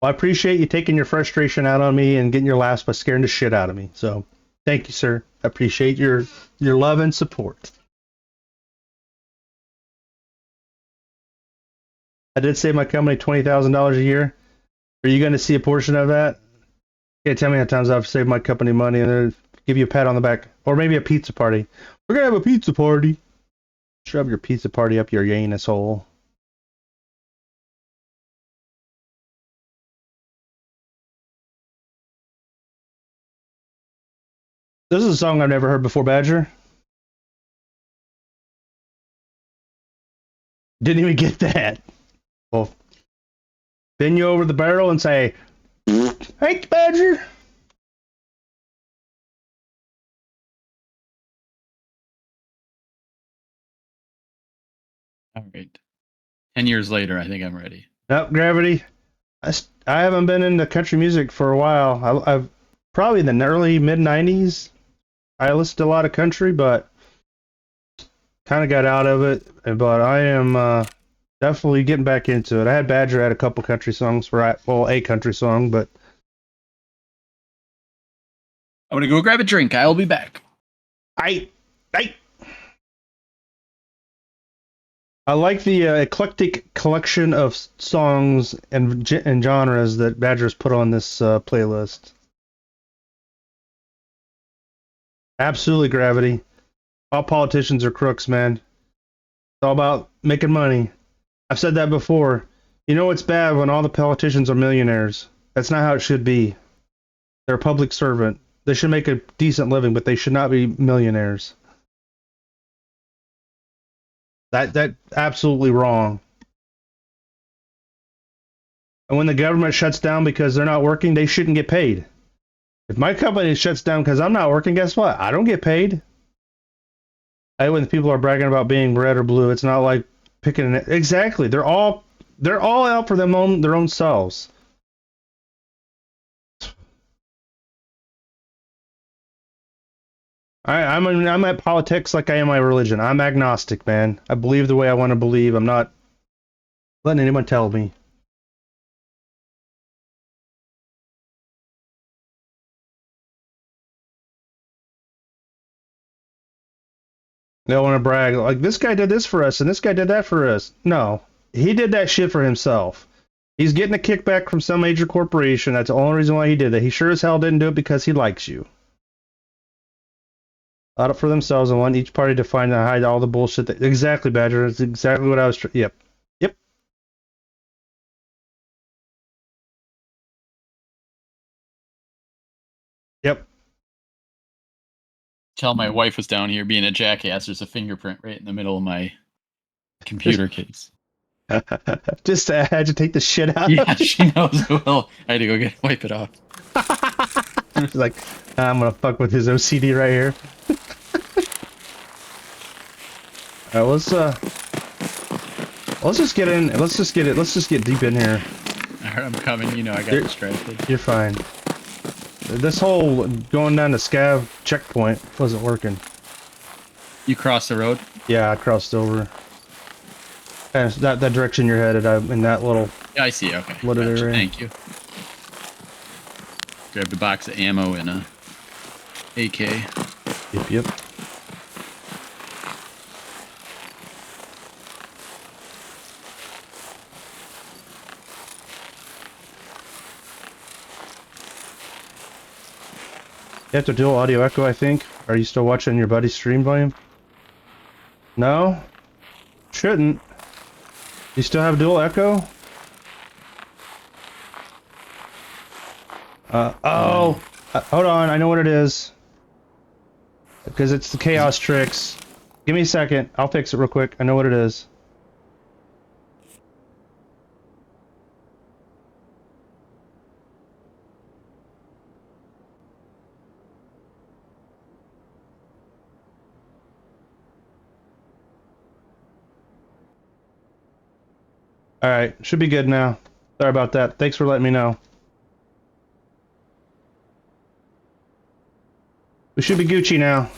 I appreciate you taking your frustration out on me and getting your laughs by scaring the shit out of me. So, thank you, sir. I appreciate your love and support. I did save my company $20,000 a year. Are you going to see a portion of that? Yeah, tell me how times I've saved my company money and then give you a pat on the back. Or maybe a pizza party. We're going to have a pizza party. Shove your pizza party up your anus hole. This is a song I've never heard before, Badger. Didn't even get that. Well, bend you over the barrel and say, "Thanks, Badger." All right. 10 years later, I think I'm ready. Nope, Gravity. I haven't been into country music for a while. I've probably in the early mid '90s. I listened to a lot of country, but kind of got out of it. But I am definitely getting back into it. I had Badger had a couple country songs, right? Well, a country song, but I'm going to go grab a drink. I'll be back. I like the eclectic collection of songs and genres that Badger's put on this playlist. Absolutely, Gravity. All politicians are crooks, man. It's all about making money. I've said that before. You know it's bad when all the politicians are millionaires. That's not how it should be. They're a public servant. They should make a decent living, but they should not be millionaires. That absolutely wrong. And when the government shuts down because they're not working, they shouldn't get paid. If my company shuts down because I'm not working, guess what? I don't get paid. When people are bragging about being red or blue, it's not like picking exactly. They're all out for their own selves. I'm at politics like I am my religion. I'm agnostic, man. I believe the way I want to believe. I'm not letting anyone tell me. They want to brag like this guy did this for us and this guy did that for us. No, he did that shit for himself. He's getting a kickback from some major corporation. That's the only reason why he did that. He sure as hell didn't do it because he likes you. Out for themselves and want each party to find and hide all the bullshit. Exactly, Badger. That's exactly what I was. Yep. Yep. Yep. Tell my wife was down here being a jackass. There's a fingerprint right in the middle of my computer case. Just to agitate the shit out. Yeah, she knows. Well, I had to go wipe it off. She's like, I'm gonna fuck with his OCD right here. Alright, let's just get in. Let's just get deep in here. Alright, I'm coming. You know, I got You're- distracted. You're fine. This whole going down to Scav checkpoint wasn't working. You crossed the road? Yeah, I crossed over. And that direction you're headed, in that little. Yeah, I see. Okay. What are they Gotcha. ran? Thank you. Grabbed a box of ammo and a AK. Yep. You have to dual audio echo, I think. Are you still watching your buddy's stream volume? No? Shouldn't. You still have dual echo? Hold on, I know what it is. Because it's the chaos tricks. Give me a second, I'll fix it real quick. I know what it is. Alright, should be good now. Sorry about that. Thanks for letting me know. We should be Gucci now.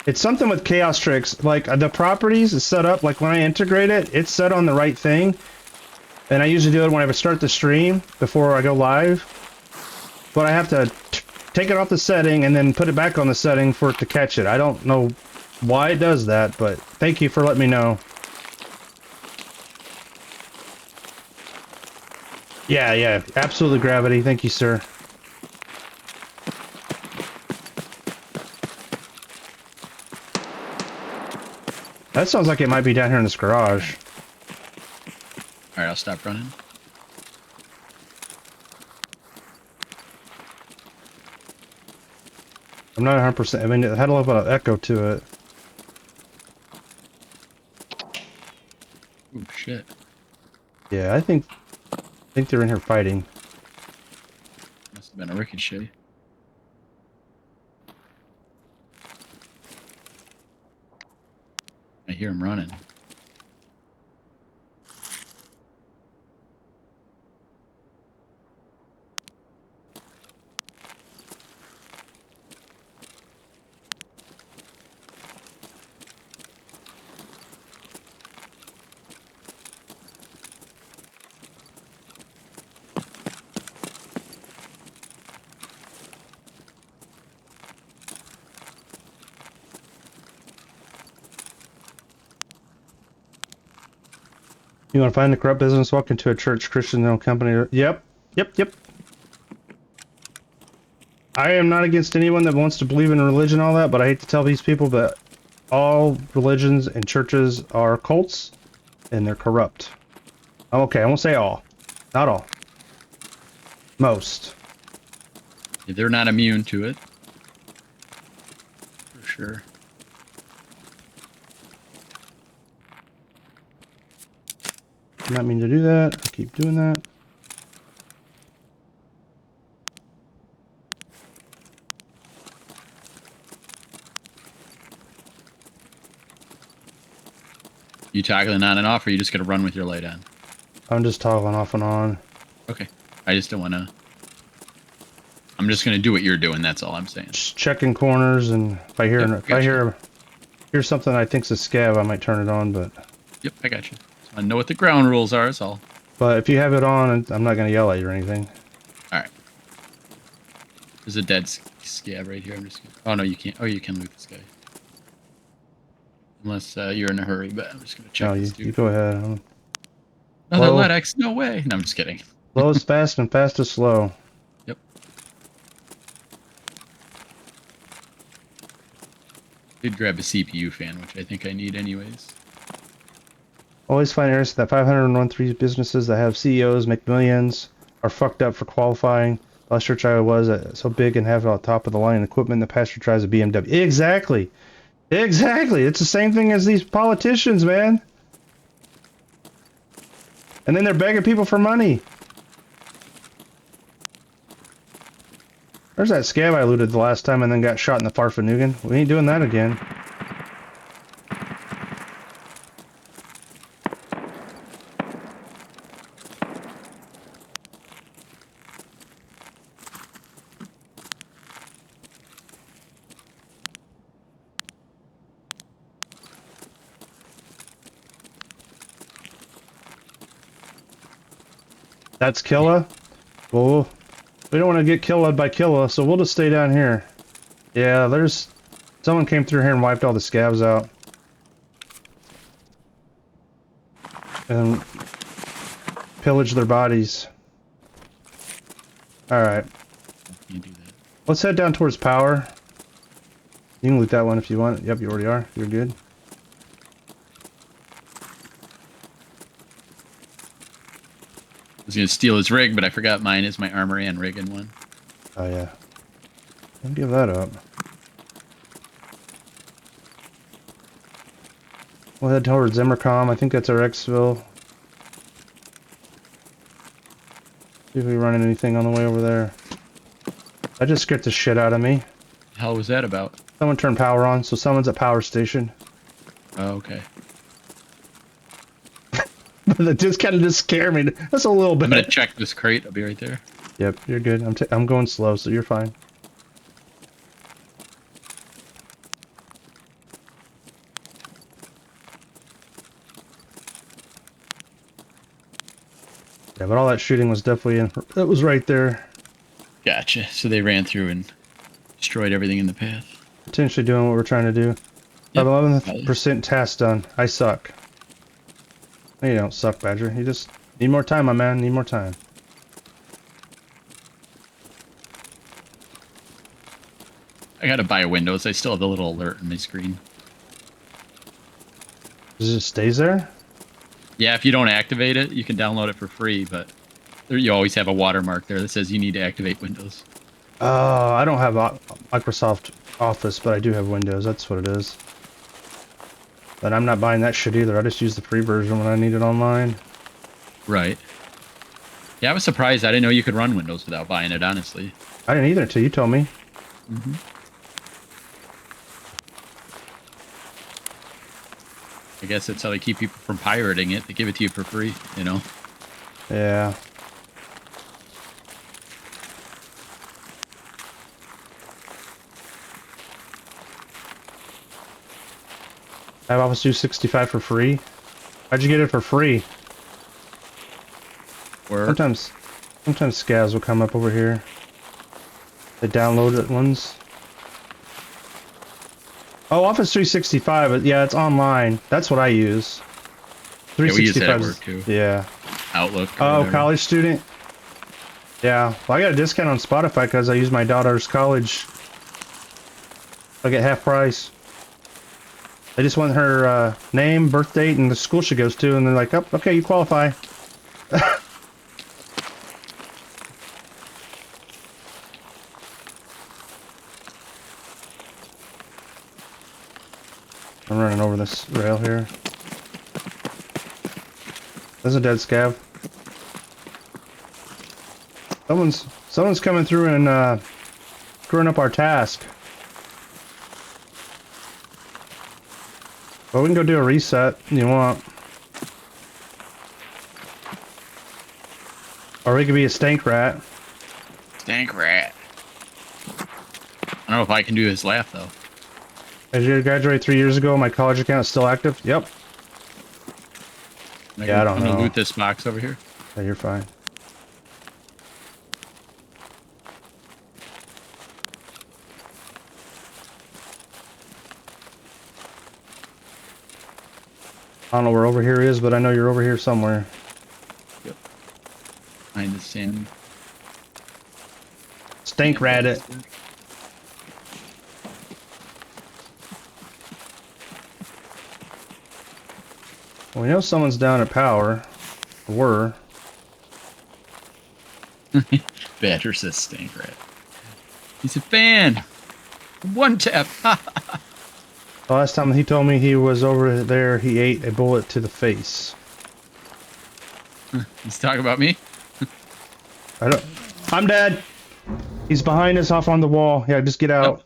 It's something with chaos tricks. Like, the properties is set up, like when I integrate it, it's set on the right thing. And I usually do it when I start the stream, before I go live. But I have to take it off the setting and then put it back on the setting for it to catch it. I don't know why it does that, but thank you for letting me know. Yeah, absolutely gravity. Thank you, sir. That sounds like it might be down here in this garage. Alright, I'll stop running. I'm not 100%. I mean, it had a little bit of echo to it. Oh shit. Yeah, I think they're in here fighting. Must have been a ricochet. I hear him running. You want to find the corrupt business? Walk into a church, Christian-owned company. Yep. I am not against anyone that wants to believe in religion and all that, but I hate to tell these people that all religions and churches are cults, and they're corrupt. Okay, I won't say all. Not all. Most. They're not immune to it. For sure. Did not mean to do that. I'll keep doing that. You toggling on and off, or you just gonna run with your light on? I'm just toggling off and on. Okay. I just don't wanna... I'm just gonna do what you're doing, that's all I'm saying. Just checking corners, and if I hear Yep, if I hear something I think's a scav, I might turn it on. But I got you. So I know what the ground rules are, is all. but if you have it on, I'm not gonna yell at you or anything. Alright. There's a dead scab right here. I'm just gonna... Oh no, you can't. Oh, you can loot this guy. Unless you're in a hurry, but I'm just gonna check No, this you dude. go ahead. Another Slow. LEDX, no way. No, I'm just kidding. Slow is fast and fast is slow. Yep. Did grab a CPU fan, which I think I need anyways. Always find areas that 501 businesses that have CEOs make millions are fucked up for qualifying. Last church I was so big and have all top of the line equipment. The pastor drives a BMW. Exactly. It's the same thing as these politicians, man. And then they're begging people for money. There's that scab I looted the last time and then got shot in the Farfanugan. We ain't doing that again. That's Killa? Well, we don't want to get killed by Killa, so we'll just stay down here. Yeah, there's... Someone came through here and wiped all the scabs out. And pillaged their bodies. Alright. You do that. Let's head down towards power. You can loot that one if you want. Yep, you already are. You're good. I was gonna steal his rig, but I forgot mine is my armor and rig in one. Oh, yeah. Don't give that up. We'll head towards Zimmercom. I think that's our exfil. See if we run into anything on the way over there. That just scared the shit out of me. The hell was that about? Someone turned power on, so someone's at power station. Oh, okay. That just kind of just scared me. That's a little bit. I'm gonna check this crate. I'll be right there. Yep, you're good. I'm going slow, so you're fine. Yeah, but all that shooting was definitely in. It was right there. Gotcha. So they ran through and destroyed everything in the path. Potentially doing what we're trying to do. Yep. 11% task done. I suck. No, you don't suck, Badger. You just need more time, my man. Need more time. I gotta buy Windows. I still have the little alert on my screen. Does it just stays there? Yeah, if you don't activate it, you can download it for free, but you always have a watermark there that says you need to activate Windows. I don't have Microsoft Office, but I do have Windows. That's what it is. But I'm not buying that shit either. I just use the free version when I need it online. Right. Yeah, I was surprised. I didn't know you could run Windows without buying it, honestly. I didn't either until you told me. Mm-hmm. I guess that's how they keep people from pirating it. They give it to you for free, you know? Yeah. I have Office 365 for free. How'd you get it for free? Or Sometimes scavs will come up over here. They downloaded ones. Oh, Office 365. Yeah, it's online. That's what I use. yeah, we use that at 365. work too. Yeah. Outlook. or Oh, whatever. college student. Yeah. Well, I got a discount on Spotify because I use my daughter's college. I get half price. They just want her name, birth date, and the school she goes to, and they're like, "Oh, okay, you qualify." I'm running over this rail here. There's a dead scab. Someone's coming through and screwing up our task. Well, we can go do a reset if you want. Or we could be a stank rat. Stank rat. I don't know if I can do his laugh though. I did graduate 3 years ago. My college account is still active. Yep. Yeah, I don't I'm gonna know. loot this box over here. Yeah, you're fine. I don't know where over here is, but I know you're over here somewhere. Yep. Behind the sand. Stank rat it. Well, we know someone's down at power. Or were. Badger says stank rat. He's a fan. One tap. The last time he told me he was over there, he ate a bullet to the face. He's talking about me. I'm dead. He's behind us off on the wall. Yeah, just get out. Yep.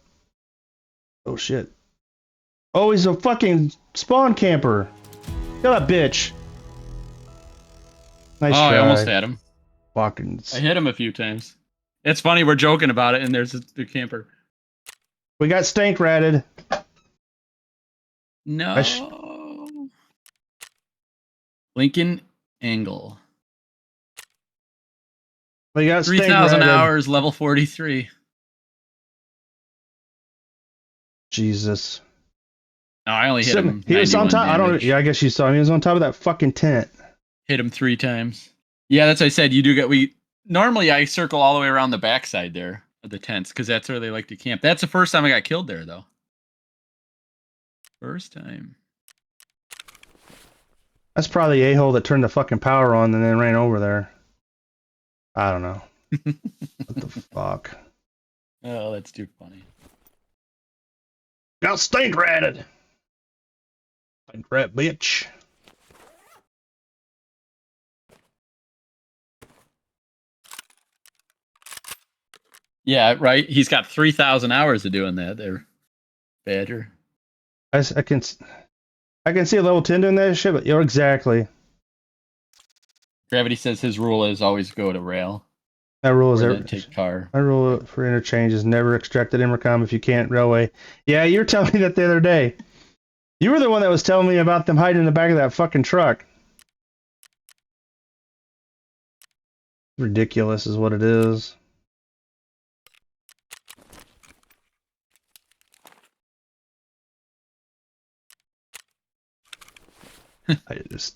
Oh shit. Oh, he's a fucking spawn camper. Kill that bitch. Nice Oh, I almost try. had him. Fucking. I hit him a few times. It's funny, we're joking about it, and there's the camper. We got stank ratted. No. Lincoln Angle. We got stank 3,000 ratted. hours, level 43. Jesus. No, I only hit him He was on 91 top. I don't. damage. Yeah, I guess you saw him. He was on top of that fucking tent. Hit him 3 times. Yeah, that's what I said. You do get normally I circle all the way around the backside there of the tents because that's where they like to camp. That's the first time I got killed there though. First time. That's probably the a-hole that turned the fucking power on and then ran over there. I don't know. What the fuck? Oh, that's too funny. Got stank ratted. Stank rat bitch. Yeah, right. He's got 3,000 hours of doing that there, Badger. I can see a level 10 doing that shit, but you're exactly. Gravity says his rule is always go to rail. That rule is Or then take car. my rule for interchange is never extract at Intercom if you can't railway. Yeah, you were telling me that the other day. You were the one that was telling me about them hiding in the back of that fucking truck. Ridiculous is what it is.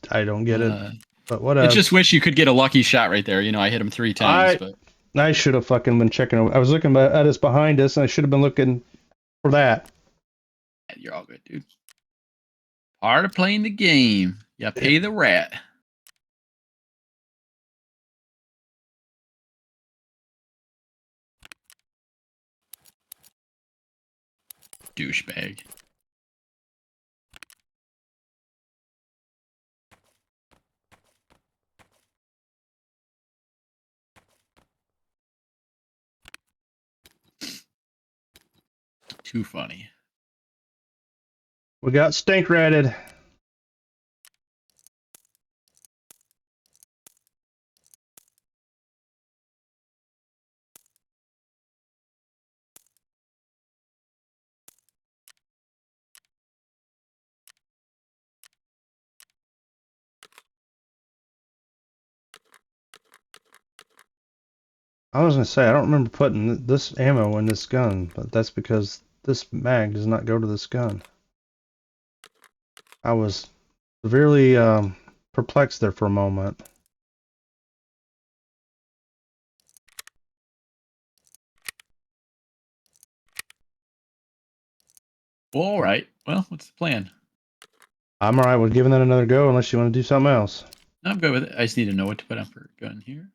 I don't get it. But whatever. I just wish you could get a lucky shot right there. You know, I hit him 3 times, but I should have fucking been checking. I was looking at us behind us, and I should have been looking for that. you're all good, dude. Part of playing the game. You pay the rat. Douchebag. Too funny. We got stank ratted. I was gonna say I don't remember putting this ammo in this gun, but that's because this mag does not go to this gun. I was severely perplexed there for a moment. All right. Well, what's the plan? I'm alright with giving that another go unless you want to do something else. I'm good with it. I just need to know what to put on for a gun here.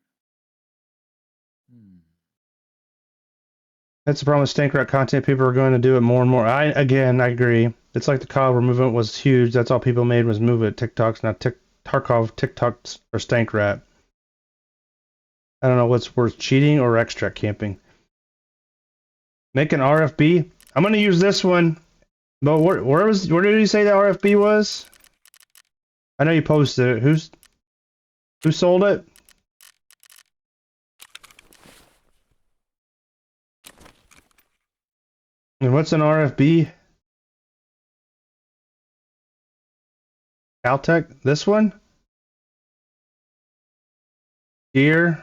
That's the problem with stank rat content. People are going to do it more and more. I agree. It's like the Kyle movement was huge. That's all people made was move it. TikToks, not Tarkov, TikToks, or stank rat. I don't know what's worse, cheating or extract camping. Make an RFB. I'm gonna use this one. But where did he say the RFB was? I know you posted it. Who sold it? And what's an RFB? Caltech? This one? Here.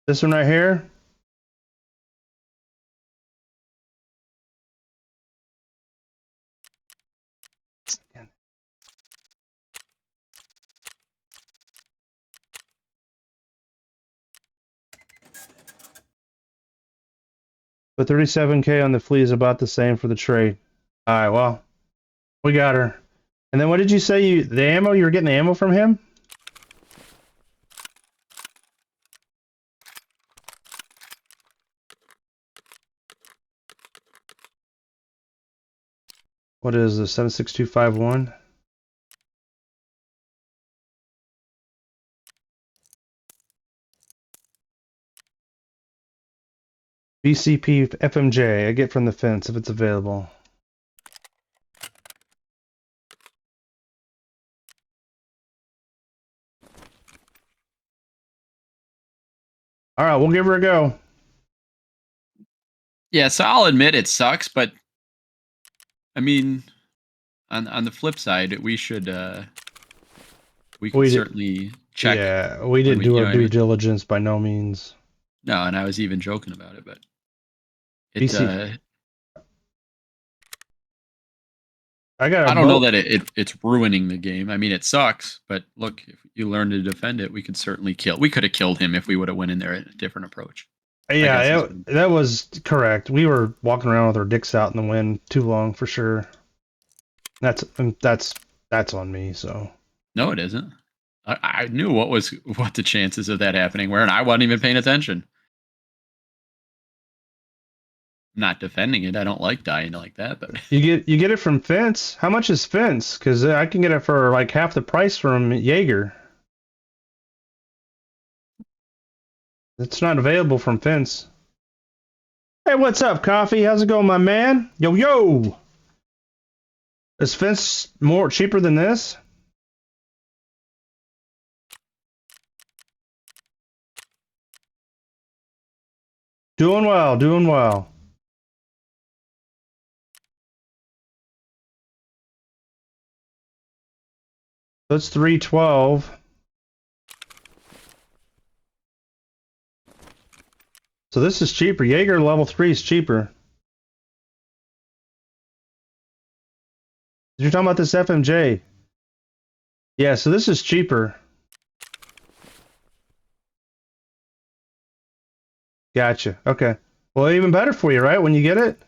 This one right here? But 37K on the flea is about the same for the trade. Alright, well, we got her. And then what did you say the ammo, you were getting the ammo from him? What is the 76251? BCP FMJ. I get from the fence if it's available. All right, we'll give her a go. Yeah, so I'll admit it sucks, but I mean, on the flip side, we should we can We did, certainly check. yeah, we when didn't do you our know what I due mean? diligence by no means. No, and I was even joking about it, but it BC, I got I a don't know boat. that it's ruining the game. I mean, it sucks, but look, if you learn to defend it, we could certainly kill. We could have killed him if we would have went in there at a different approach. I guess Yeah, is that was correct. We were walking around with our dicks out in the wind too long for sure. That's on me. So no, it isn't. I knew what the chances of that happening were, and I wasn't even paying attention. I'm not defending it. I don't like dying like that, but you get it from Fence. How much is Fence? Because I can get it for like half the price from Jaeger. It's not available from Fence. Hey, what's up, Coffee? How's it going, my man? Yo, yo! Is Fence more cheaper than this? Doing well, doing well. That's 312. So this is cheaper. Jaeger level 3 is cheaper. You're talking about this FMJ. Yeah, so this is cheaper. Gotcha. Okay. Well, even better for you, right? When you get it?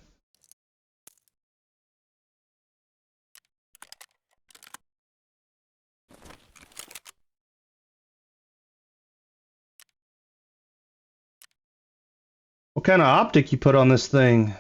What kind of optic you put on this thing?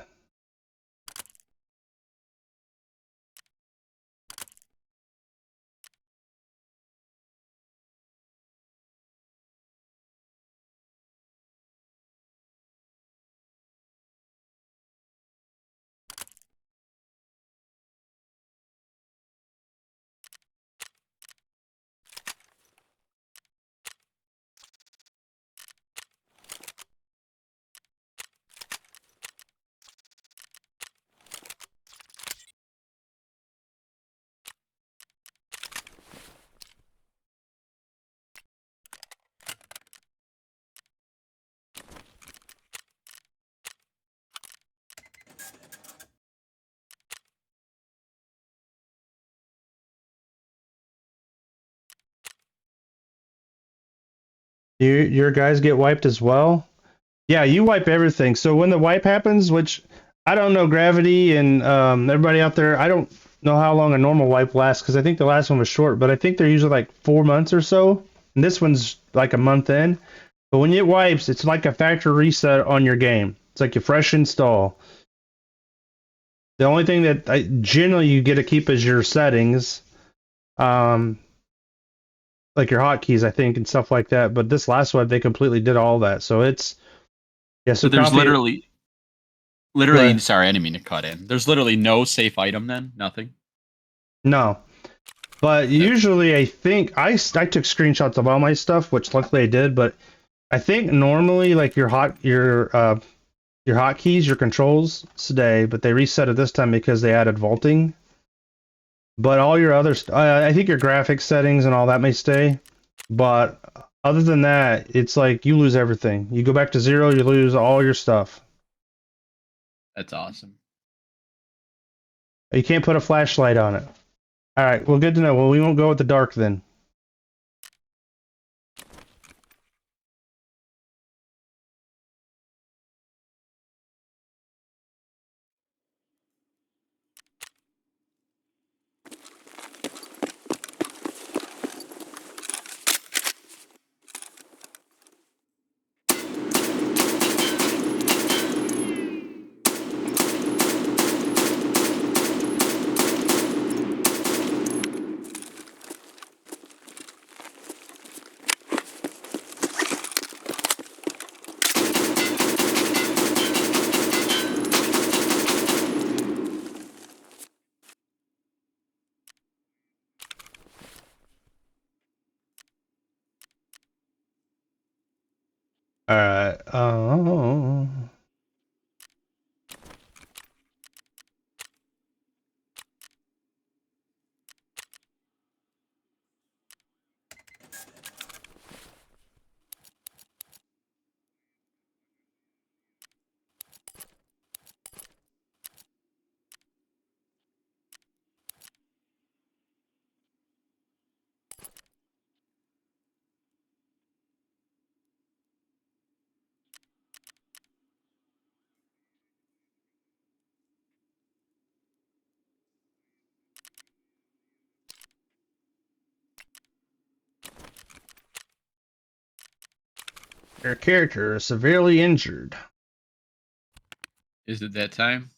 Your guys get wiped as well? Yeah, you wipe everything. So when the wipe happens, which I don't know Gravity and everybody out there, I don't know how long a normal wipe lasts because I think the last one was short, but I think they're usually like 4 months or so. And this one's like a month in. But when it wipes, it's like a factory reset on your game. It's like a fresh install. The only thing that generally you get to keep is your settings, um, like your hotkeys, I think, and stuff like that. But this last one, they completely did all that. So it's yeah. so So there's Coffee, literally. Sorry, I didn't mean to cut in. There's literally no safe item then. Nothing. no. But usually, I think I took screenshots of all my stuff, which luckily I did. But I think normally, like your hotkeys, your controls stay, but they reset it this time because they added vaulting. But all your other, I think your graphics settings and all that may stay. But other than that, it's like you lose everything. You go back to 0, you lose all your stuff. That's awesome. You can't put a flashlight on it. All right, well, good to know. Well, we won't go with the dark then. Alright. Oh. Your character is severely injured. Is it that time?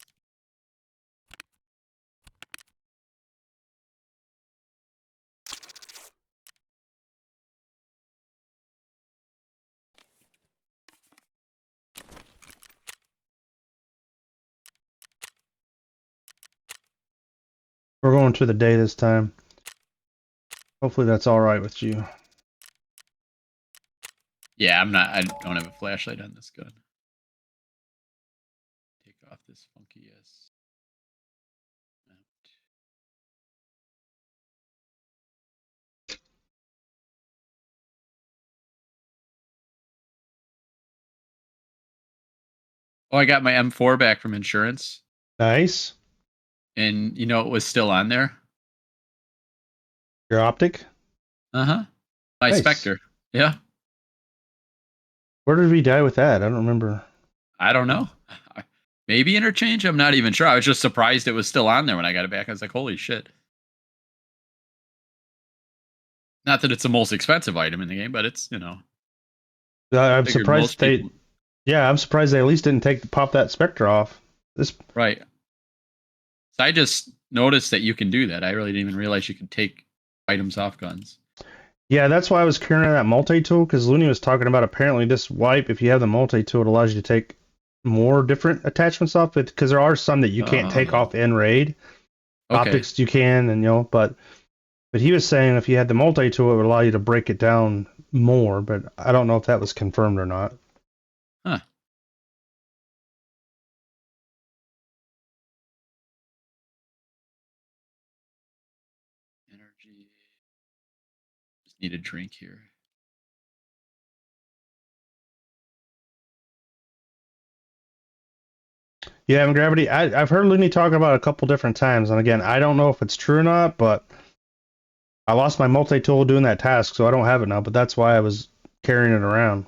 We're going to the day this time. Hopefully that's alright with you. Yeah, I'm not. I don't have a flashlight on this gun. Take off this funky ass mount. Oh, I got my M4 back from insurance, Nice. and you know it was still on there. Your optic? Uh-huh. My Nice. Spectre. Yeah. Where did we die with that? I don't remember. I don't know. Maybe interchange. I'm not even sure. I was just surprised it was still on there when I got it back. I was like, holy shit. Not that it's the most expensive item in the game, but it's, I'm figured surprised most they. people- Yeah, I'm surprised they at least didn't pop that Spectre off. This. Right. So I just noticed that you can do that. I really didn't even realize you could take items off guns. Yeah, that's why I was carrying that multi-tool, because Looney was talking about apparently this wipe, if you have the multi-tool, it allows you to take more different attachments off it, because there are some that you can't take off in raid. Okay. Optics you can, and but he was saying if you had the multi-tool, it would allow you to break it down more, but I don't know if that was confirmed or not. Huh. Energy. Just need a drink here. Yeah, and Gravity, I've heard Looney talk about it a couple different times, and again, I don't know if it's true or not, but I lost my multi-tool doing that task, so I don't have it now, but that's why I was carrying it around.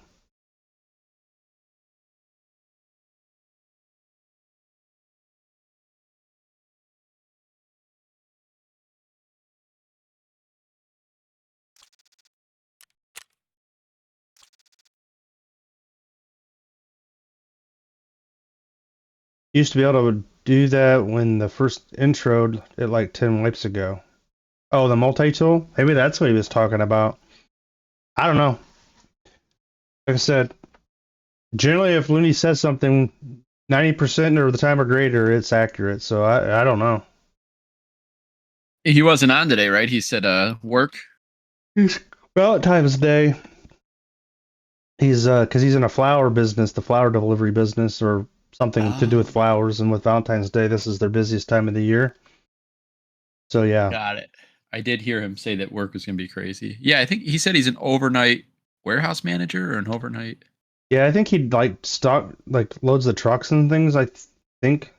Used to be able to do that when the first introed it like 10 wipes ago. Oh, the multi-tool? Maybe that's what he was talking about. I don't know. Like I said, generally if Looney says something 90% of the time or greater, it's accurate. So I don't know. He wasn't on today, right? He said work. Valentine's Day. He's because he's in a flower business, the flower delivery business, or something to do with flowers. And with Valentine's Day, this is their busiest time of the year. So yeah. Got it. I did hear him say that work was going to be crazy. Yeah, I think he said he's an overnight warehouse manager or an overnight. Yeah, I think he loads the trucks and things. I think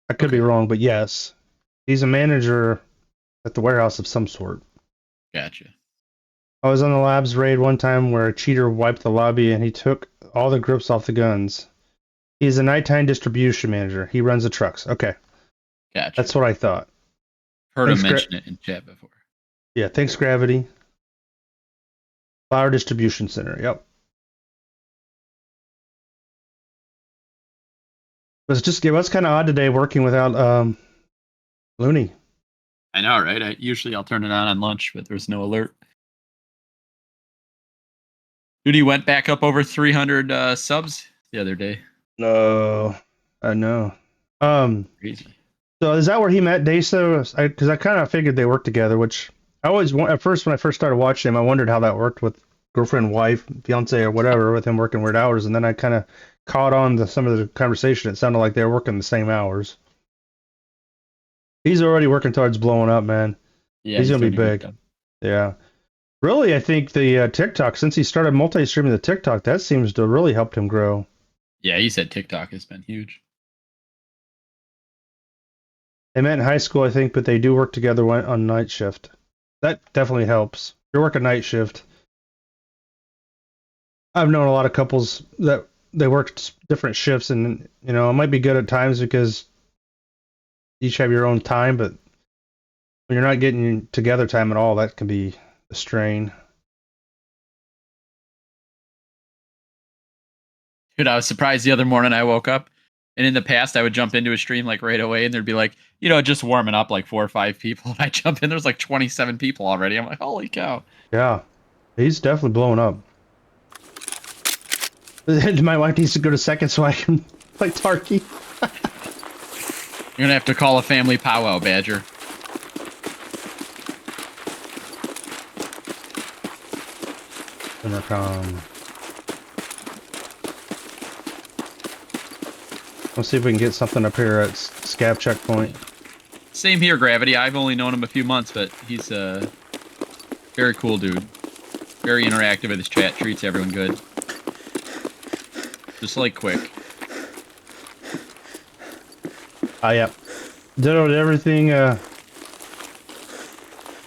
I could be wrong, but yes, he's a manager at the warehouse of some sort. Gotcha. I was on the labs raid one time where a cheater wiped the lobby and he took all the grips off the guns. He's a nighttime distribution manager. He runs the trucks. Okay, Gotcha. that's what I thought. Heard Thanks, him mention it in chat before. Yeah, thanks, Gravity. Flower distribution center. Yep. It was kind of odd today working without Looney. I know, right? I'll turn it on lunch, but there's no alert. Dude, he went back up over 300 subs the other day. No, I know. Crazy. So is that where he met Desa? Because I kind of figured they worked together, which I always at first when I first started watching him, I wondered how that worked with girlfriend, wife, fiance, or whatever with him working weird hours, and then I kind of caught on to some of the conversation. It sounded like they were working the same hours. He's already working towards blowing up, man. Yeah, He's gonna be doing a good big. job. Yeah. Really, I think the TikTok, since he started multi-streaming the TikTok, that seems to really helped him grow. Yeah, he said TikTok has been huge. They met in high school, I think, but they do work together on night shift. That definitely helps. You're working night shift. I've known a lot of couples that they work different shifts, and you know, it might be good at times because you each have your own time, but when you're not getting together time at all, that can be a strain. Dude, I was surprised the other morning I woke up, and in the past I would jump into a stream like right away, and there'd be like, just warming up like 4 or 5 people, and I jump in, there's like 27 people already. I'm like, holy cow! Yeah, he's definitely blowing up. My wife needs to go to second so I can play Tarky. You're gonna have to call a family powwow, Badger. Intercom. Let's see if we can get something up here at Scav checkpoint. Same here, Gravity. I've only known him a few months, but he's a very cool dude. Very interactive with his chat, treats everyone good. Just like Quick. Yeah. Ditto to everything,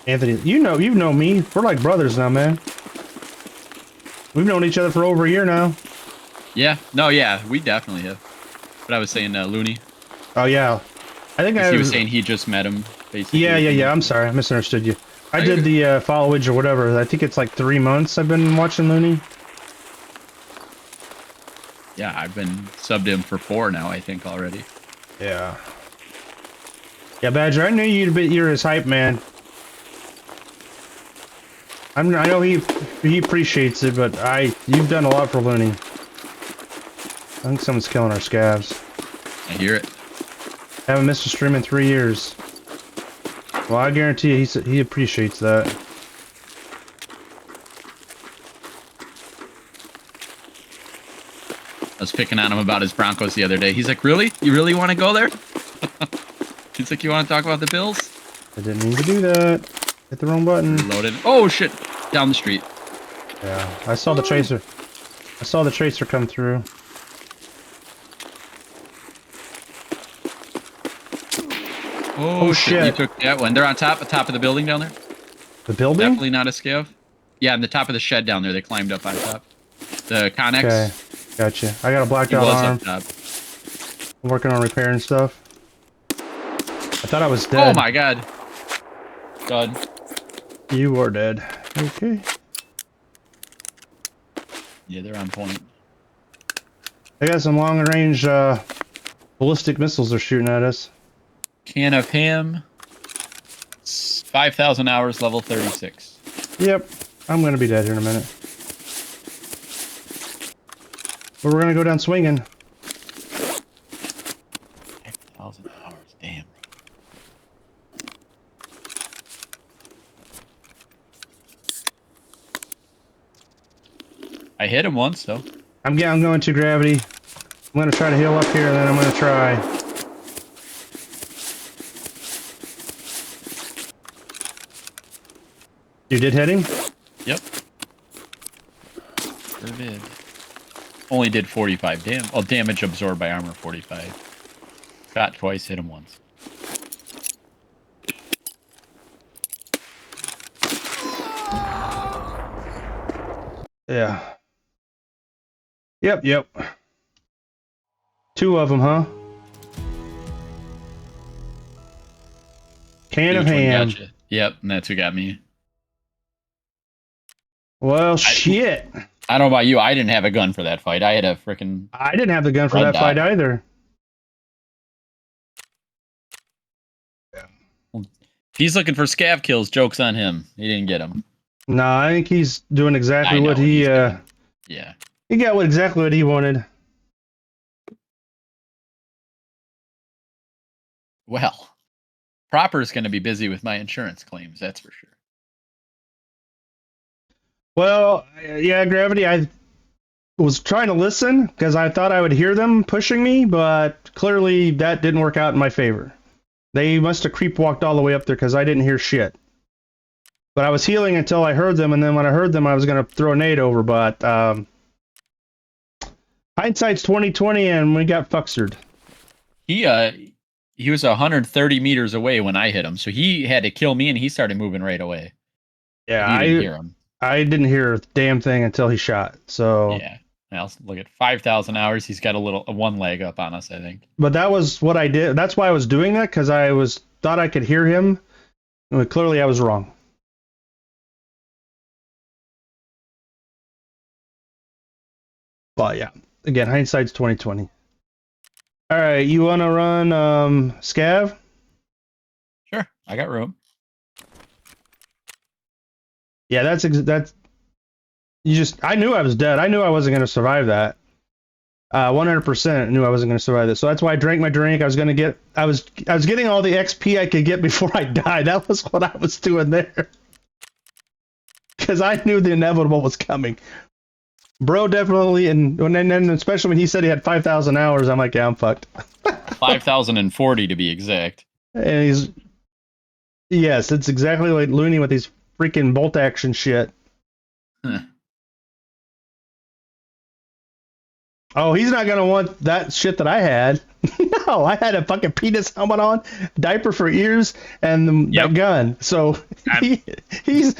Anthony, you know me. We're like brothers now, man. We've known each other for over a year now. Yeah. No, yeah, we definitely have. But I was saying Looney. Oh, yeah. I think He was saying he just met him, basically. Yeah. I'm sorry. I misunderstood you. I did the followage or whatever. I think it's like 3 months I've been watching Looney. Yeah, I've been subbed him for 4 now, I think, already. Yeah. Yeah, Badger, I knew you're his hype man. I know he appreciates it, but you've done a lot for Looney. I think someone's killing our scavs. I hear it. Haven't missed a stream in 3 years. Well, I guarantee you he appreciates that. I was picking on him about his Broncos the other day. He's like, really? You really want to go there? He's like, you want to talk about the Bills? I didn't mean to do that. Hit the wrong button. Reloaded. Oh, shit. Down the street. Yeah, I saw the tracer. I saw the tracer come through. Oh, shit. You took that one. They're on top of the building down there. The building? Definitely not a scav. Yeah, on the top of the shed down there. They climbed up on top. The Connex. Okay, gotcha. I got a blacked He out was arm. up top. I'm working on repairing stuff. I thought I was dead. Oh my god. God. You are dead. Okay. Yeah, they're on point. They got some long-range ballistic missiles they're shooting at us. Can of ham. 5,000 hours, level 36. Yep. I'm gonna be dead here in a minute. But we're gonna go down swinging. 5,000 hours, damn. I hit him once, though. I'm going to gravity. I'm gonna try to heal up here, and then I'm gonna try. You did hit him? Yep. Sure did. Only did 45 damage. Oh, damage absorbed by armor 45. Shot twice, hit him once. Yeah. Yep. 2 of them, huh? Can of Which one ham. got you? Yep, and that's who got me. Well, shit. I don't know about you. I didn't have a gun for that fight. I had a freaking. I didn't have the gun for Red that dot. fight either. If he's looking for scav kills, joke's on him. He didn't get them. No, I think he's doing exactly I know what he he's doing. Yeah. he got exactly what he wanted. Well, Proper's going to be busy with my insurance claims, that's for sure. Well, yeah, Gravity, I was trying to listen because I thought I would hear them pushing me, but clearly that didn't work out in my favor. They must have creep walked all the way up there because I didn't hear shit. But I was healing until I heard them, and then when I heard them, I was gonna throw a nade over. But hindsight's 2020, and we got fucksered. He was 130 meters away when I hit him, so he had to kill me, and he started moving right away. Yeah, You didn't hear him. I didn't hear a damn thing until he shot. So Yeah. Now look at 5,000 hours. He's got a one leg up on us, I think. but that was what I did. That's why I was doing that because I thought I could hear him. But clearly, I was wrong. But yeah, again, hindsight's 2020. All right, you want to run scav? Sure, I got room. Yeah, that's you just. I knew I was dead. I knew I wasn't going to survive that. 100% knew I wasn't going to survive this. So that's why I drank my drink. I was going to get. I was getting all the XP I could get before I died. That was what I was doing there. Because I knew the inevitable was coming. Bro, definitely, and especially when he said he had 5,000 hours, I'm like, yeah, I'm fucked. 5,040 to be exact. And yes, it's exactly like Looney with these freaking bolt action shit. Huh. Oh, he's not gonna want that shit that I had. No, I had a fucking penis helmet on, diaper for ears, and that gun. So he's.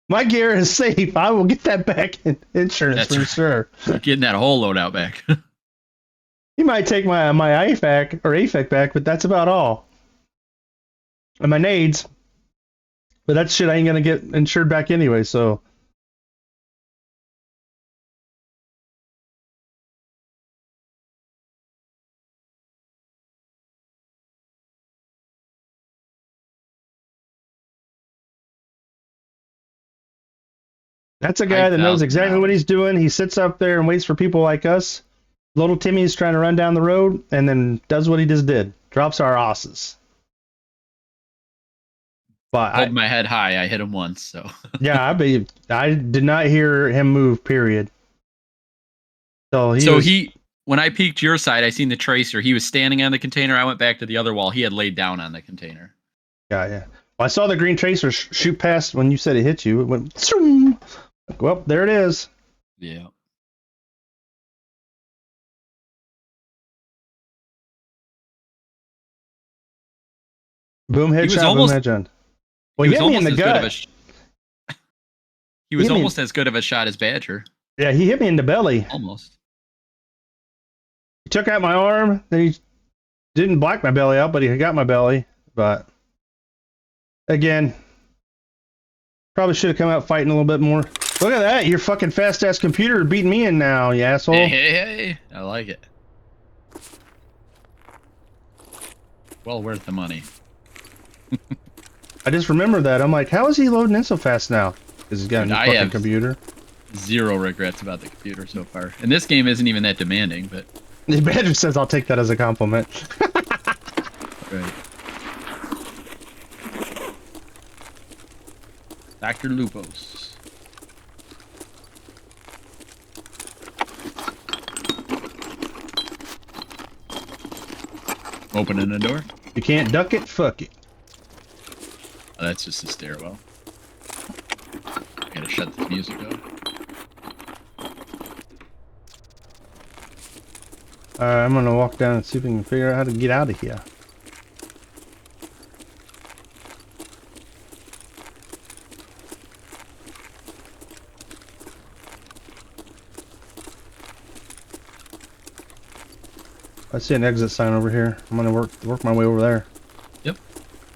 My gear is safe. I will get that back in insurance for sure. Getting that whole loadout back. He might take my IFAC or AFAC back, but that's about all. And my nades. But that shit I ain't gonna get insured back anyway, so. That's a guy that knows exactly what he's doing. He sits up there and waits for people like us. Little Timmy's trying to run down the road and then does what he just did. Drops our asses. But Hold my head high. I hit him once, so. Yeah, I did not hear him move, period. So when I peeked your side, I seen the tracer. He was standing on the container. I went back to the other wall. He had laid down on the container. Yeah. Well, I saw the green tracer shoot past when you said it hit you. It went, zoom. Well, there it is. Yeah. Boom, headshot, boom, headshot. Well, he hit me in the gut. He was almost as good of a shot as Badger. Yeah, he hit me in the belly. Almost. He took out my arm, then he didn't black my belly out, but he got my belly. But again, probably should have come out fighting a little bit more. Look at that, your fucking fast ass computer beating me in now, you asshole. Hey, I like it. Well worth the money. I just remembered that. I'm like, how is he loading in so fast now? Because he's got a new fucking computer. Zero regrets about the computer so far. And this game isn't even that demanding, but... The Badger says I'll take that as a compliment. Right. Dr. Lupos. Opening the door. You can't duck it, fuck it. Oh, that's just the stairwell. I gotta shut the music off. I'm gonna walk down and see if we can figure out how to get out of here. I see an exit sign over here. I'm gonna work my way over there. Yep.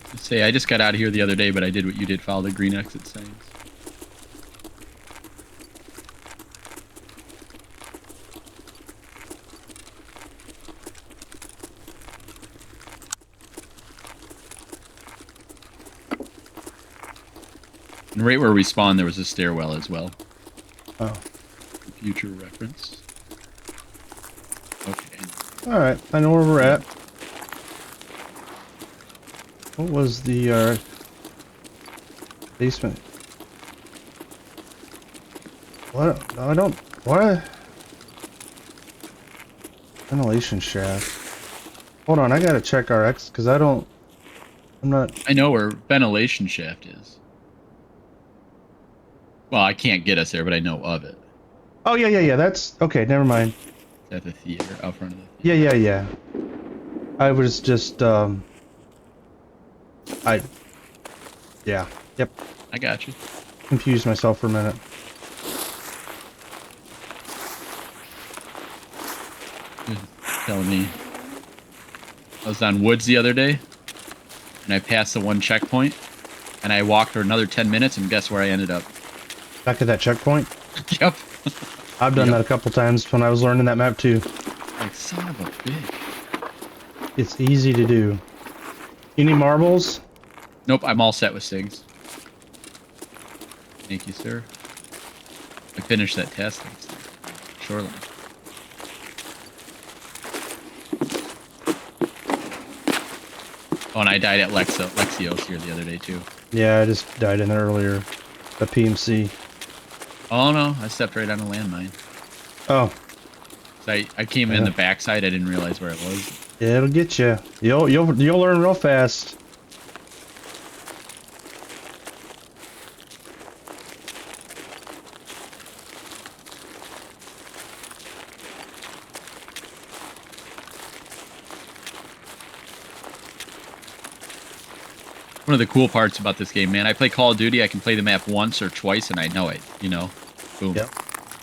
Let's say I just got out of here the other day, but I did what you did, follow the green exit signs. And right where we spawned, there was a stairwell as well. Oh. For future reference. Okay. Alright, I know where we're at. What was the basement? What? No, I don't. What? Ventilation shaft. Hold on, I gotta check RX because I don't. I'm not. I know where ventilation shaft is. Well, I can't get us there, but I know of it. Oh yeah, yeah, yeah. That's okay. Never mind. At the theater, out front of the Yeah, theater. yeah, yeah. I was just I. Yeah. Yep. I got you. Confused myself for a minute. Telling me. I was on Woods the other day, and I passed the one checkpoint, and I walked for another 10 minutes, and guess where I ended up? Back at that checkpoint. Yep. I've done Yep. that a couple times when I was learning that map too. Like, son of a bitch. It's easy to do. You need marbles? Nope, I'm all set with SIGs. Thank you, sir. I finished that task. Shoreline. Oh, and I died at Lexios here the other day, too. Yeah, I just died in there earlier. The PMC. Oh, no, I stepped right on a landmine. Oh, So I came in the backside, I didn't realize where it was. yeah, it'll get you. You'll learn real fast. One of the cool parts about this game, man, I play Call of Duty, I can play the map once or twice and I know it, you know? Boom. Yep.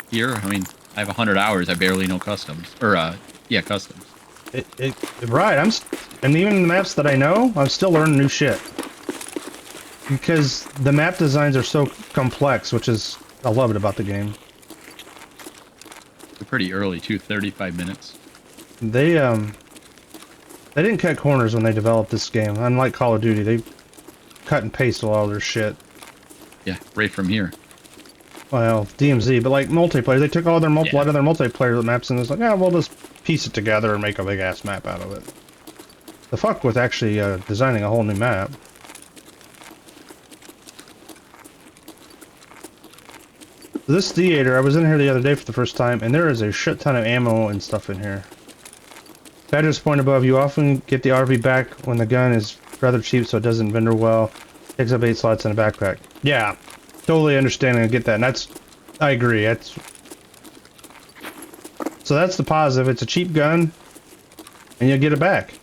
Here, I mean, I have 100 hours, I barely know customs. Or, yeah, customs. Right. And even the maps that I know, I'm still learning new shit. Because the map designs are so complex, which is I love it about the game. They're pretty early, too, 35 minutes. They didn't cut corners when they developed this game. Unlike Call of Duty, they cut and paste a lot of their shit. Yeah, right from here. Well, DMZ, but like multiplayer, they took all their Yeah. a lot of their multiplayer maps and it's like, yeah, we'll just piece it together and make a big ass map out of it. The fuck with actually designing a whole new map. This theater, I was in here the other day for the first time, and there is a shit ton of ammo and stuff in here. Badger's point above, you often get the RV back when the gun is rather cheap, so it doesn't vendor well. Takes up 8 slots in a backpack. Yeah, totally understand and get that. And I agree. So that's the positive. It's a cheap gun, and you'll get it back.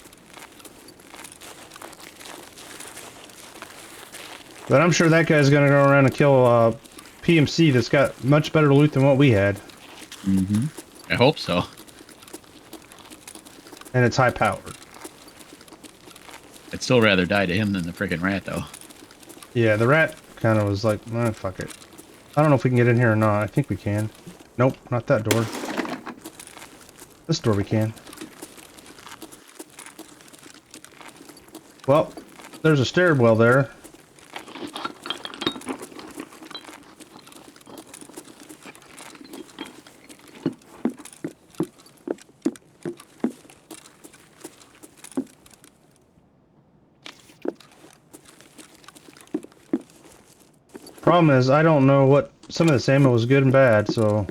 But I'm sure that guy's gonna go around and kill a PMC that's got much better loot than what we had, Mm-hmm. I hope so. and it's high powered. I'd still rather die to him than the freaking rat, though. Yeah, the rat kind of was like, fuck it. I don't know if we can get in here or not. I think we can. Nope, not that door. This door we can. Well, there's a stairwell there. Problem is, I don't know what some of this ammo was good and bad, so.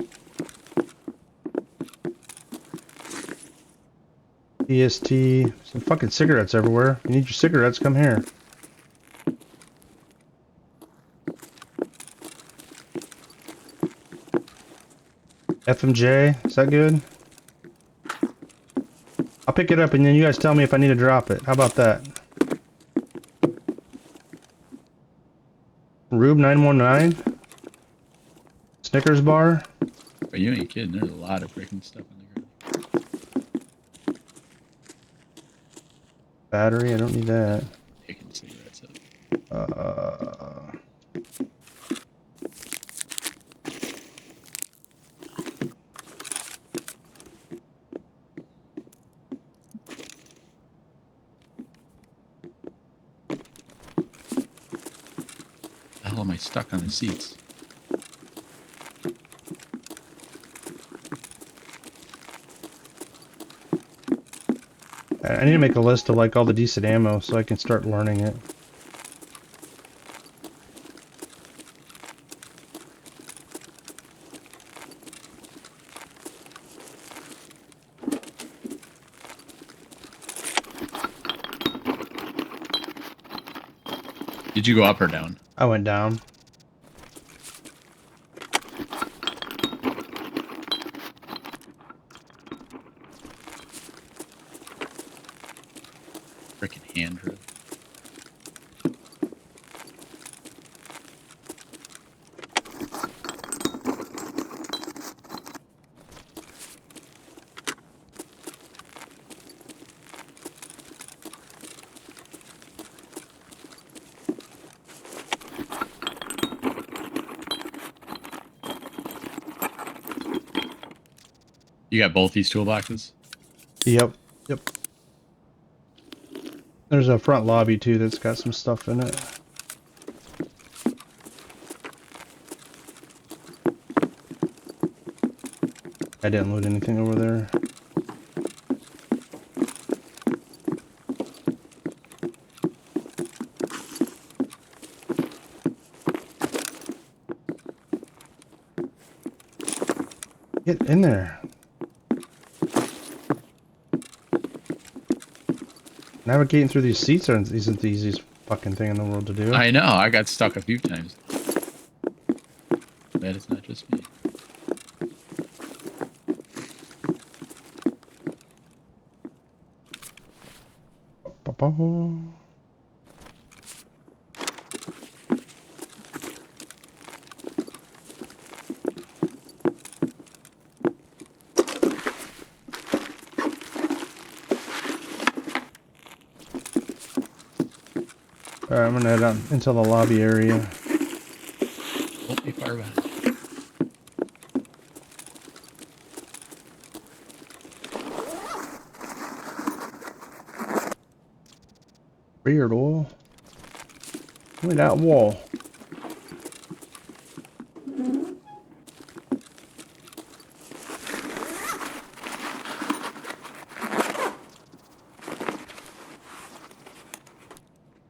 EST, some fucking cigarettes everywhere. You need your cigarettes, come here. FMJ, is that good? I'll pick it up and then you guys tell me if I need to drop it. How about that? Rube 919? Snickers bar? But you ain't kidding, there's a lot of freaking stuff on the ground. Battery, I don't need that. Taking cigarettes up. The hell am I stuck on the seats? I need to make a list of like all the decent ammo so I can start learning it. Did you go up or down? I went down. Freaking hand drill. You got both these toolboxes? Yep. Yep. There's a front lobby too that's got some stuff in it. I didn't loot anything over there. Get in there. Navigating through these seats isn't the easiest fucking thing in the world to do. I know, I got stuck a few times. Bad it's not just me. Ba-ba. Alright, I'm gonna head out into the lobby area. Won't be far behind. Weird wall. Look at that wall.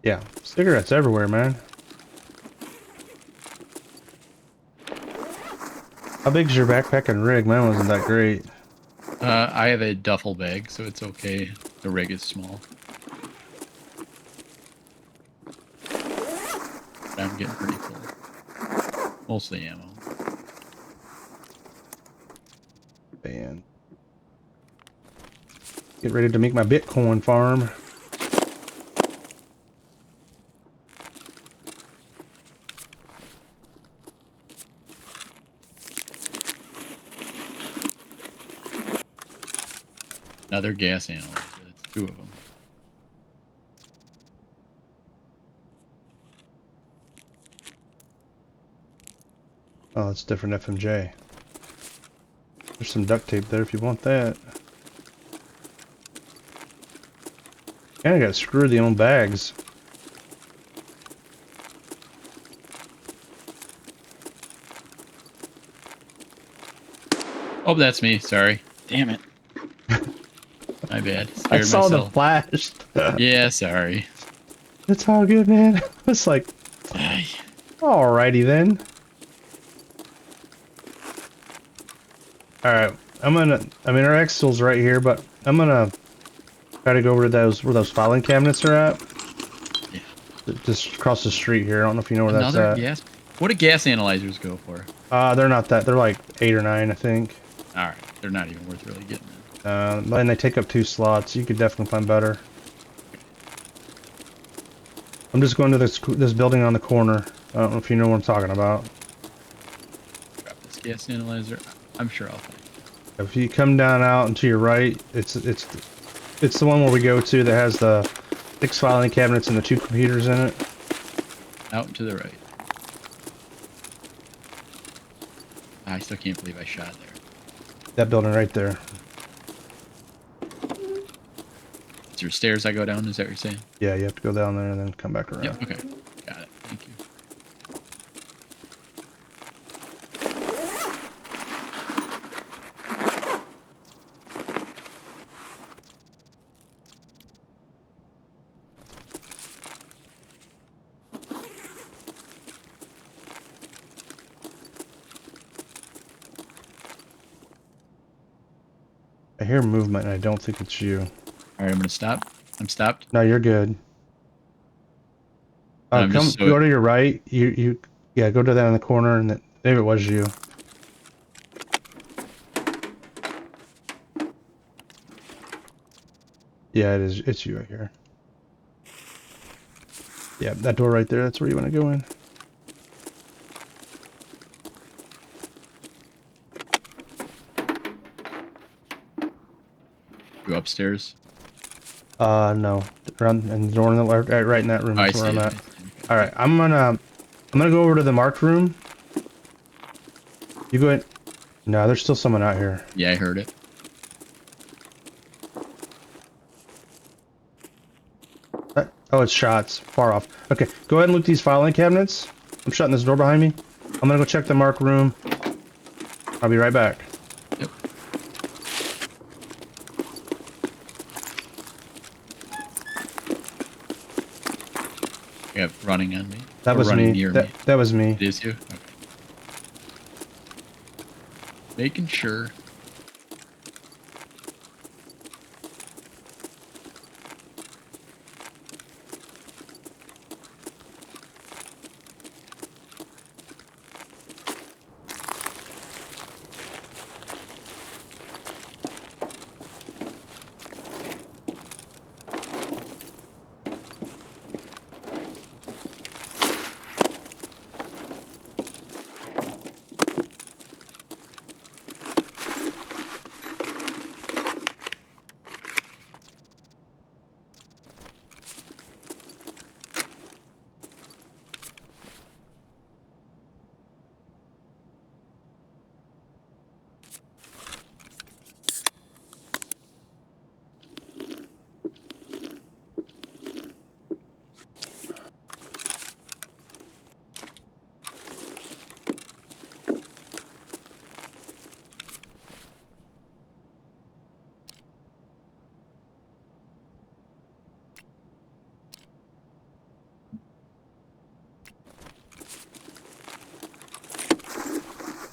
Yeah, cigarettes everywhere, man. How big's your backpack and rig? Mine wasn't that great. I have a duffel bag, so it's okay. The rig is small. But I'm getting pretty full. Mostly ammo. And get ready to make my Bitcoin farm. Another gas analyzer. That's 2 of them. Oh, it's different FMJ. There's some duct tape there if you want that. And I got screwed the own bags. Oh, that's me. Sorry. Damn it. My bad. I Scared saw myself. the flash. Yeah, sorry. It's all good, man. It's like, Ay. alrighty then. Alright, I mean our X-Tool's right here, but I'm gonna try to go over to where those filing cabinets are at. Yeah. Just across the street here. I don't know if you know where Another that's at. gas? What do gas analyzers go for? They're not that. They're like 8 or 9, I think. Alright, they're not even worth really getting in. And they take up 2 slots. You could definitely find better. I'm just going to this building on the corner. I don't know if you know what I'm talking about. Grab this gas analyzer. I'm sure I'll find it. If you come down out and to your right, it's the one where we go to that has the 6 filing cabinets and the 2 computers in it. Out and to the right. I still can't believe I shot there. That building right there. Is there stairs I go down? Is that what you're saying? Yeah, you have to go down there and then come back around. Yep, okay. Got it. Thank you. I hear movement and I don't think it's you. Alright, I'm gonna stop. I'm stopped. No, you're good. I'm Come just go to your right. Yeah, go to that in the corner, and maybe it was you. Yeah, it is. It's you right here. Yeah, that door right there. That's where you want to go in. you upstairs. No. Around and the door in the left, right in that room. Oh, I That's where see I'm it. at. I see it. All right, I'm gonna go over to the marked room. You go in. No, there's still someone out here. Yeah, I heard it. Oh, it's shots. Far off. Okay, go ahead and loot these filing cabinets. I'm shutting this door behind me. I'm gonna go check the marked room. I'll be right back. Yep. You have running on me. That Or was running me. near me. That was me. It is you? Okay. Making sure.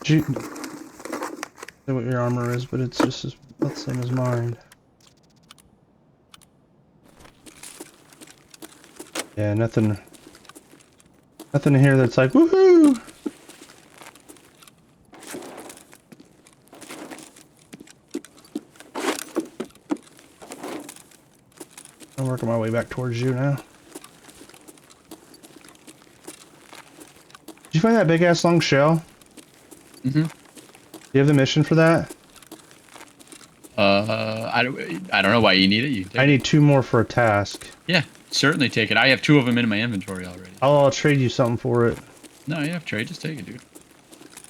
Gee, I don't know what your armor is, but it's just about the same as mine. Yeah, nothing in here that's like woohoo. I'm working my way back towards you now. Did you find that big ass long shell? Mm-hmm. Do you have the mission for that? I don't know why you need it. You take I it. need 2 more for a task. Yeah, certainly take it. I have 2 of them in my inventory already. I'll trade you something for it. No, you have trade. Just take it, dude.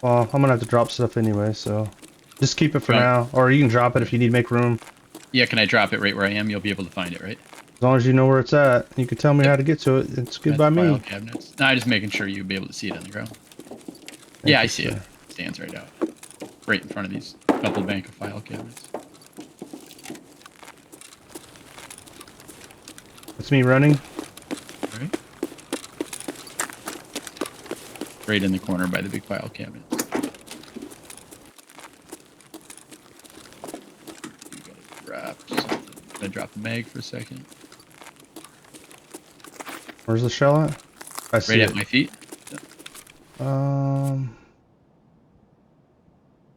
Well, I'm gonna have to drop stuff anyway, so just keep it for Right. now. Or you can drop it if you need to make room. Yeah, can I drop it right where I am? You'll be able to find it, right? As long as you know where it's at, you can tell me how to get to it. It's good At by the file me. cabinets. No, I'm just making sure you'll be able to see it on the ground. Yeah, you, I see sir. it. Stands right out. Right in front of these double bank of file cabinets. It's me running. Right? Right in the corner by the big file cabinets. You gotta drop something. Gonna drop the mag for a second. Where's the shell at? I see Right it. at my feet.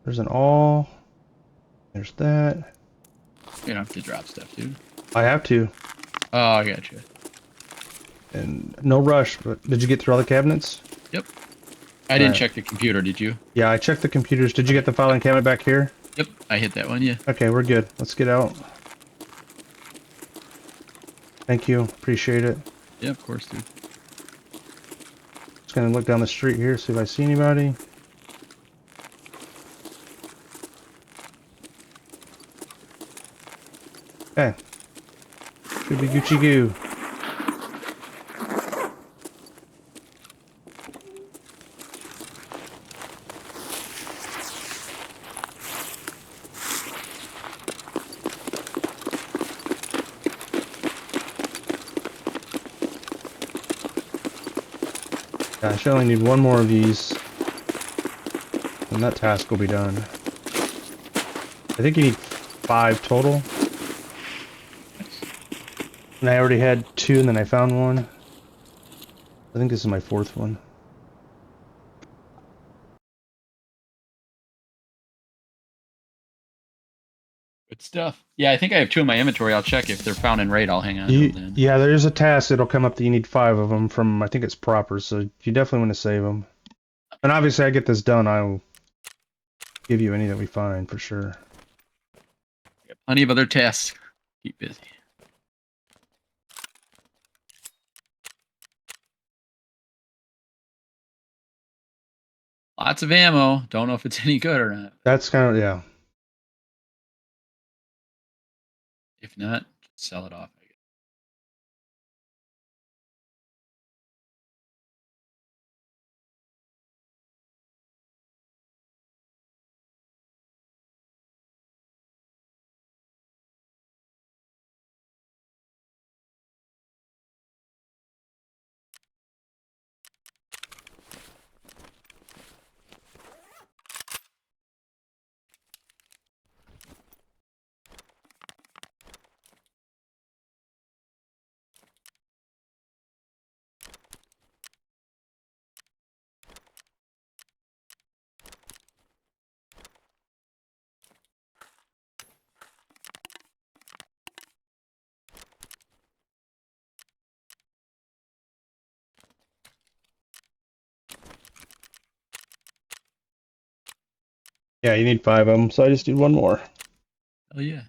There's an all. There's that. You don't have to drop stuff, dude. I have to. Oh, I got you. And no rush, but did you get through all the cabinets? Yep. I didn't Alright. check the computer, did you? Yeah, I checked the computers. Did you get the filing cabinet back here? Yep, I hit that one, yeah. Okay, we're good. Let's get out. Thank you. Appreciate it. Yeah, of course, dude. Just gonna look down the street here, see if I see anybody. Okay. Should be Gucci goo. Gosh, I only need 1 more of these. And that task will be done. I think you need 5 total. And I already had 2 and then I found 1. I think this is my 4th one. Good stuff. Yeah, I think I have 2 in my inventory. I'll check if they're found in raid. I'll hang on to them then. Yeah, there's a task that'll come up that you need 5 of them from, I think it's proper, so you definitely want to save them. And obviously I get this done, I'll give you any that we find, for sure. Got plenty of other tasks. Keep busy. Lots of ammo. Don't know if it's any good or not. That's kind of, yeah. If not, sell it off, I guess. Yeah, you need 5 of them, so I just need 1 more. Oh yeah.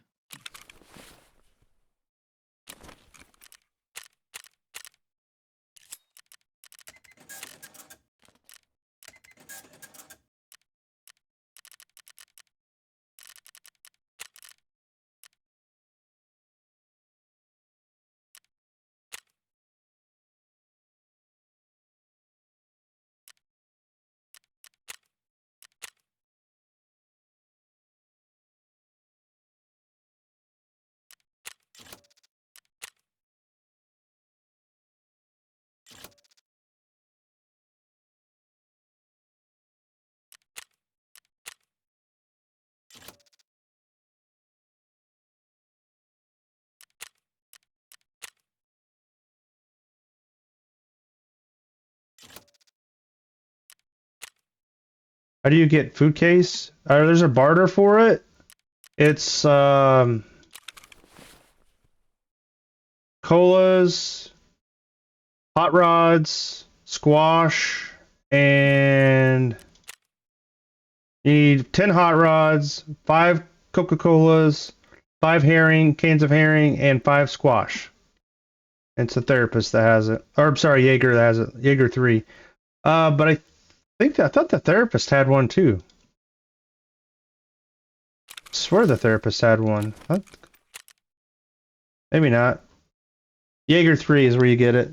How do you get food case? There's a barter for it. It's colas, hot rods, squash, and you need 10 hot rods, 5 Coca-Colas, 5 herring, cans of herring, and 5 squash. It's a therapist that has it. Or I'm sorry, Jaeger that has it. Jaeger 3. But I thought the therapist had one too. I swear the therapist had one. What? Maybe not. Jaeger 3 is where you get it.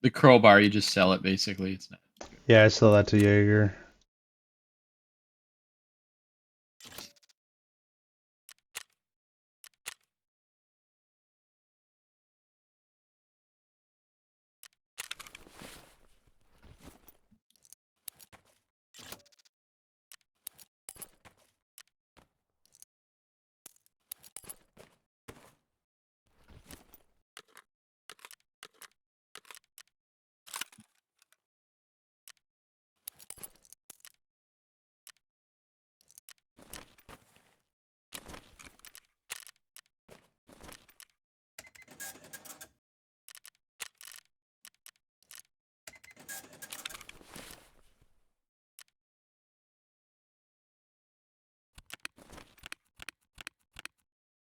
The crowbar, you just sell it basically. It's not. Yeah, I sell that to Jaeger.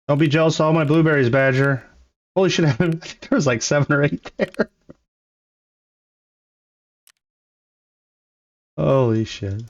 Don't be jealous of all my blueberries, Badger. Holy shit, I think there was like 7 or 8 there. Holy shit.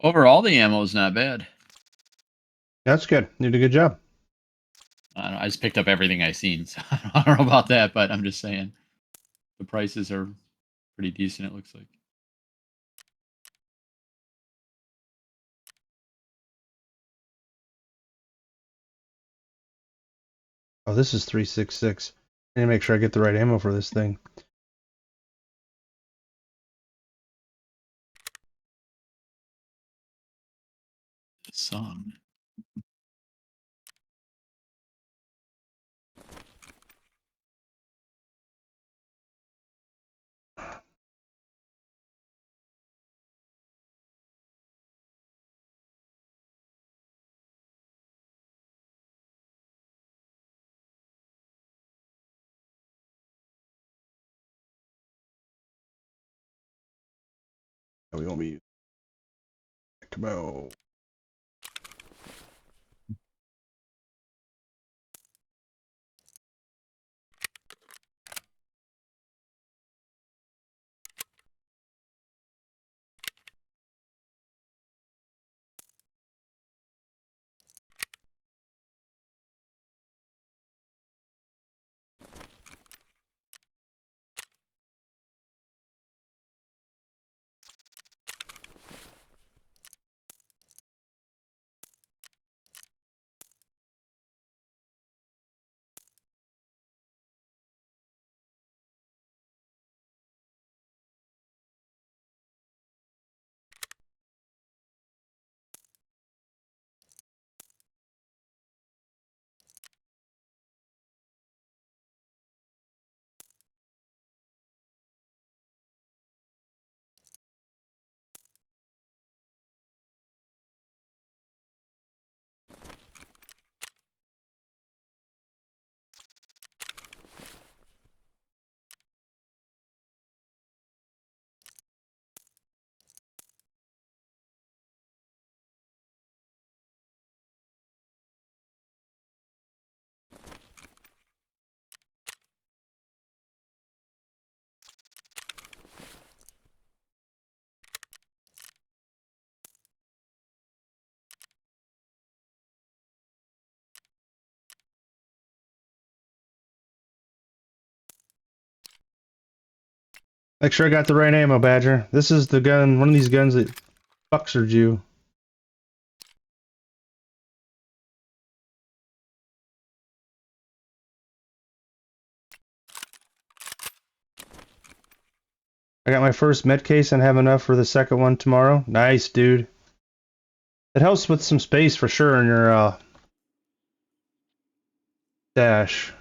Overall, the ammo is not bad. That's good. You did a good job. I don't know, I just picked up everything I seen, so I don't know about that, but I'm just saying the prices are pretty decent. It looks like. Oh, this is 366. I need to make sure I get the right ammo for this thing. Song. Oh, we won't be. Come on. Make sure I got the right ammo, Badger. This is the gun, one of these guns that fucksered you. I got my first med case and have enough for the second one tomorrow. Nice, dude. It helps with some space for sure in your dash.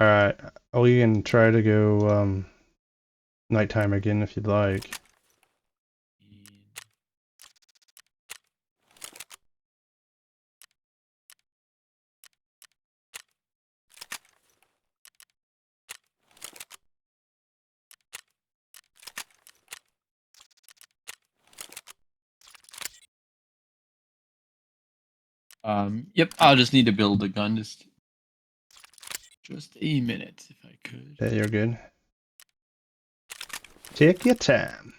Alright, we can try to go nighttime again if you'd like. Yep. I'll just need to build a gun. Just a minute, if I could. Yeah, you're good. Take your time.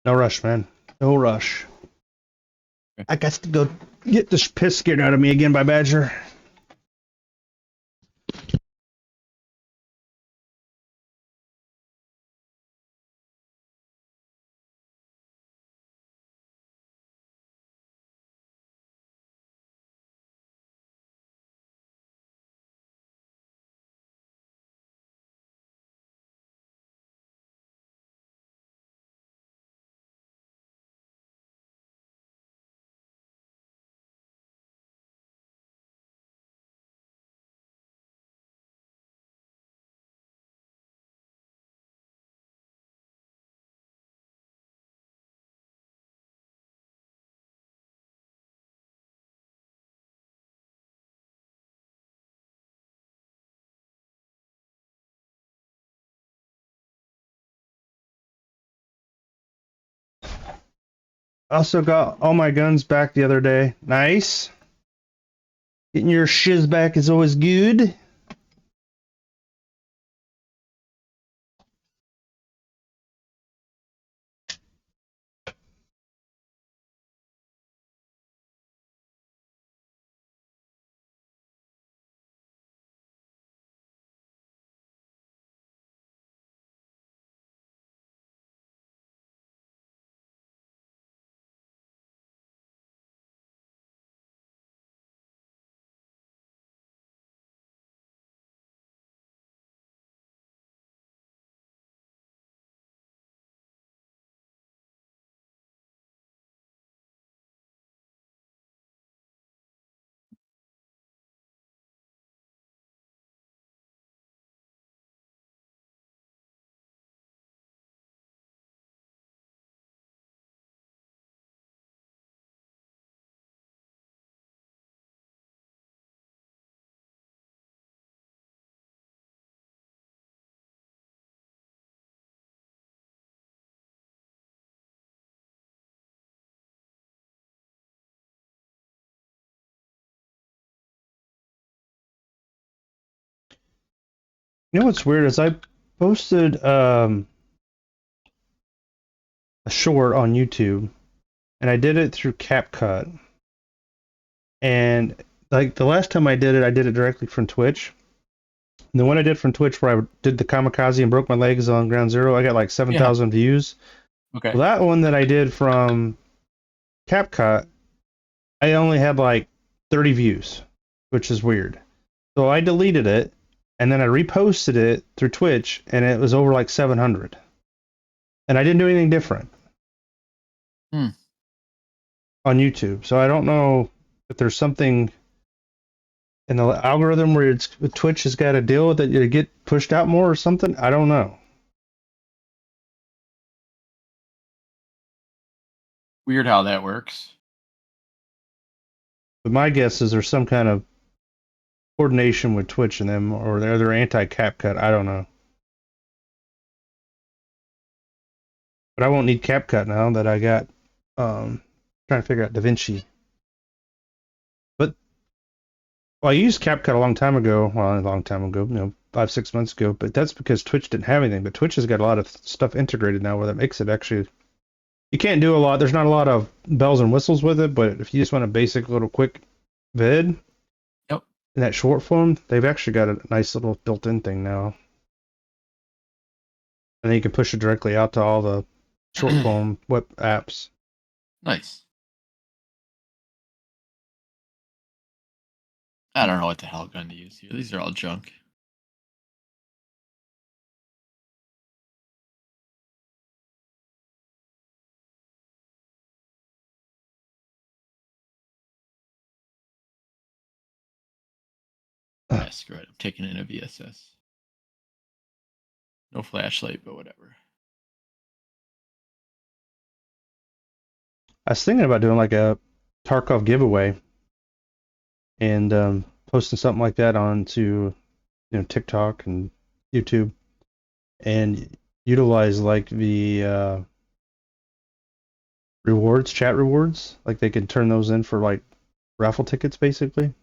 No rush, man. No rush. I got to go get this piss scared out of me again by Badger. I also got all my guns back the other day. Nice. Getting your shiz back is always good. You know what's weird is I posted a short on YouTube, and I did it through CapCut. And like the last time I did it directly from Twitch. And the one I did from Twitch where I did the kamikaze and broke my legs on Ground Zero, I got like 7,000 views. Okay. Well, that one that I did from CapCut, I only had like 30 views, which is weird. So I deleted it, and then I reposted it through Twitch, and it was over like 700. And I didn't do anything different Hmm. on YouTube. So I don't know if there's something in the algorithm where Twitch has got a deal that you get pushed out more or something. I don't know. Weird how that works. But my guess is there's some kind of coordination with Twitch and them, or they're anti-CapCut. I don't know. But I won't need CapCut now that I got trying to figure out DaVinci. But well, I used CapCut a long time ago. Well, a long time ago, 5-6 months ago. But that's because Twitch didn't have anything. But Twitch has got a lot of stuff integrated now, where that makes it actually. You can't do a lot. There's not a lot of bells and whistles with it. But if you just want a basic little quick vid, Yep. in that short form, they've actually got a nice little built-in thing now. And then you can push it directly out to all the short form web apps. Nice. I don't know what the hell gun to use here. These are all junk. Yeah, screw it. I'm taking in a VSS. No flashlight, but whatever. I was thinking about doing like a Tarkov giveaway and posting something like that onto TikTok and YouTube, and utilize like the rewards, chat rewards, like they could turn those in for like raffle tickets basically.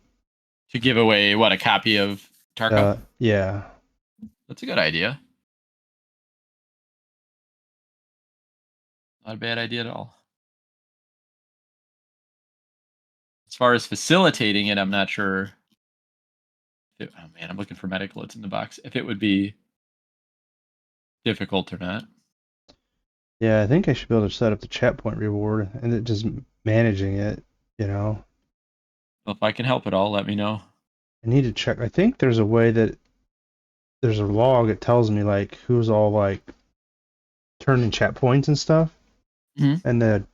To give away, what, a copy of Tarkov? Yeah. That's a good idea. Not a bad idea at all. As far as facilitating it, I'm not sure. Oh man, I'm looking for medical. It's in the box. If it would be difficult or not. Yeah, I think I should be able to set up the chat point reward and it just managing it, you know. Well, if I can help at all, let me know. I need to check. I think there's a way that there's a log that tells me like who's all like turning chat points and stuff, and the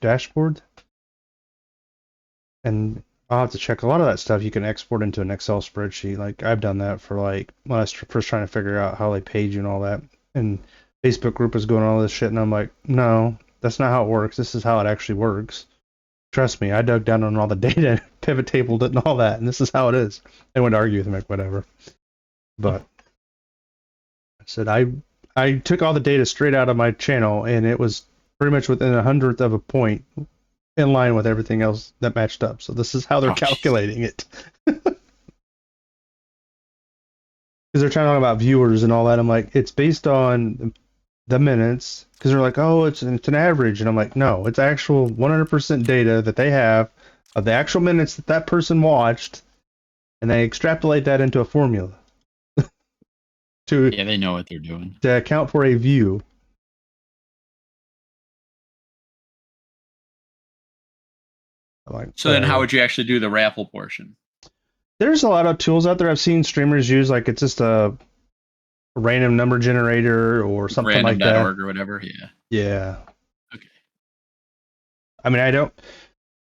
dashboard. And I'll have to check a lot of that stuff. You can export into an Excel spreadsheet. Like I've done that for like when I was first trying to figure out how they page you and all that. And Facebook group was going all this shit, and I'm like, no, that's not how it works. This is how it actually works. Trust me, I dug down on all the data, pivot tabled it, and all that, and this is how it is. I went to argue with him, like whatever. But I said I took all the data straight out of my channel, and it was pretty much within 100th of a point, in line with everything else that matched up. So this is how they're calculating it. Because they're trying to talk about viewers and all that. I'm like, it's based on the minutes. Because they're like, oh, it's an average. And I'm like, no, it's actual 100% data that they have of the actual minutes that that person watched. And they extrapolate that into a formula. Yeah, they know what they're doing. To account for a view. Like, so then how would you actually do the raffle portion? There's a lot of tools out there I've seen streamers use, like it's just a random number generator or something like that. Random.org or whatever, yeah. Yeah. Okay. I mean, I don't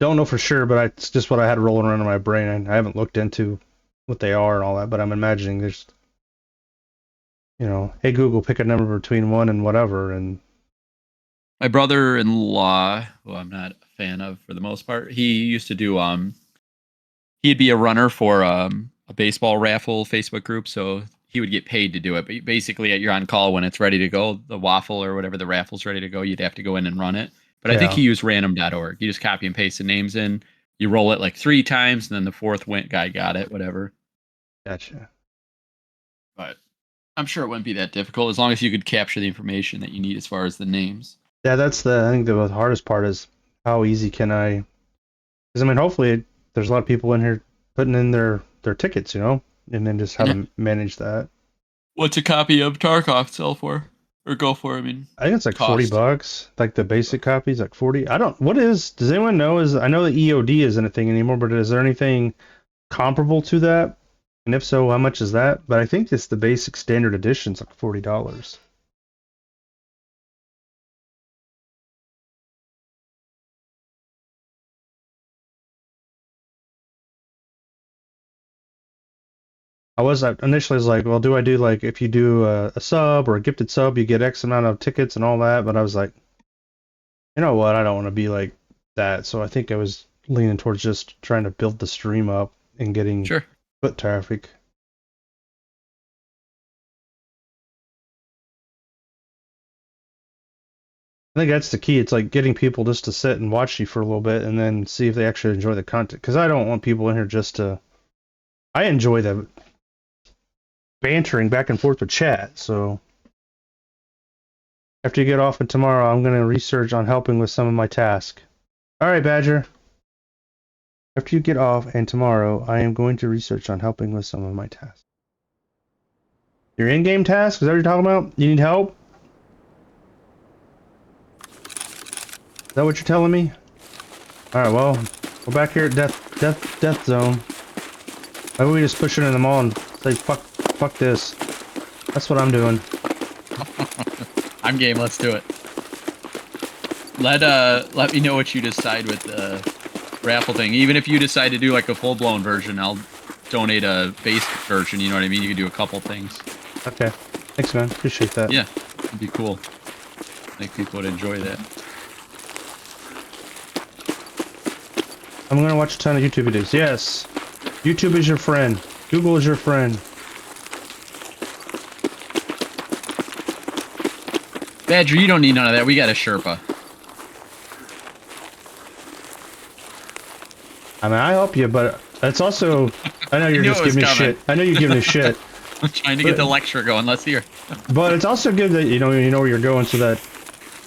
know for sure, but it's just what I had rolling around in my brain. I haven't looked into what they are and all that, but I'm imagining there's, you know, hey Google, pick a number between 1 and whatever, and my brother-in-law, who I'm not a fan of for the most part, he used to do he'd be a runner for a baseball raffle Facebook group, so he would get paid to do it. But basically, you're on call when it's ready to go, the waffle or whatever the raffle's ready to go, you'd have to go in and run it. But I think he used random.org. You just copy and paste the names in, you roll it like 3 times, and then the 4th guy got it, whatever. Gotcha. But I'm sure it wouldn't be that difficult as long as you could capture the information that you need as far as the names. Yeah, I think the hardest part is how easy can I, because I mean, hopefully there's a lot of people in here putting in their tickets, you know, and then just how to manage that. What's a copy of Tarkov sell for? Or go for? I mean, I think it's like $40. Like the basic copy's like 40. Does anyone know? I know the EOD isn't a thing anymore, but is there anything comparable to that? And if so, how much is that? But I think it's the basic standard edition's like $40. I initially was like, well, do I do like if you do a sub or a gifted sub, you get X amount of tickets and all that? But I was like, you know what? I don't want to be like that. So I think I was leaning towards just trying to build the stream up and getting foot traffic. I think that's the key. It's like getting people just to sit and watch you for a little bit and then see if they actually enjoy the content. Because I don't want people in here just to. I enjoy the bantering back and forth with chat. So after you get off and tomorrow, I'm going to research on helping with some of my tasks. All right, Badger. After you get off and tomorrow, I am going to research on helping with some of my tasks. Your in-game tasks? Is that what you're talking about? You need help? Is that what you're telling me? All right, well, we're back here at death zone. Why don't we just push it in the mall and say fuck this? That's what I'm doing. I'm game. Let's do it. Let me know what you decide with the raffle thing. Even if you decide to do like a full blown version, I'll donate a base version. You know what I mean? You can do a couple things. Okay. Thanks, man. Appreciate that. Yeah, it'd be cool. I think people would enjoy that. I'm gonna watch a ton of YouTube videos. Yes. YouTube is your friend. Google is your friend. Badger, you don't need none of that. We got a Sherpa. I mean, I help you, but it's also... I know you're just giving me shit. I know you're giving me shit. I'm trying to get the lecture going. Let's hear. But it's also good that you know where you're going so that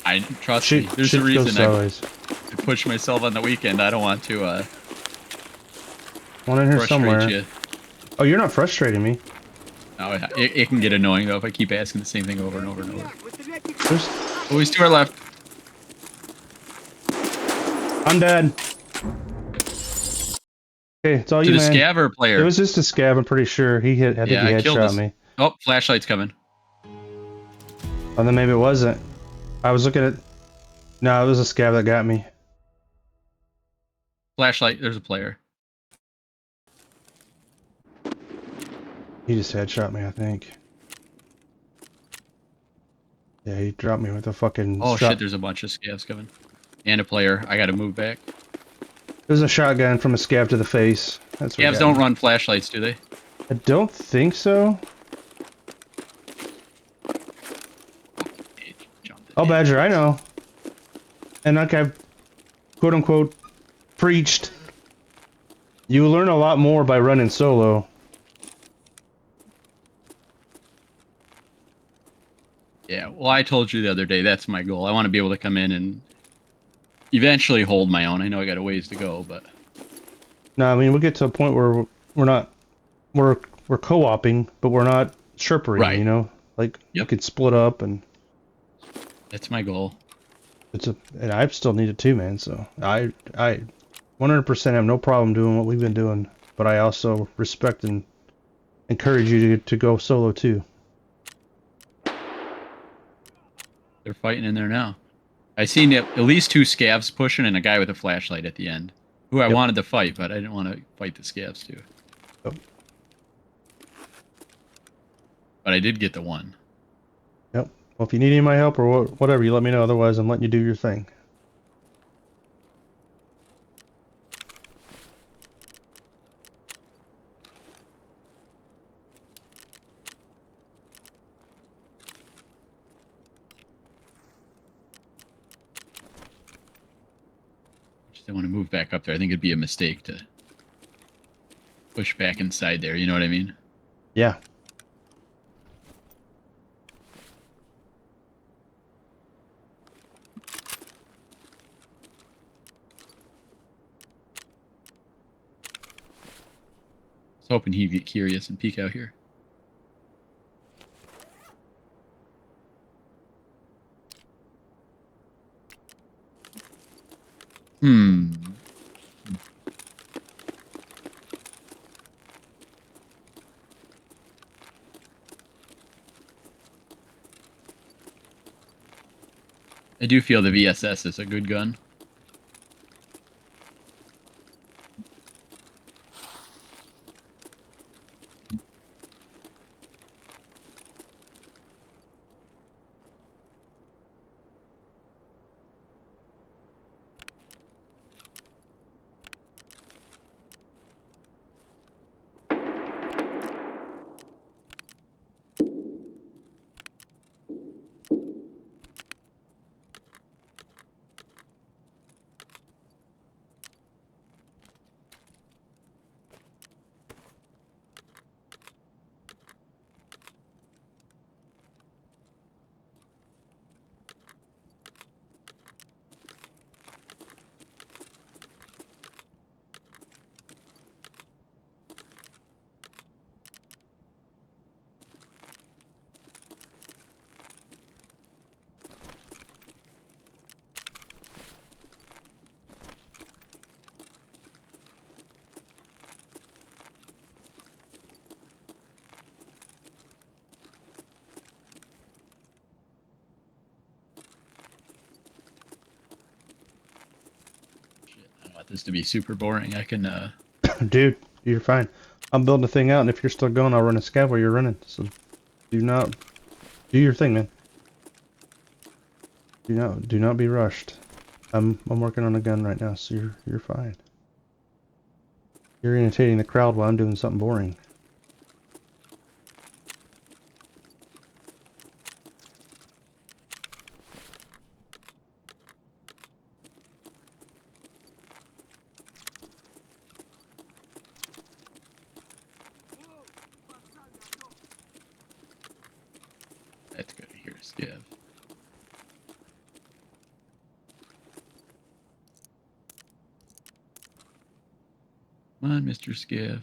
I trust me. Shit, There's shit a goes reason I sideways. push myself on the weekend. I don't want to One in here frustrate somewhere. you. Oh, you're not frustrating me. No, it can get annoying though if I keep asking the same thing over and over and over. There's, Oh, he's to our left. I'm dead. Okay, it's all To you, the man. scaver It player. was just a scab. I'm pretty sure he hit. I think Yeah, he I killed headshot us. me. Oh, flashlight's coming. Oh, then maybe it wasn't. I was looking at. No, it was a scab that got me. Flashlight. There's a player. He just headshot me, I think. Yeah, he dropped me with a fucking Oh shot. shit, there's a bunch of scavs coming. And a player. I gotta move back. There's a shotgun from a scab to the face. That's what Scavs got don't me. run flashlights, do they? I don't think so. Oh, Badger, I know. And like I've quote unquote preached, you learn a lot more by running solo. Yeah, well, I told you the other day, that's my goal. I want to be able to come in and eventually hold my own. I know I got a ways to go, but... No, I mean, we get to a point where we're not, we're co-oping, but we're not sherpering, Right. you know? Like, you Yep. could split up, and That's my goal. and I still need it too, man, so I 100% have no problem doing what we've been doing, but I also respect and encourage you to go solo too. They're fighting in there now. I seen at least 2 scavs pushing and a guy with a flashlight at the end. Who I Yep. wanted to fight, but I didn't want to fight the scavs too. Yep. But I did get the one. Yep. Well, if you need any of my help or whatever, you let me know. Otherwise, I'm letting you do your thing. Just don't want to move back up there. I think it'd be a mistake to push back inside there. You know what I mean? Yeah. I was hoping he'd get curious and peek out here. Hmm. I do feel the VSS is a good gun. Shit, I don't want this to be super boring. I can, Dude, you're fine. I'm building a thing out, and if you're still going, I'll run a scav while you're running. So do your thing, man. Do not be rushed. I'm working on a gun right now, so you're fine. You're irritating the crowd while I'm doing something boring. that's good to hear, Scav. Come on, Mr. Scav.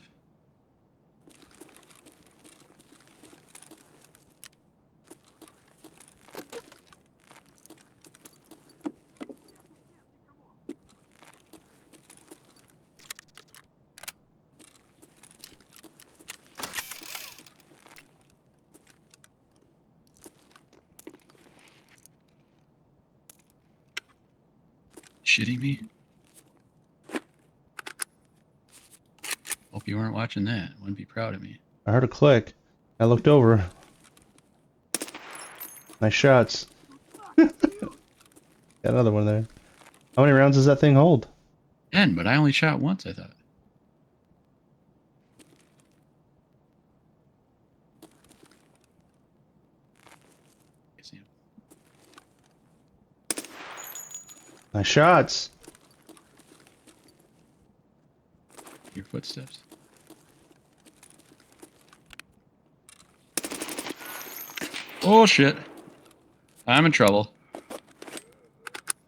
Shitting me? Hope you weren't watching that. Wouldn't be proud of me. I heard a click. I looked over. Nice shots. Got another one there. How many rounds does that thing hold? 10, but I only shot once, I thought. I see him. Nice shots. Your footsteps. Oh shit. I'm in trouble.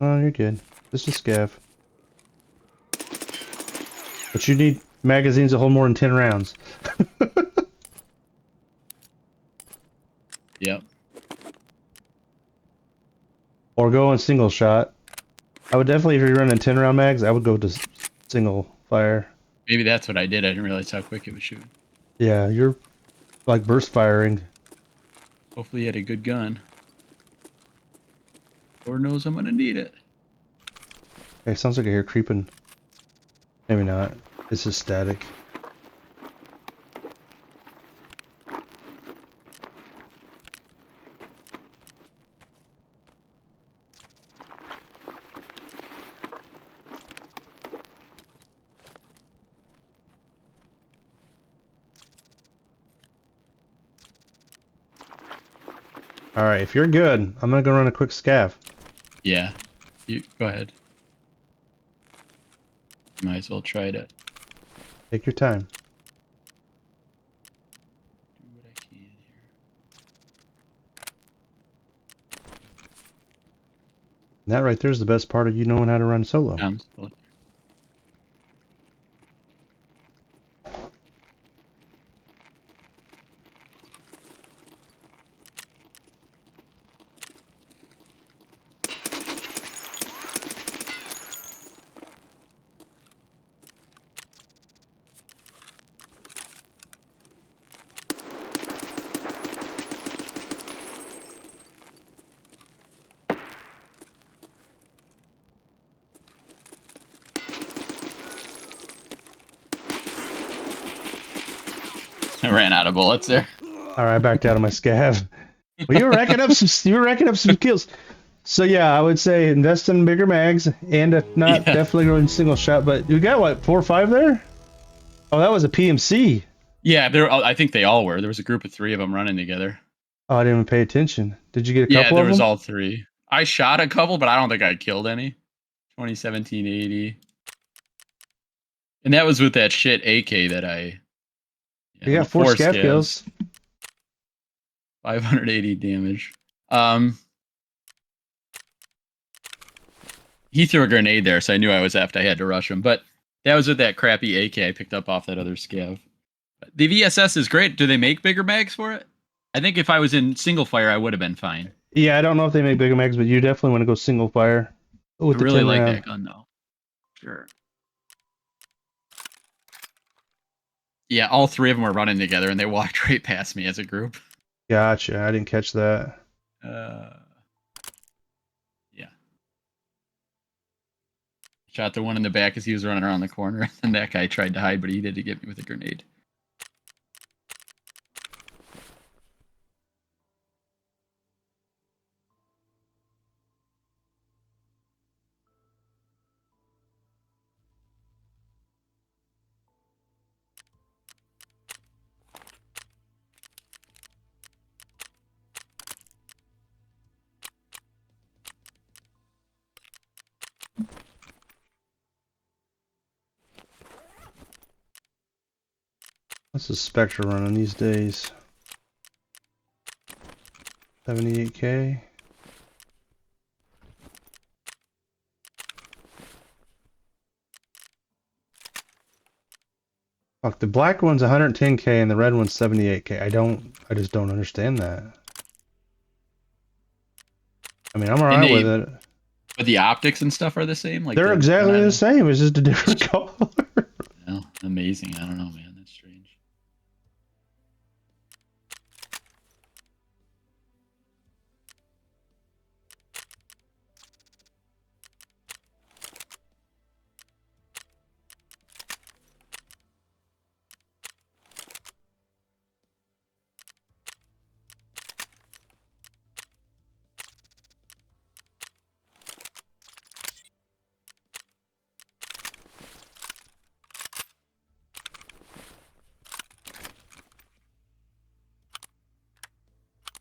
Oh, you're good. This is scav. But you need magazines that hold more than 10 rounds. Yep. Or go on single shot. I would definitely, if you're running 10 round mags, I would go to single fire. Maybe that's what I did. I didn't realize how quick it was shooting. Yeah, you're like burst firing. Hopefully you had a good gun. Lord knows I'm gonna need it. Hey, sounds like I hear creeping. Maybe not. This is static. Alright, if you're good, I'm gonna go run a quick scav. Yeah. You go ahead. Might as well try to Take your time. do what I can here. And that right there is the best part of you knowing how to run solo. I'm still I ran out of bullets there. Alright, I backed out of my scav. Well, you were racking up some kills. So yeah, I would say invest in bigger mags, and if not, Yeah. definitely go in single shot. But you got what, 4 or 5 there? Oh, that was a PMC. Yeah, I think they all were. There was a group of 3 of them running together. Oh, I didn't even pay attention. Did you get a Yeah, couple there of was them? all 3. I shot a couple, but I don't think I killed any. 2017 80. And that was with that shit AK that I... Yeah, You got 4 scav kills. 580 damage. He threw a grenade there, so I knew I was effed. I had to rush him. But that was with that crappy AK I picked up off that other scav. The VSS is great. Do they make bigger mags for it? I think if I was in single fire, I would have been fine. Yeah, I don't know if they make bigger mags, but you definitely want to go single fire. With I the really 10 like round. that gun, though. Sure. Yeah, all 3 of them were running together, and they walked right past me as a group. Gotcha. I didn't catch that. Yeah. Shot the one in the back as he was running around the corner, and that guy tried to hide, but he did to get me with a grenade. What's the Spectre running these days? 78K. Fuck, the black one's 110k and the red one's 78k. I just don't understand that. I mean, I'm And alright with it. but the optics and stuff are the same. Like They're exactly the same. It's just a different color. Well, amazing. I don't know, man. That's strange.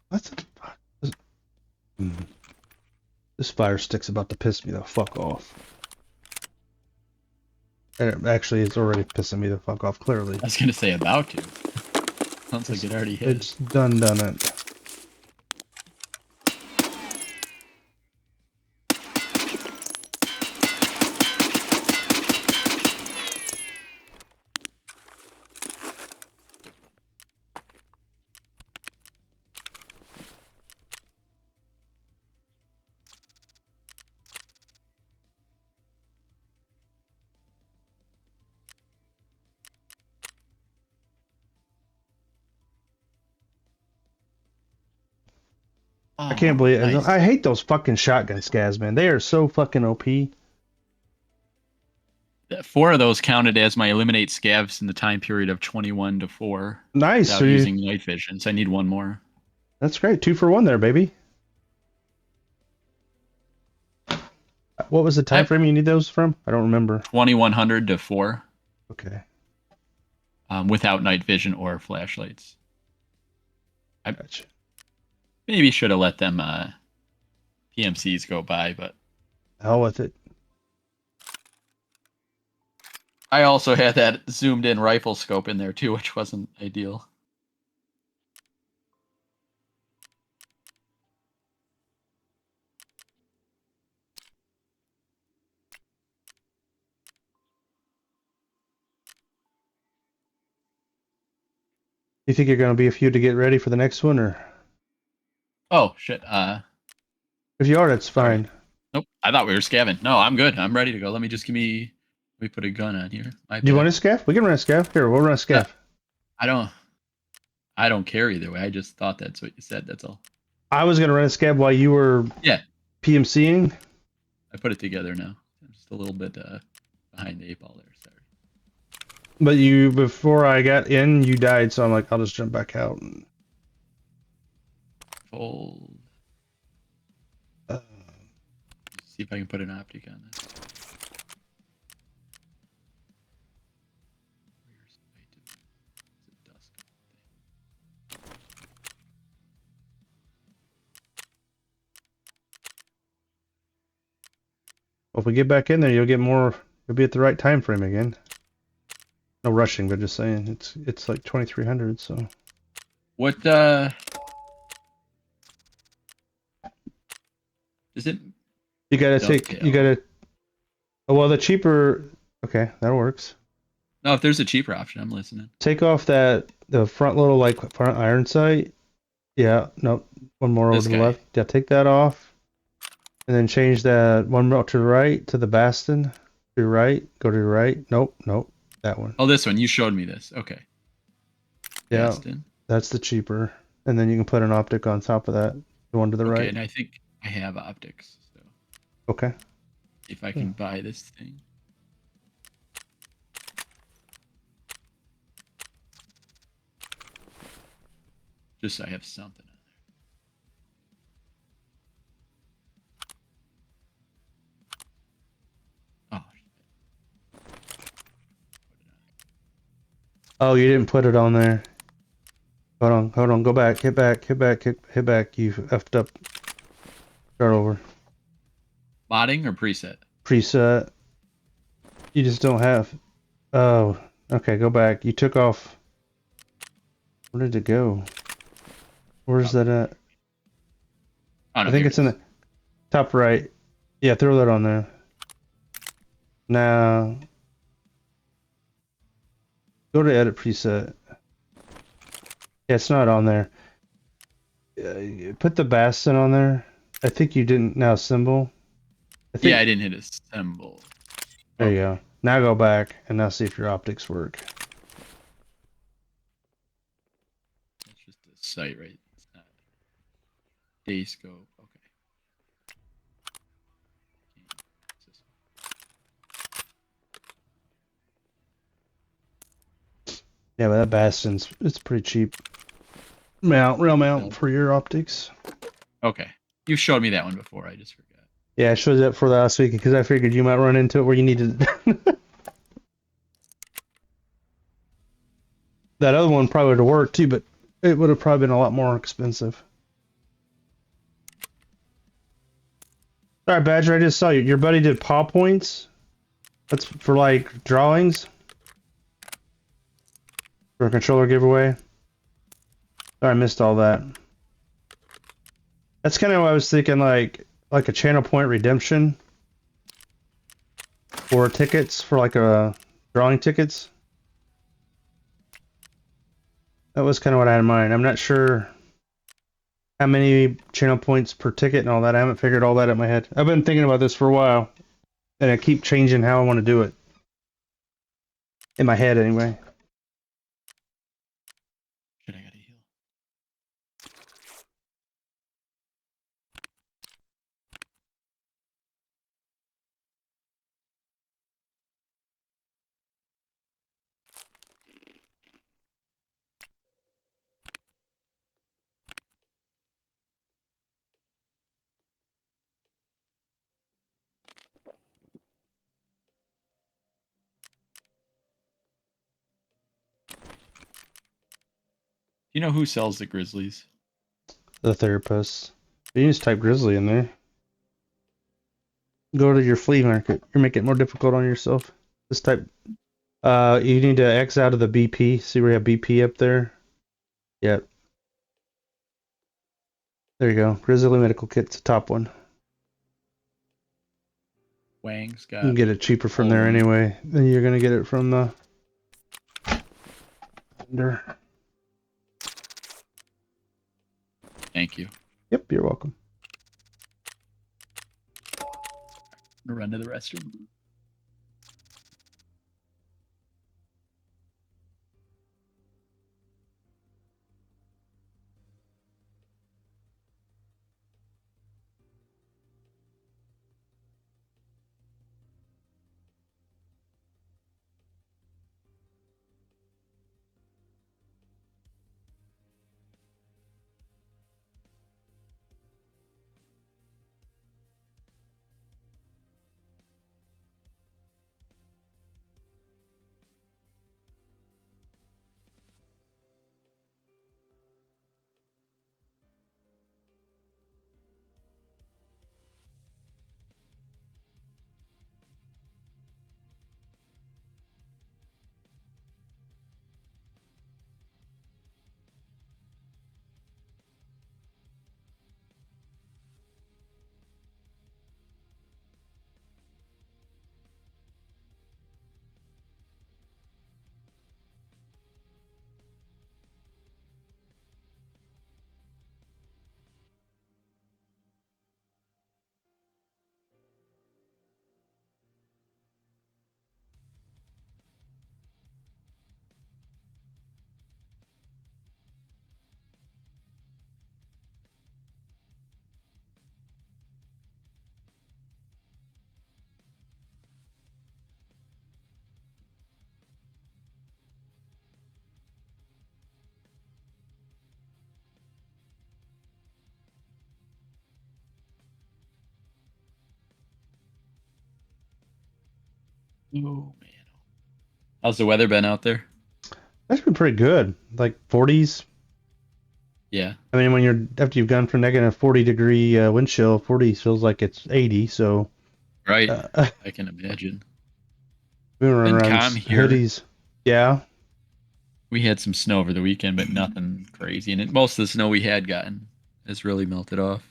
What the fuck? This fire stick's about to piss me the fuck off. Actually, it's already pissing me the fuck off, clearly. I was gonna say about to. Sounds like it already hit. It's done it. I can't believe it. Nice. I hate those fucking shotgun scavs, man. They are so fucking OP. 4 of those counted as my eliminate scavs in the time period of 21 to 4. Nice. Without So using night vision, so I need one more. That's great. 2 for 1 there, baby. What was the time frame you need those from? I don't remember. 2100 to 4. Okay. Without night vision or flashlights. Gotcha. Maybe should have let them PMCs go by, but Hell with it. I also had that zoomed in rifle scope in there too, which wasn't ideal. You think you're going to be a few to get ready for the next one, or Oh shit. if you are, that's fine. Nope. I thought we were scavving. No, I'm good. I'm ready to go. Let me put a gun on here. Do you want a scav? We can run a scav. Here, we'll run a scav. I don't care either way. I just thought that's what you said. That's all. I was going to run a scav while you were PMCing. I put it together now. I'm just a little bit behind the 8 ball there. Sorry. But before I got in, you died, so I'm like, I'll just jump back out. Fold. See if I can put an optic on this. Where's the dusk? Well, if we get back in there, you'll get more. You'll be at the right time frame again. No rushing, but just saying, it's like 2300. So What is it? you gotta Dovetail. you gotta. Oh, well, the cheaper. Okay, that works. No, if there's a cheaper option, I'm listening. Take off the front little front iron sight. Yeah, nope. One more over This to the guy. left. Yeah, take that off, and then change that one more to the right to the bastion. To your right. Go to your right. Nope. That one. Oh, this one. You showed me this. Okay. Yeah, Bastion. that's the cheaper. And then you can put an optic on top of that. The one to the Okay, right. and I think I have optics. So Okay. if I can buy this thing. Just so I have something on there. Oh, you didn't put it on there. Hold on. Go back. Hit back. You effed up. Start over. Modding or preset? Preset. You just don't have. Oh, okay. Go back. You took off. Where did it go? Where's that at? Oh, no, I think here it's it in is. the top right. Yeah, throw that on there. Now. Go to edit preset. Yeah, it's not on there. Put the Bastion on there. I think you didn't now symbol. Yeah, I didn't hit assemble. There you go. Now go back and now see if your optics work. That's just a site, right? It's not day scope. Okay. Yeah, but that Bastion's it's pretty cheap. Real mount for your optics. Okay. You showed me that one before. I just forgot. Yeah, I showed that for last week because I figured you might run into it where you needed. That other one probably would have worked too, but it would have probably been a lot more expensive. All right, Badger, I just saw you. Your buddy did paw points. That's for like drawings. For a controller giveaway. Oh, I missed all that. That's kind of what I was thinking, like a channel point redemption. Or tickets for like a drawing tickets. That was kind of what I had in mind. I'm not sure how many channel points per ticket and all that. I haven't figured all that in my head. I've been thinking about this for a while. And I keep changing how I want to do it. In my head, anyway. Shit, I gotta heal. You know who sells the Grizzlies? The therapist. You can just type Grizzly in there. Go to your flea market. You're making it more difficult on yourself. Just type. You need to X out of the BP. See where you have BP up there? Yep. There you go. Grizzly Medical Kit's the top one. Wang's You got. can get it cheaper from there anyway. Then you're gonna get it from the vendor. Thank you. Yep, you're welcome. I'm gonna run to the restroom. Oh man. How's the weather been out there? That's been pretty good. Like 40s. Yeah. I mean, when you're after you've gone from negative 40-degree wind chill, 40 feels like it's 80. So Right. uh, I can imagine. we were running Been around calm here. hoodies. Yeah. We had some snow over the weekend, but nothing crazy. And most of the snow we had gotten has really melted off.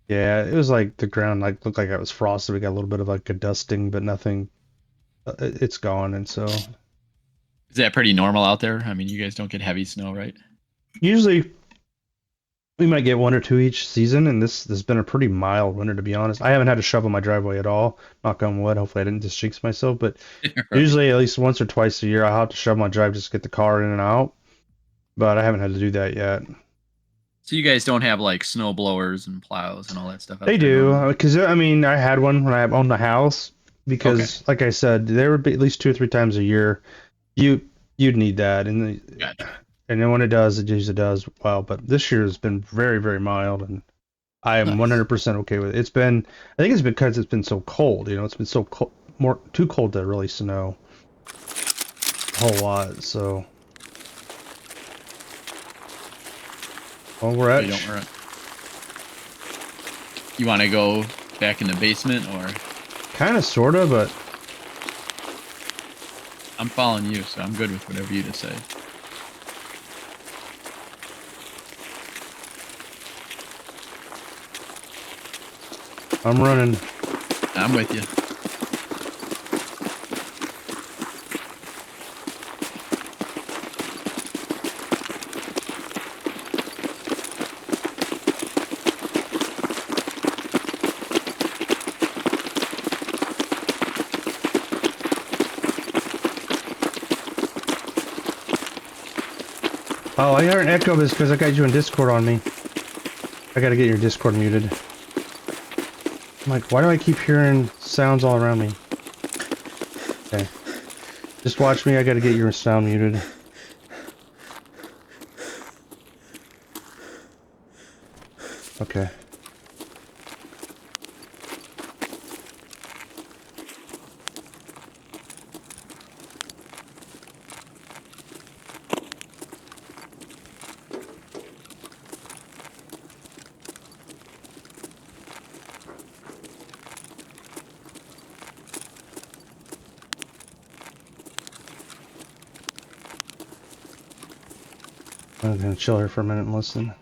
Yeah, it was like the ground like looked like it was frosted. We got a little bit of like a dusting, but nothing. It's gone, and so Is that pretty normal out there? I mean, you guys don't get heavy snow, right? Usually we might get 1 or 2 each season, and this has been a pretty mild winter, to be honest. I haven't had to shovel my driveway at all. Knock on wood. Hopefully, I didn't just jinx myself. But Right. usually, at least once or twice a year, I'll have to shovel my drive just to get the car in and out. But I haven't had to do that yet. So you guys don't have like snow blowers and plows and all that stuff out They there do, normally? because I mean, I had one when I owned the house. Because, like I said, there would be at least 2 or 3 times a year you'd need that, Gotcha. and then when it does, it usually does well. But this year has been very, very mild, and I am Nice. 100% okay with it. I think it's because it's been so cold. You know, it's been so cold, too cold to really snow a whole lot. So, well, we're So at. you don't run. You want to go back in the basement, or Kind of, sort of, but I'm following you, so I'm good with whatever you decide. I'm running. I'm with you. Oh, I heard an echo is because I got you in Discord on me. I gotta get your Discord muted. I'm like, why do I keep hearing sounds all around me? Okay. Just watch me, I gotta get your sound muted. Okay. I'm gonna chill here for a minute and listen.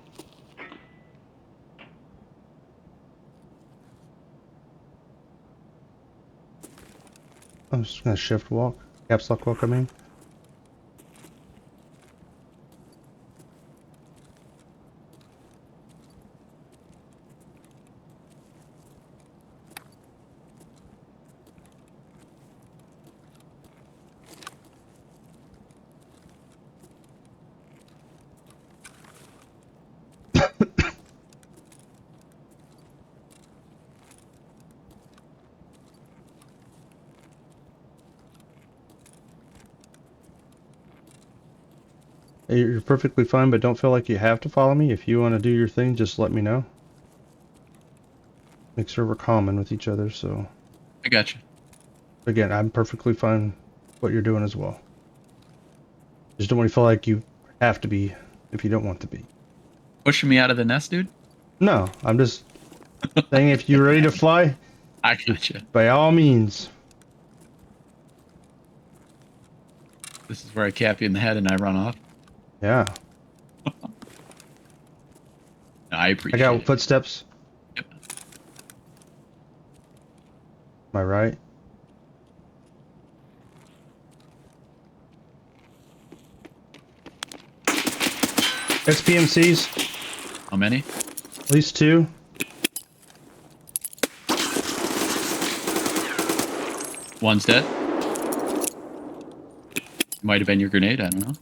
I'm just gonna shift walk. Caps lock walk, I mean. You're perfectly fine, but don't feel like you have to follow me. If you want to do your thing, just let me know. Make sure we're common with each other, so... I got you. Again, I'm perfectly fine what you're doing as well. Just don't want to feel like you have to be if you don't want to be. Pushing me out of the nest, dude? No, I'm just saying if you're ready to fly, I got you. by all means. This is where I cap you in the head and I run off. Yeah. I I appreciate got it. footsteps. Yep. Am I right? SPMCs, How many? at least 2. One's dead. Might have been your grenade, I don't know.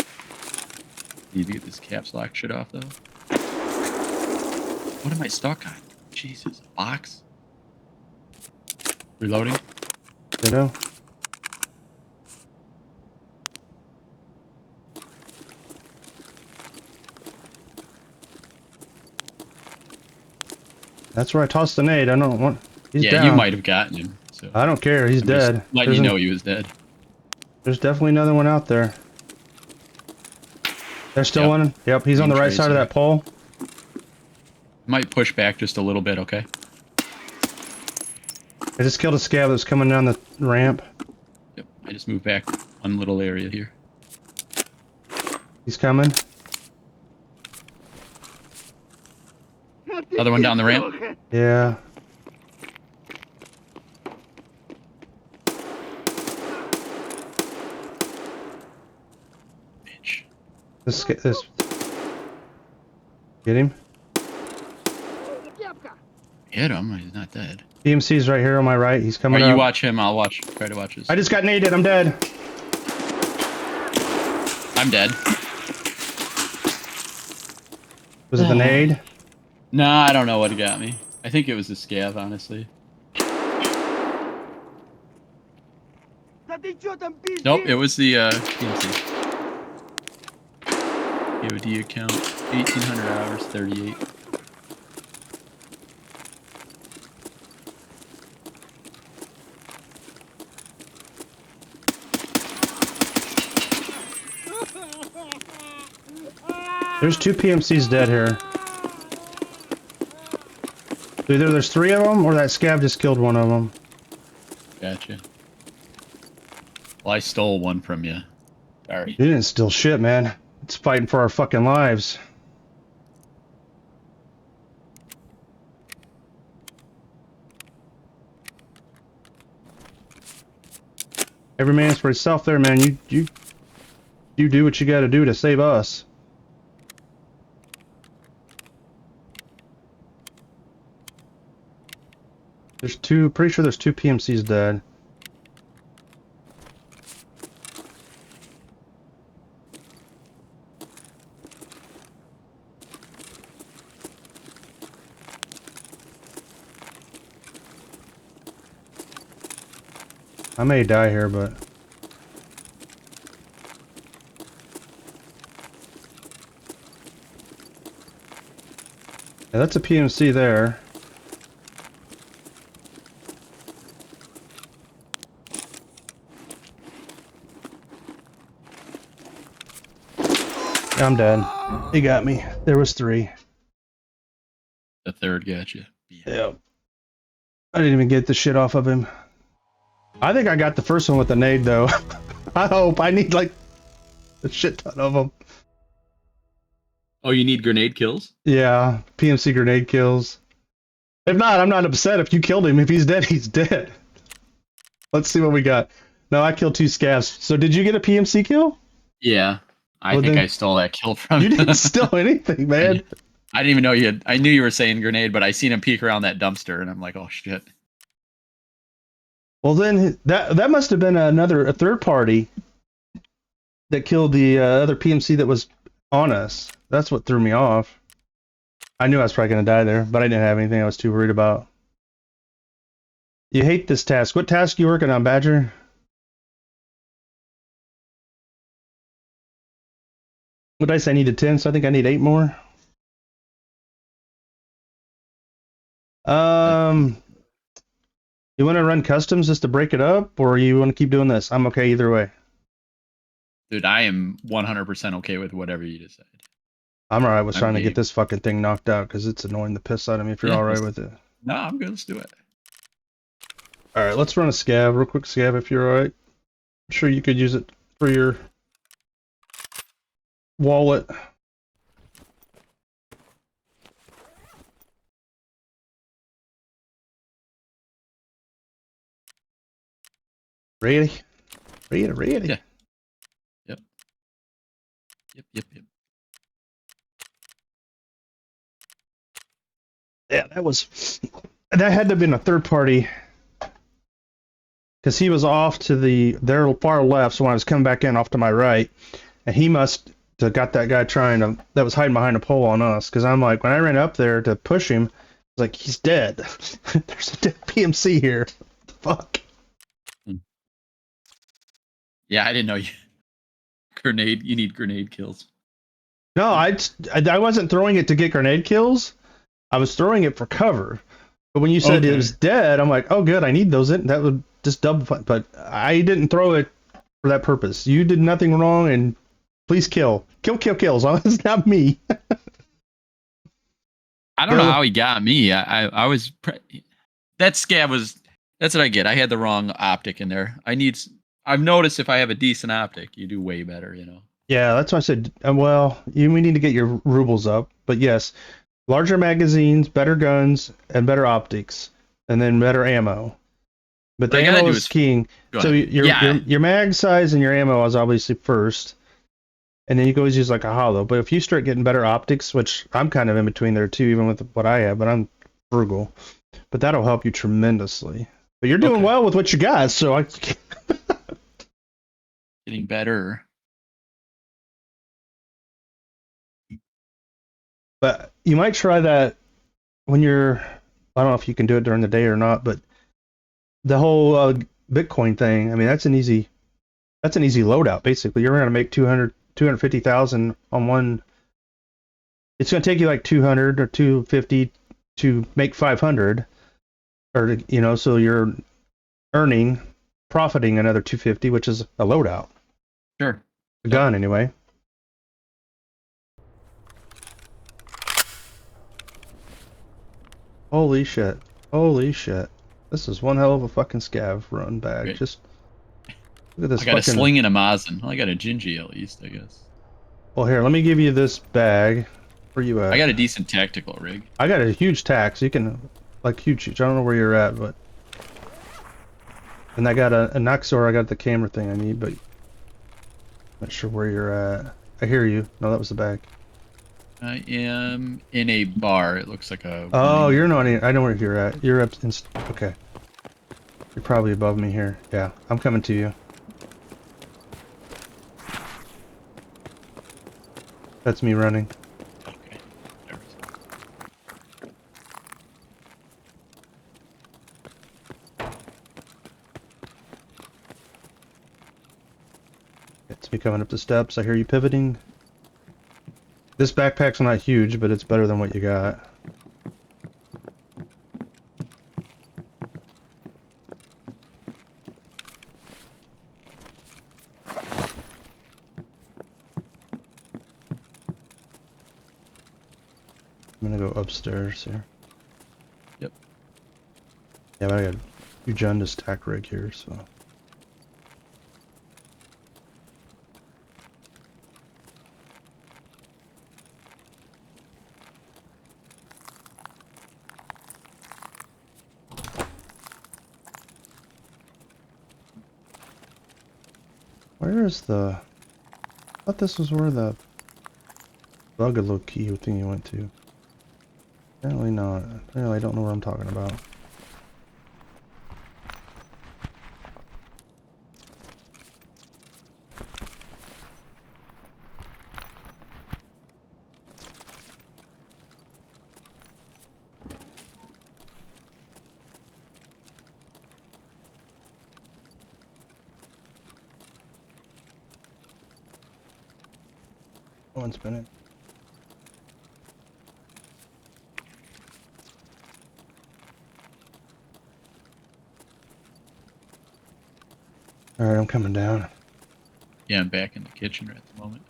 Need to get this caps lock shit off, though. What am I stuck on? Jesus. A box? Reloading? You know? That's where I tossed the nade. I don't want... He's Yeah, down. you might have gotten him. So I don't care. He's I'm just dead. letting you know he was dead. There's definitely another one out there. There's still Yep. one. Yep, he's on the right side of that pole. Might push back just a little bit, okay? I just killed a scab that's coming down the ramp. Yep. I just moved back one little area here. He's coming. Other one down the ramp. Yeah. This. Get him. Hit him. He's not dead. PMC's right here on my right. He's coming Alright, up. you watch him. I'll watch. Try to watch his. I just got naded. I'm dead. I'm dead. Was it the nade? Nah, I don't know what got me. I think it was the scav, honestly. Nope, it was the PMC. KOD account, 1,800 hours, 38. There's 2 PMCs dead here. Either there's 3 of them, or that scav just killed one of them. Gotcha. Well, I stole one from you. Sorry. You didn't steal shit, man. It's fighting for our fucking lives. Every man's for himself there, man. You do what you gotta do to save us. There's 2, pretty sure there's 2 PMCs dead. I may die here, but... Yeah, that's a PMC there. Yeah, I'm dead. He got me. There was 3. The third gotcha. Yeah. Yep. I didn't even get the shit off of him. I think I got the first one with the nade, though. I hope. I need, like, a shit ton of them. Oh, you need grenade kills? Yeah, PMC grenade kills. If not, I'm not upset if you killed him. If he's dead, he's dead. Let's see what we got. No, I killed 2 scavs. So did you get a PMC kill? Yeah. I Well, think then- I stole that kill from You didn't steal anything, man. I didn't even know you had. I knew you were saying grenade, but I seen him peek around that dumpster, and I'm like, oh shit. Well, then that must have been a third party that killed the other PMC that was on us. That's what threw me off. I knew I was probably going to die there, but I didn't have anything I was too worried about. You hate this task. What task you working on, Badger? What did I say? I needed 10, so I think I need 8 more. You want to run customs just to break it up, or you want to keep doing this? I'm okay either way. Dude, I am 100% okay with whatever you decide. I'm alright with trying to game. get this fucking thing knocked out, because it's annoying the piss out of me if you're Yeah, alright with it. No, I'm good. Let's do it. Alright, let's run a scav, real quick scav if you're alright. I'm sure you could use it for your wallet. Ready? Ready? Yeah. Yep. Yeah, that had to have been a third party, because he was off to their far left, so when I was coming back in off to my right, and he must have got that guy that was hiding behind a pole on us, because I'm like, when I ran up there to push him, I was like, he's dead. There's a dead PMC here. What the fuck? Yeah, I didn't know you. You need grenade kills. No, I wasn't throwing it to get grenade kills. I was throwing it for cover. But when you said it was dead, I'm like, oh good, I need those. That would just double. But I didn't throw it for that purpose. You did nothing wrong, and please kill. As long as it's not me. I don't know how he got me. I was... That scav was... That's what I get. I had the wrong optic in there. I've noticed if I have a decent optic, you do way better, you know. Yeah, that's why I said, we need to get your rubles up. But yes, larger magazines, better guns, and better optics, and then better ammo. But the ammo is king. So your mag size and your ammo is obviously first, And then you can always use like a hollow. But if you start getting better optics, which I'm kind of in between there too, even with what I have, but I'm frugal. But that'll help you tremendously. But you're doing Okay. well with what you got, so I. Getting better. But you might try that when you're. I don't know if you can do it during the day or not, but the whole Bitcoin thing. I mean, that's an easy loadout. Basically, you're going to make 250,000 on one. It's going to take you like 200 or 250 to make 500, or so you're profiting another 250, which is a loadout. Sure. A gun, anyway. Holy shit. Holy shit. This is one hell of a fucking scav run bag. Great. Just look at this I got fucking... a sling and a Mosin. Well, I got a Gingy at least, I guess. Well, here, let me give you this bag. Where you at? I got a decent tactical rig. I got a huge tax. You can... Like, huge. I don't know where you're at, but... And I got a Noxor. I got the camera thing I need, but... Not sure where you're at. I hear you. No, that was the bag. I am in a bar. It looks like a... Oh, you're not in... I know where you're at. You're up in... Okay. You're probably above me here. Yeah, I'm coming to you. That's me running. Okay. There we go. It's me coming up the steps. I hear you pivoting. This backpack's not huge, but it's better than what you got. I'm gonna go upstairs here. Yep. Yeah, but I got a huge unstack rig here, so... Where is the... I thought this was where the Bugalo key thing you went to. Apparently not. Apparently I don't know what I'm talking about. One spinning. Alright, I'm coming down. Yeah, I'm back in the kitchen at the moment.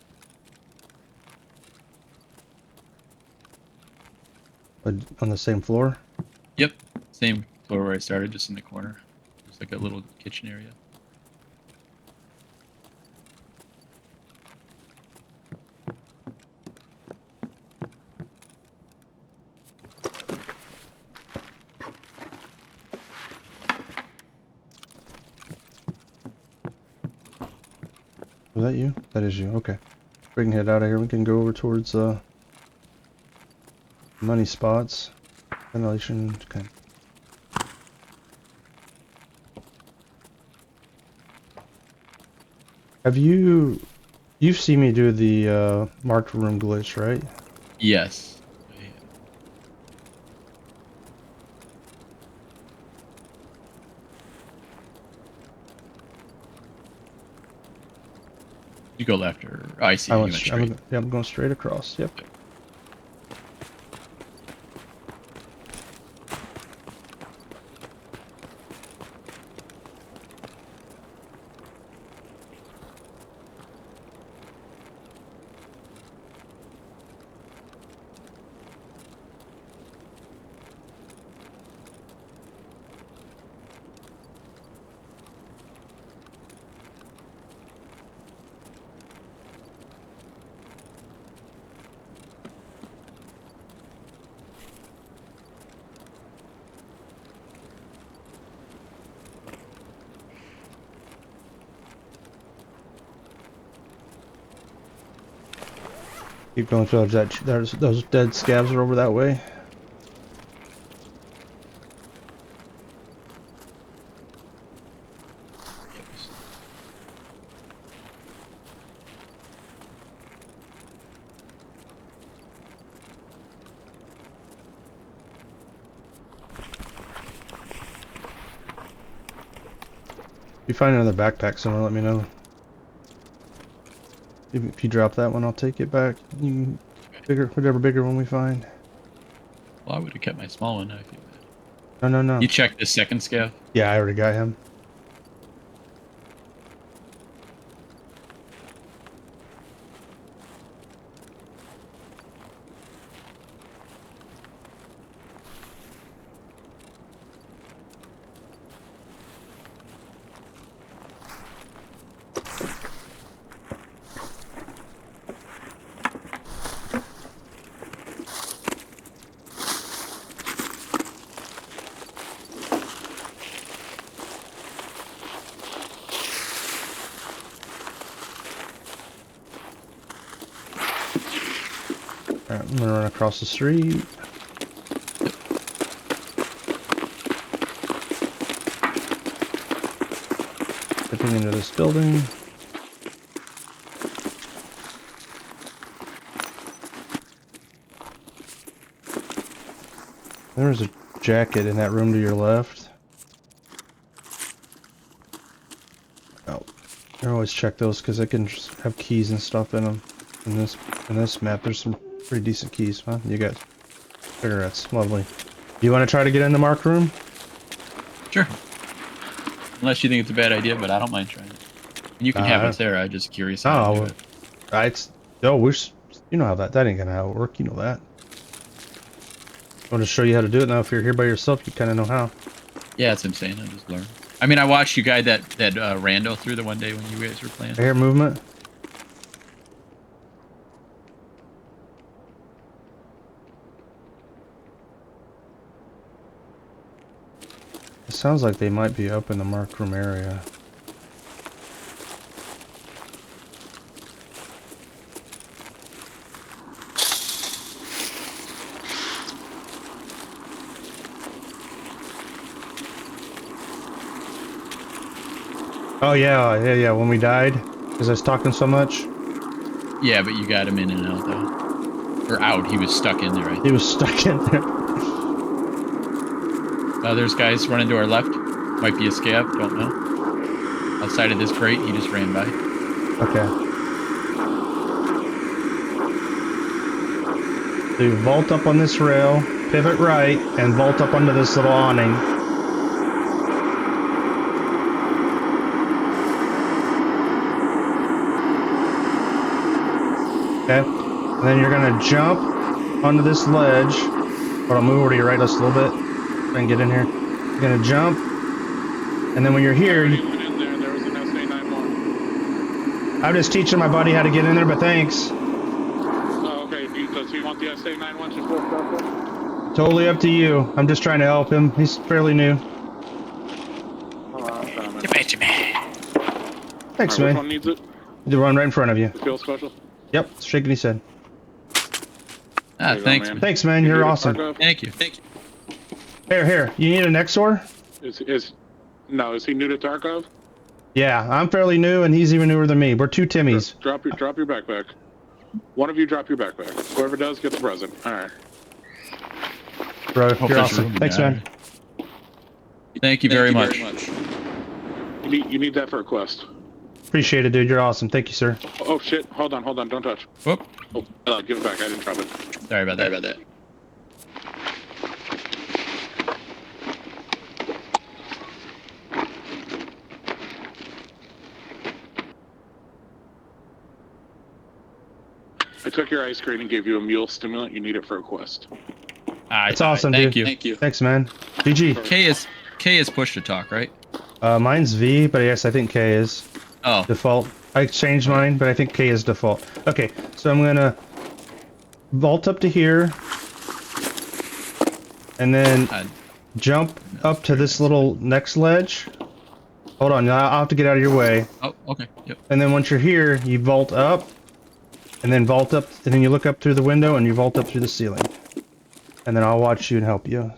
On the same floor? Yep. Same floor where I started, just in the corner. There's like a little kitchen area. Was that you? That is you. Okay. We can head out of here. We can go over towards money spots. Ventilation. Okay. Have you've seen me do the marked room glitch, right? Yes. You go left or I see you went straight. I'm going straight across. Yep. Keep going towards that. Those dead scabs are over that way. If you find another backpack somewhere, let me know. If you drop that one, I'll take it back. You can whatever bigger one we find. Well, I would have kept my small one. I feel bad. No. You checked the second scav? Yeah, I already got him. Alright, I'm gonna run across the street. Dipping into this building. There's a jacket in that room to your left. Oh, I always check those because they can just have keys and stuff in them. In this map, there's some pretty decent keys, huh? You got cigarettes, lovely. You want to try to get in the mark room? Sure. Unless you think it's a bad idea, but I don't mind trying it. And you can have it there. I'm just curious how to do it. You know how that ain't gonna how it work. You know that. I want to show you how to do it now. If you're here by yourself, you kind of know how. Yeah, that's insane. I just learned. I mean, I watched you guide that rando through the one day when you guys were playing. I hear movement. It sounds like they might be up in the marked room area. Oh yeah, when we died, because I was talking so much. Yeah, but you got him in and out though. Or out, he was stuck in there, right? He was stuck in there. There's guys running to our left. Might be a scav, don't know. Outside of this crate, he just ran by. Okay. So you vault up on this rail, pivot right, and vault up onto this little awning. Okay, and then you're gonna jump onto this ledge. But I'll move over to your right just a little bit. Try and get in here. You're gonna jump, and then when you're here, I'm just teaching my buddy how to get in there. But thanks. Oh, okay. Does he want the SA91 just worked out there? Totally up to you. I'm just trying to help him. He's fairly new. Thanks, Which man. one needs it? The one right in front of you. The feel special? Yep, shaking his head. Ah, There you go, thanks. man. Thanks, man. You You're need a awesome. Tarkov? Thank you. Thank you. Here. You need a Nexor? Is he new to Tarkov? Yeah, I'm fairly new, and he's even newer than me. We're two Timmies. Drop your backpack. One of you drop your backpack. Whoever does gets a present. All right. Bro, Hope you're there's awesome. room in Thanks, there. man. Thank you very much. You need that for a quest. Appreciate it, dude. You're awesome. Thank you, sir. Oh shit! Hold on. Don't touch. Whoop. Oh, give it back. I didn't drop it. Sorry about that. I took your ice cream and gave you a mule stimulant. You need it for a quest. It's awesome, Thank dude. you. Thank you. Thanks, man. GG. K is push to talk, right? Mine's V, but yes, I think K is Oh, default. I changed mine, but I think K is default. Okay, so I'm gonna vault up to here, and then jump up to this little next ledge. Hold on, I'll have to get out of your way. oh, okay. Yep. And then once you're here, you vault up, and then vault up, and then you look up through the window and you vault up through the ceiling. And then I'll watch you and help you.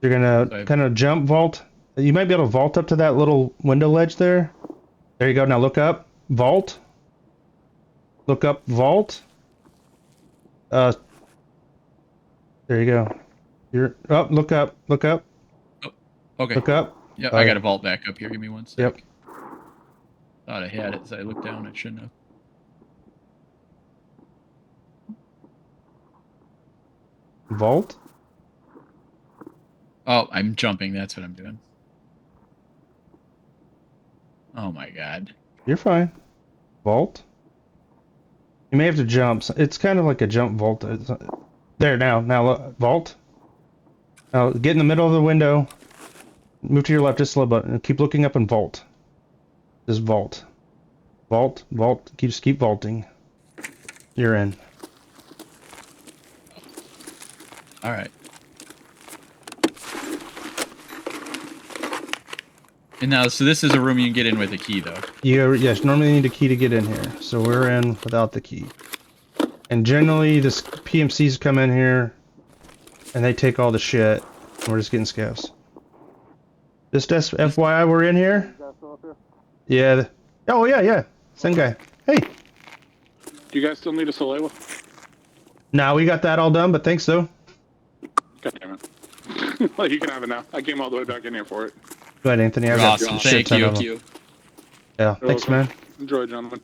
You're gonna kind of jump vault. You might be able to vault up to that little window ledge there. There you go. Now look up, vault. Look up, vault. There you go. You're up. Look up. Look up. Oh, okay. Look up. Yeah, I got to vault back up here. Give me 1 sec. Yep. Thought I had it, so I looked down. I shouldn't have. Vault. Oh, I'm jumping. That's what I'm doing. Oh my god. You're fine. Vault. You may have to jump. It's kind of like a jump vault. There now. Now look, vault. Now get in the middle of the window. Move to your left just a little bit and keep looking up and vault. Just vault. Vault. Vault. Just keep vaulting. You're in. All right. And now, so this is a room you can get in with a key, though. Yes, normally you need a key to get in here. So we're in without the key. And generally, this PMCs come in here, and they take all the shit. And we're just getting scavs. Just FYI, we're in here. Yeah. Oh, yeah. Same guy. Hey. Do you guys still need a Salewa? Nah, we got that all done, but thanks, though. God damn it. Well, you can have it now. I came all the way back in here for it. Go ahead, Anthony. I got Awesome. some shit Thank ton you. of them. Yeah, thanks, man. Enjoy, gentlemen.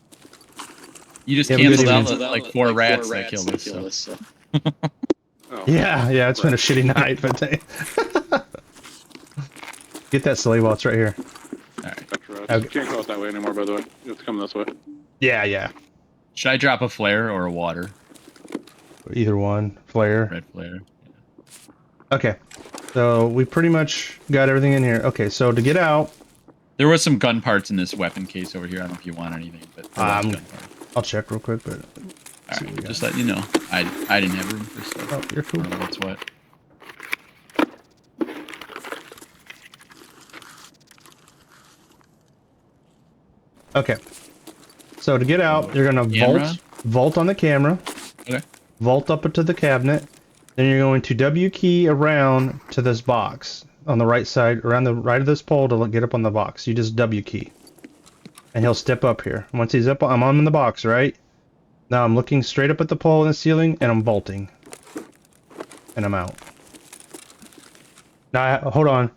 You just Yeah, we canceled did out like four rats that killed us. So. Oh. Yeah, it's been a shitty night, but get that silly while it's right here. Gotcha, Ross. Okay. You can't go out that way anymore, by the way. You have to come this way. Yeah. Should I drop a flare or a water? Either one. Flare. Red flare. Okay. So we pretty much got everything in here. Okay, so to get out, There was some gun parts in this weapon case over here. I don't know if you want anything, but there was gun parts. I'll check real quick, but All right, just let you know. I didn't have room for stuff. oh, you're cool. I don't know what's what. Okay. So to get out, you're gonna Camera? vault on the camera, Okay. vault up into the cabinet, then you're going to W key around to this box on the right side, around the right of this pole to get up on the box. You just W key, and he'll step up here. Once he's up, I'm on the box, right? Now I'm looking straight up at the pole in the ceiling, and I'm vaulting, and I'm out. Now hold on,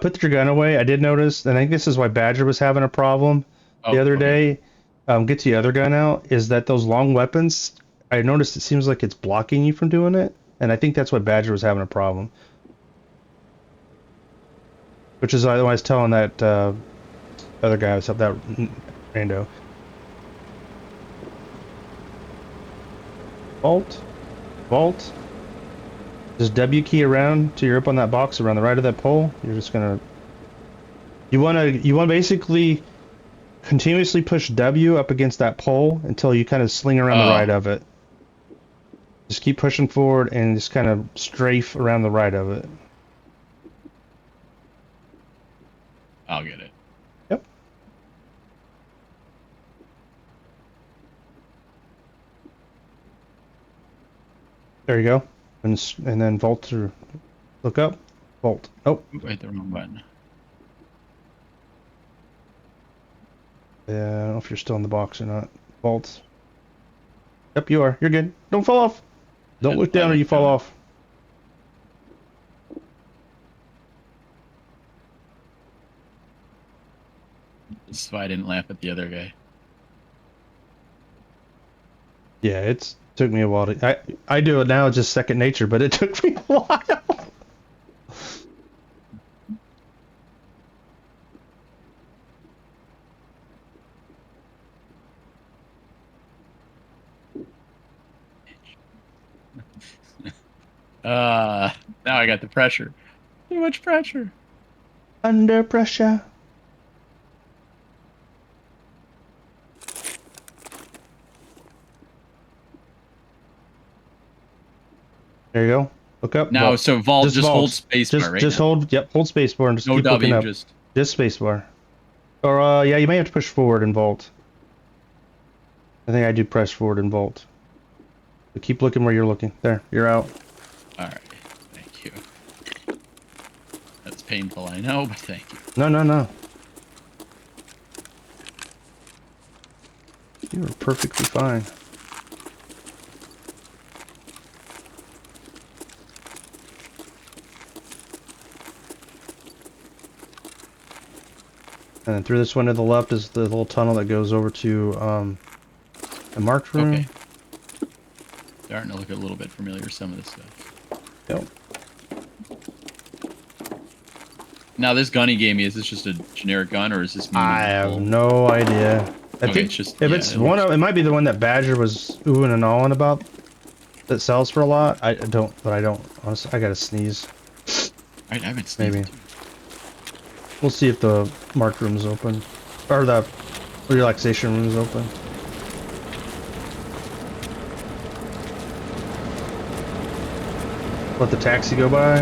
put your gun away. I did notice, and I think this is why Badger was having a problem the other day. Get the other gun out. Is that those long weapons? I noticed it seems like it's blocking you from doing it, and I think that's why Badger was having a problem. Which is why I was telling that other guy, that rando. Vault. Just W key around till you're up on that box around the right of that pole. You're just gonna. You wanna basically continuously push W up against that pole until you kind of sling around the right of it. Just keep pushing forward and just kind of strafe around the right of it. I'll get it. Yep. There you go. And then vault through. Look up. Vault. Oh. Wait, the wrong button. Yeah, I don't know if you're still in the box or not. Vault. Yep, you are. You're good. Don't fall off. Don't look down or you fall off. So I didn't laugh at the other guy. Yeah, it took me a while to. I do it now, it's just second nature, but it took me a while. Now I got the pressure. Too much pressure. Under pressure. There you go. Look up. Now, so vault, just hold space bar, right? Just now. hold, hold space bar and just No keep looking W, up. Just space bar. Or, yeah, you may have to push forward and vault. I think I do press forward and vault. But keep looking where you're looking. There, you're out. All right. Thank you. That's painful, I know, but thank you. No, no, no. You were perfectly fine. And then through this one to the left is the little tunnel that goes over to the marked room. Okay. Starting to look a little bit familiar, some of this stuff. Yep. Now, this gun he gave me, is this just a generic gun, or is this I have meaningful? no idea. I Okay, think it's just- if yeah, it's it one looks- of, it might be the one that Badger was oohing and awing about that sells for a lot. I don't, but I don't. Honestly, I gotta sneeze. Right, I've been sneezing Maybe. too. We'll see if the marked room is open, or the relaxation room is open. Let the taxi go by.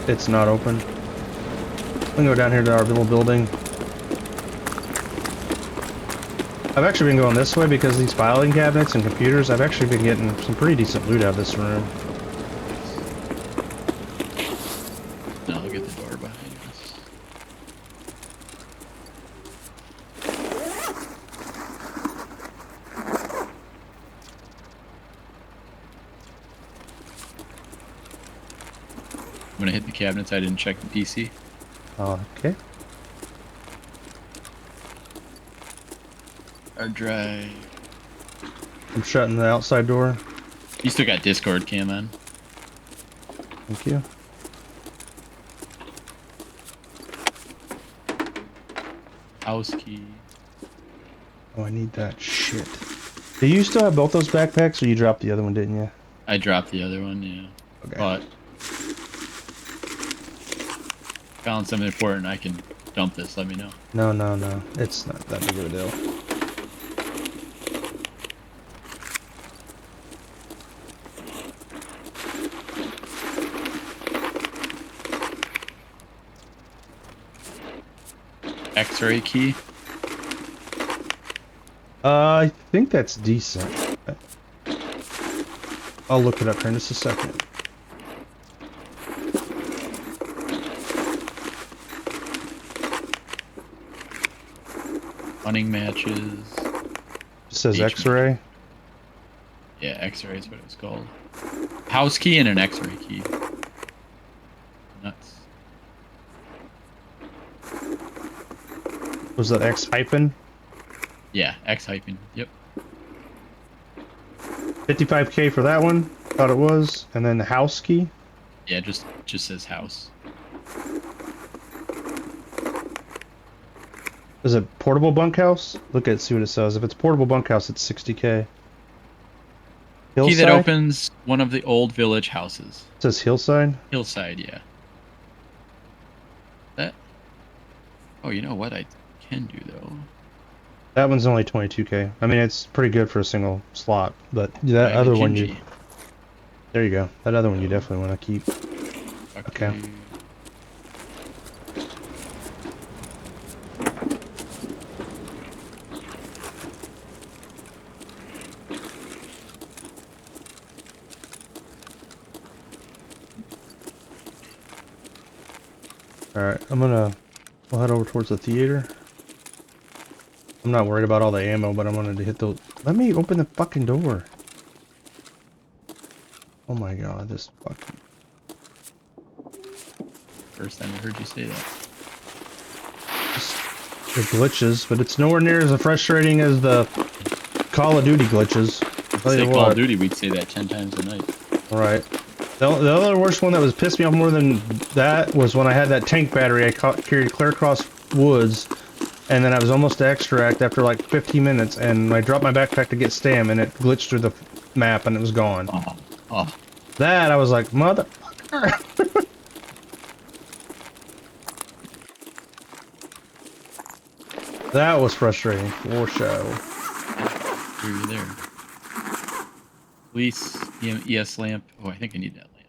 It's not open. We can go down here to our little building. I've actually been going this way because these filing cabinets and computers, I've actually been getting some pretty decent loot out of this room. Now look at the door behind us. I'm gonna hit the cabinets. I didn't check the PC. Okay. Hard drive. I'm shutting the outside door. You still got Discord cam on. Thank you. House key. Oh, I need that shit. Do you still have both those backpacks, or you dropped the other one, didn't you? I dropped the other one, yeah. Okay. But found something important. I can dump this. Let me know. No, no, no. It's not that big of a deal. X-ray key. I think that's decent. I'll look it up here in just a second. Hunting matches. It says H- X-ray. Yeah, X-ray is what it was called. House key and an X-ray key. Nuts. Was that X hyphen? Yeah, X hyphen. Yep. 55K for that one. Thought it was. And then the house key. Yeah, just says house. Is it portable bunkhouse? Look at see what it says. If it's portable bunkhouse, it's 60K. Key that Hillside? opens one of the old village houses. It says hillside. Hillside, yeah. That. Oh, you know what I can do though. That one's only 22K. I mean, it's pretty good for a single slot, but that I have a other one you... Genji. There you go. That other one you definitely want to keep. Okay. Alright, we'll head over towards the theater. I'm not worried about all the ammo, but I'm gonna hit the... Let me open the fucking door. Oh my god, this fucking... First time I heard you say that. The glitches, but it's nowhere near as frustrating as the Call of Duty glitches. I'll tell Say you Call what. of Duty, we'd say that 10 times a night. Right. The other worst one that was pissed me off more than that was when I had that tank battery I carried clear across woods, and then I was almost to extract after like 15 minutes, and I dropped my backpack to get stam, and it glitched through the map, and it was gone. Oh, oh. That, I was like, motherfucker. That was frustrating, for sure. Were you there? Police, ES lamp. Oh, I think I need that lamp.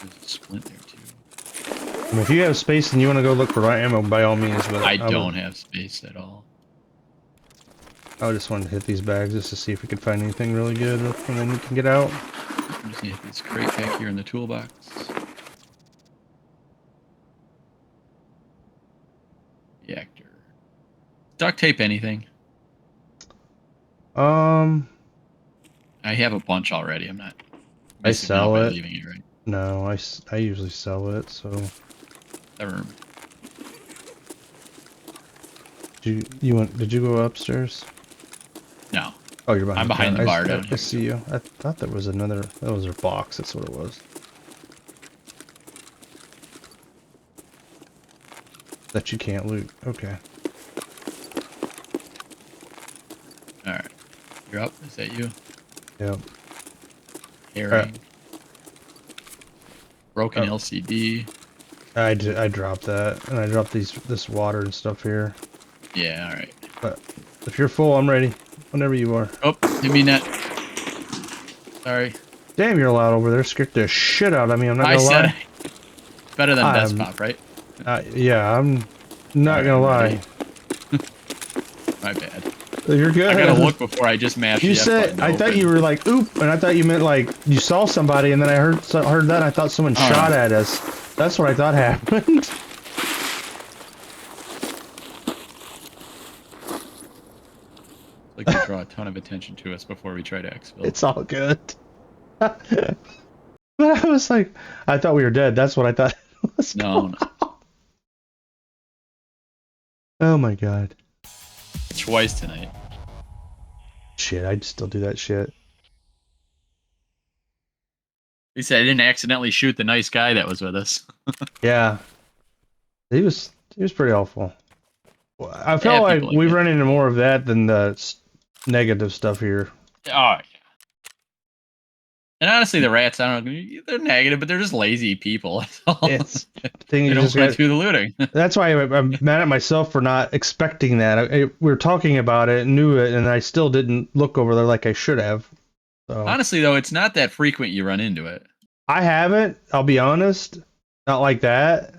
There's a splint there too. I mean, if you have space and you want to go look for ammo, by all means. But I don't have space at all. I just wanted to hit these bags just to see if we could find anything really good, and then we can get out. I'm just gonna hit this crate back here in the toolbox. Reactor. Duct tape anything? Um, I have a bunch already. I'm not I missing out sell by it. leaving it, right? No, I usually sell it. So Never. did you go upstairs? No. Oh, you're behind. I'm behind the bar down I here. see you. I thought there was another. That was a box. That's what it was. That you can't loot. Okay. All right. You're up. Is that you? Yep. Herring. Broken LCD. I dropped that, and I dropped this water and stuff here. Yeah. All right. But if you're full, I'm ready. Whenever you are. Oh, hit me net. Sorry. Damn, you're loud over there. Scared the shit out of me. I'm not I gonna said lie. better than I'm- Best Pop, right? Yeah, I'm not Alright, gonna I'm lie. ready. My bad. You're good. I gotta look before I just mash You the F said button I to thought open. you were like oop, and I thought you meant like you saw somebody, and then I heard that. And I thought someone Oh. shot at us. That's what I thought happened. Like to draw a ton of attention to us before we try to exfil. It's all good. But I was like, I thought we were dead. That's what I thought. Was No. Oh my god. Twice tonight. Shit, I'd still do that shit. At least I didn't accidentally shoot the nice guy that was with us. Yeah. He was pretty awful. Well, I felt Yeah, like people like we that. run into more of that than the negative stuff here. Oh, yeah. And honestly, the rats, I don't know, they're negative, but they're just lazy people. That's all. It's thing They you don't just want got. to do the looting. That's why I'm mad at myself for not expecting that. We were talking about it, knew it, and I still didn't look over there like I should have. So Honestly, though, it's not that frequent you run into it. I haven't. I'll be honest. Not like that.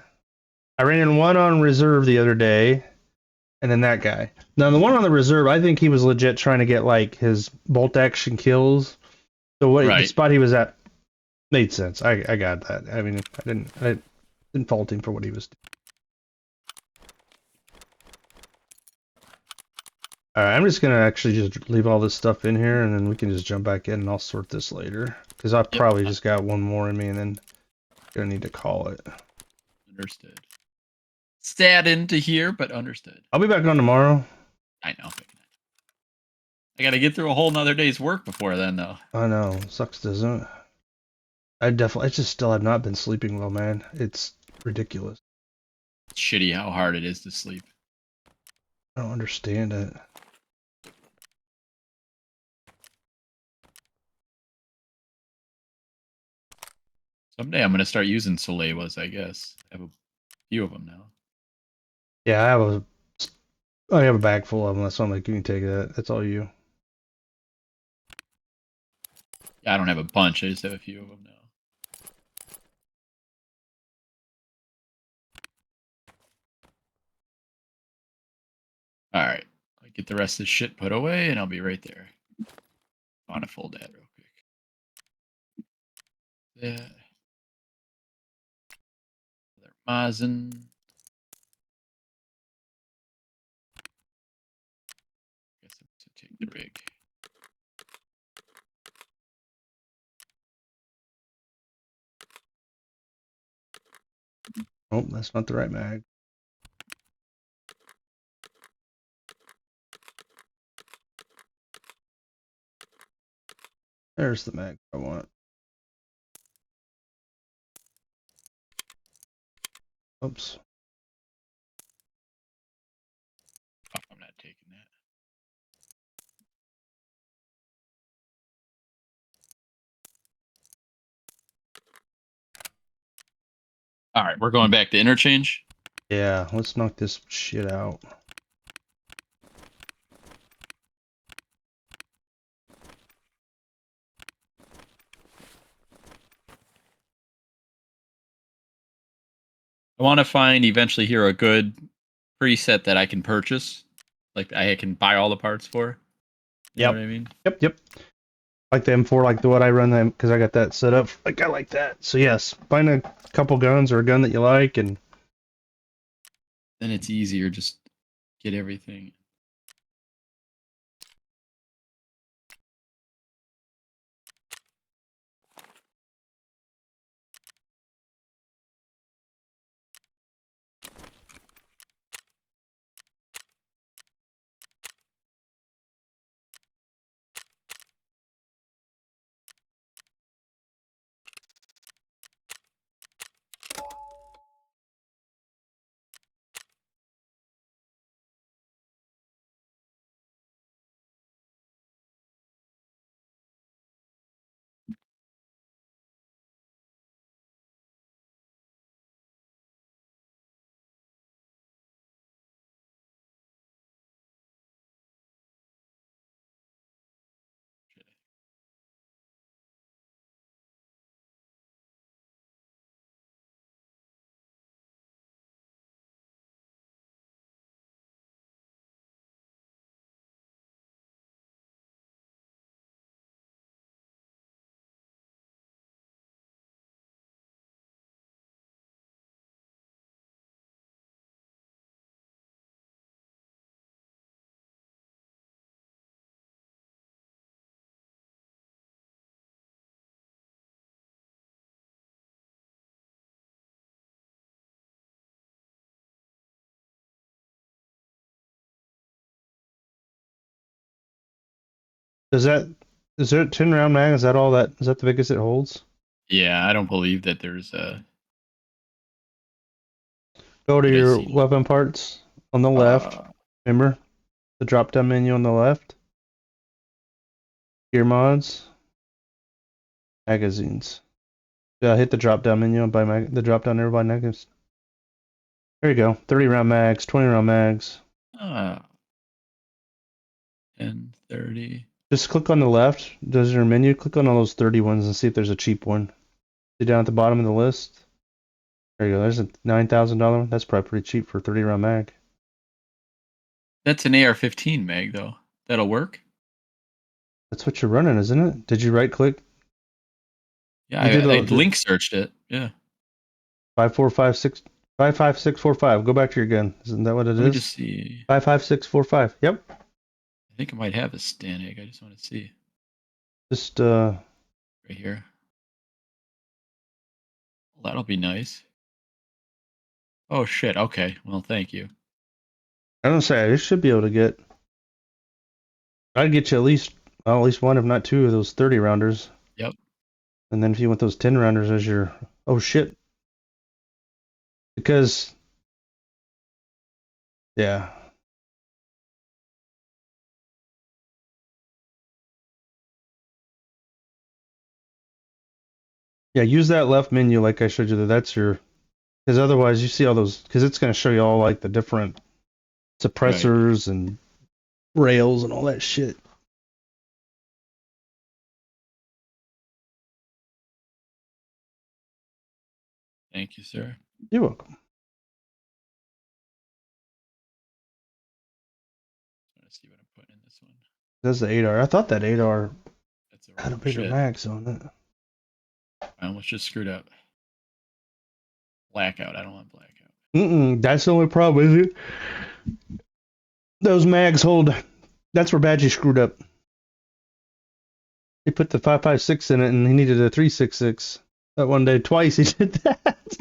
I ran in one on reserve the other day, and then that guy. Now the one on the reserve, I think he was legit trying to get like his bolt action kills. So what the Right. spot he was at made sense. I got that. I mean, I didn't fault him for what he was doing. All right, I'm just gonna actually just leave all this stuff in here, and then we can just jump back in, and I'll sort this later. Because I've probably just got one more in me, and then gonna need to call it. Understood. Stat into here, but understood. I'll be back on tomorrow. I know. I gotta get through a whole nother day's work before then, though. I know, sucks, doesn't it? I just still have not been sleeping well, man. It's ridiculous. It's shitty how hard it is to sleep. I don't understand it. Someday I'm gonna start using Solewas, I guess. I have a few of them now. Yeah, I have a bag full of them. That's why I'm like, you can take that. That's all you. Yeah, I don't have a bunch. I just have a few of them now. All right, I'll get the rest of this shit put away, and I'll be right there. I want to fold that real quick. That. Another Mazen. Guess I'm to take the rig. Oh, that's not the right mag. There's the mag I want. Oops. Oh, I'm not taking that. All right, we're going back to interchange. Yeah, let's knock this shit out. I want to find eventually here a good preset that I can purchase, like I can buy all the parts for. You know Yep. what I mean? Yep. Like the M4, like the what I run them because I got that set up. Like I like that. So yes, find a couple guns or a gun that you like, and Then it's easier just get everything. does that is there a 10-round mag? Is that all that? Is that the biggest it holds? Yeah, I don't believe that there's a. Go to What I your see. weapon parts on the left. Remember the drop down menu on the left. Gear mods, magazines. Yeah, hit the drop down menu and buy the drop down everybody magazines. There you go. 30-round mags, 20-round mags. 10, 30. Just click on the left. Does your menu? Click on all those 30 ones and see if there's a cheap one. See down at the bottom of the list. There you go. There's a $9,000 one. That's probably pretty cheap for a 30-round mag. That's an AR-15 mag though. That'll work. That's what you're running, isn't it? Did you right click? Yeah, You did I the link searched it. Yeah. 5456 55645. Go back to your gun. Isn't that what it Let me is? just see. 55645. Yep. I think I might have a Stanag. I just want to see Just right here. Well, that'll be nice. Oh shit. Okay. Well, thank you. I don't say I should be able to get. I'd get you at least one, if not two, of those 30 rounders. Yep. And then if you want those 10 rounders as your, oh shit, because yeah, use that left menu like I showed you. That's your, because otherwise you see all those, because it's going to show you all like the different suppressors and rails and all that shit. Thank you, sir. You're welcome. Let's see what I'm putting in this one. That's the 8R. I thought that 8R That's had a oh, bigger shit. max on it. I almost just screwed up. Blackout. I don't want blackout. That's the only problem, is it? Those mags hold. That's where Badgie screwed up. He put the 5.56 in it, and he needed a 3.66. That one day, twice he did that.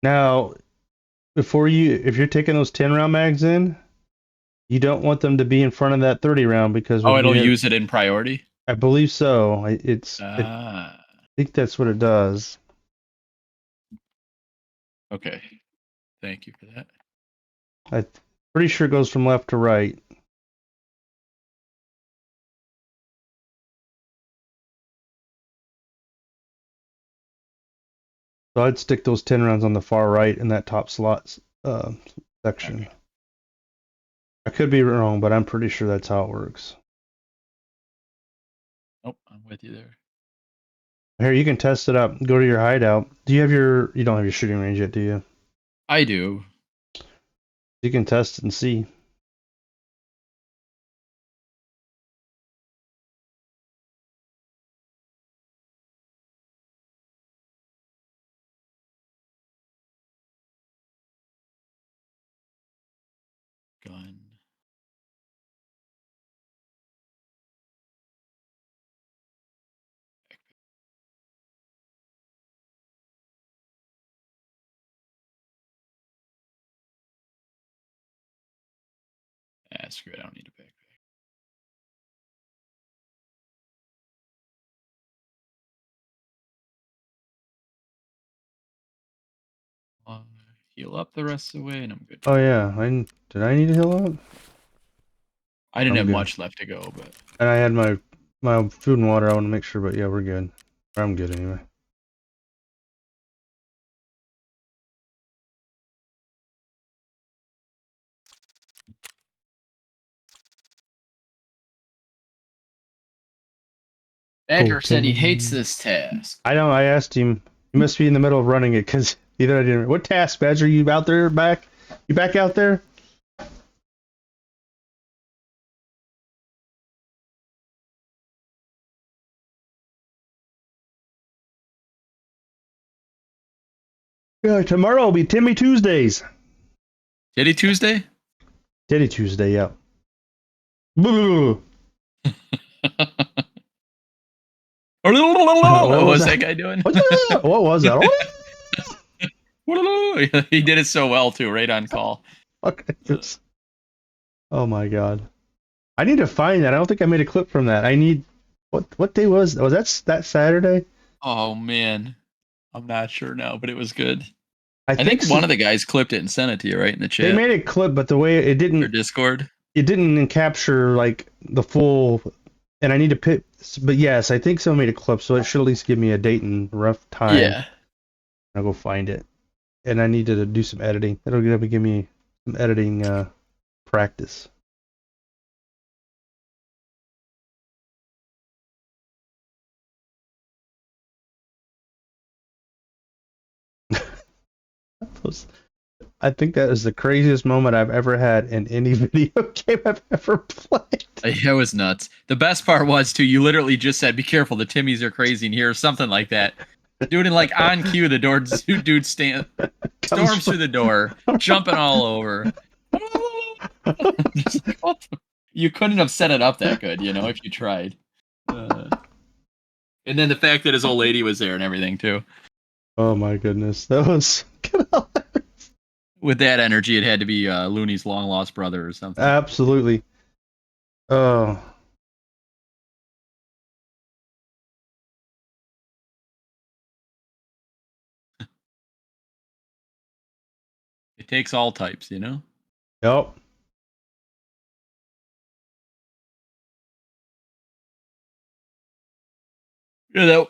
Now, if you're taking those 10-round mags in, you don't want them to be in front of that 30-round because Oh, it'll use it in priority. I believe so. I think that's what it does. Okay. Thank you for that. I'm pretty sure it goes from left to right. So I'd stick those 10 rounds on the far right in that top slot section. Okay. I could be wrong, but I'm pretty sure that's how it works. Nope, I'm with you there. Here, you can test it up. Go to your hideout. Do you have your? You don't have your shooting range yet, do you? I do. You can test and see. Gun. Ah, screw it. I don't need a backpack. Heal up the rest of the way, and I'm good. Oh yeah, did I need to heal up? I didn't I'm have good. much left to go, but And I had my food and water. I want to make sure, but yeah, we're good. Or I'm good anyway. Edgar said he Cocaine. hates this task. I know. I asked him. He must be in the middle of running it because either I didn't. What task, Badger? You out there back? You back out there? Yeah, tomorrow will be Timmy Tuesdays. Titty Tuesday? Titty Tuesday, yeah. Boo. What was that guy doing? What was that? He did it so well too, right on call. Oh my god. I need to find that. I don't think I made a clip from that. I need what day was that Saturday? Oh man. I'm not sure now, but it was good. I I think so. one of the guys clipped it and sent it to you, right, in the chat. They made a clip, but the way it Or didn't Discord. it didn't capture like the full, and I need to pick, but yes, I think someone made a clip, so it should at least give me a date and rough time. Yeah. I'll go find it. And I need to do some editing. It'll give me some editing practice. I think that is the craziest moment I've ever had in any video game I've ever played. It was nuts. The best part was too, you literally just said, "Be careful, the Timmies are crazy in here," or something like that. Dude, and like on cue, the dude storms through the door, jumping all over. Just like, what the? You couldn't have set it up that good, you know, if you tried. And then the fact that his old lady was there and everything too. Oh my goodness, that was With that energy, it had to be Looney's long lost brother or something. absolutely. Oh. It takes all types, you know? Yep. Yeah,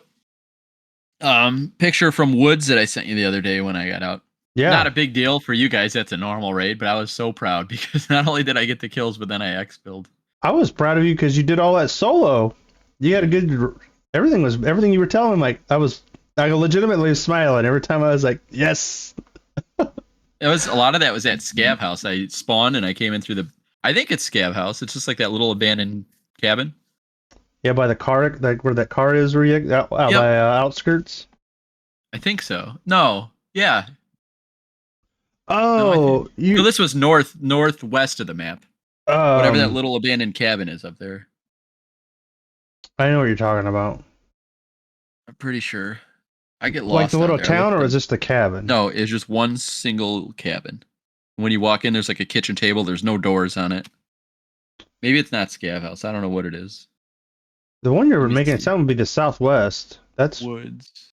that picture from Woods that I sent you the other day when I got out. Yeah. Not a big deal for you guys. That's a normal raid, but I was so proud because not only did I get the kills, but then I X-filled. I was proud of you because you did all that solo. You had a good. Everything you were telling. Like I legitimately smiling every time I was like, yes. It was a lot of that was at Scav House. I spawned and I came in through the. I think it's Scav House. It's just like that little abandoned cabin. Yeah, by the car, like where that car is, where you out by outskirts. I think so. No, yeah. Oh, no, so this was northwest of the map. Whatever that little abandoned cabin is up there. I know what you're talking about. I'm pretty sure. I get lost. Like the little town, or is this the cabin? No, it's just one single cabin. When you walk in, there's like a kitchen table. There's no doors on it. Maybe it's not Scav House. I don't know what it is. The one you're making it sound would be the southwest. That's Woods.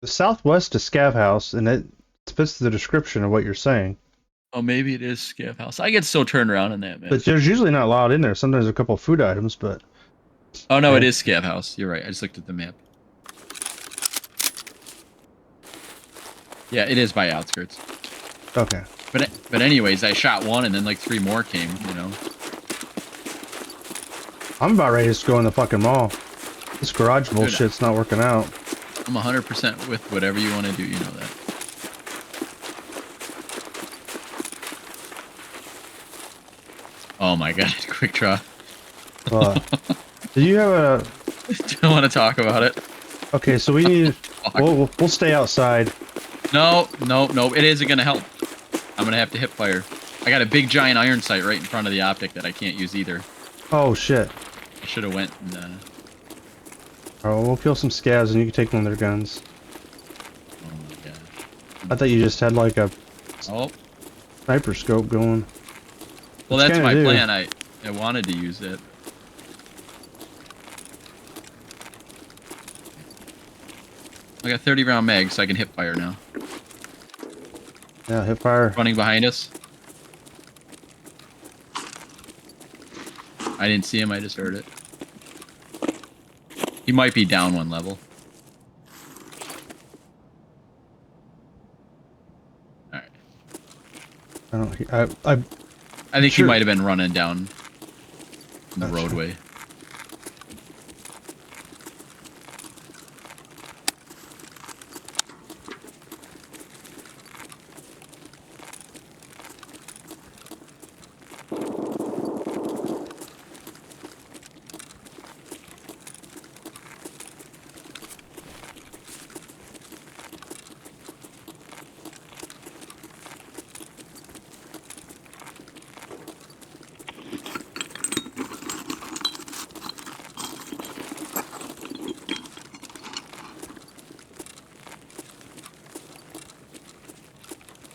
The southwest is Scav House, and it fits the description of what you're saying. Oh, maybe it is Scav House. I get so turned around in that, man. But there's usually not a lot in there. Sometimes a couple of food items, but... Oh, no, It is Scav House. You're right. I just looked at the map. Yeah, it is by outskirts. Okay. But anyways, I shot one and then like 3 more came, you know. I'm about ready to just go in the fucking mall. This garage Dude, bullshit's not working out. I'm 100% with whatever you want to do. You know that. Oh my god, quick draw. Do you have a... Don't want to talk about it. Okay, so we need... Fuck. We'll stay outside. No, it isn't gonna help. I'm gonna have to hip fire. I got a big giant iron sight right in front of the optic that I can't use either. Oh, shit. I should have went and, Oh, we'll kill some scavs and you can take one of their guns. oh my god. I thought you just had like a Oh, sniper scope going. well, What you that's gonna my do? plan. I wanted to use it. I got 30 round mag, so I can hip fire now. Yeah, hip fire. Running behind us. I didn't see him, I just heard it. He might be down one level. Alright. I don't. I think Sure. he might have been running down the Gotcha. roadway.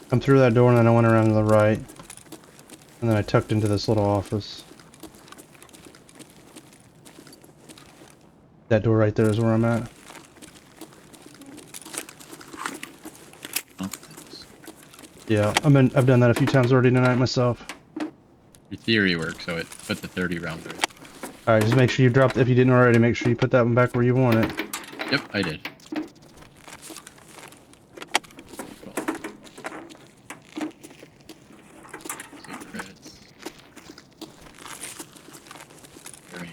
come through that door and then I went around to the right, and then I tucked into this little office. That door right there is where I'm at. Oh, thanks. Yeah, I've done that a few times already tonight myself. Your theory works, so it put the 30 round right. All right, just make sure you drop. If you didn't already, make sure you put that one back where you want it. Yep, I did. Secrets. Very-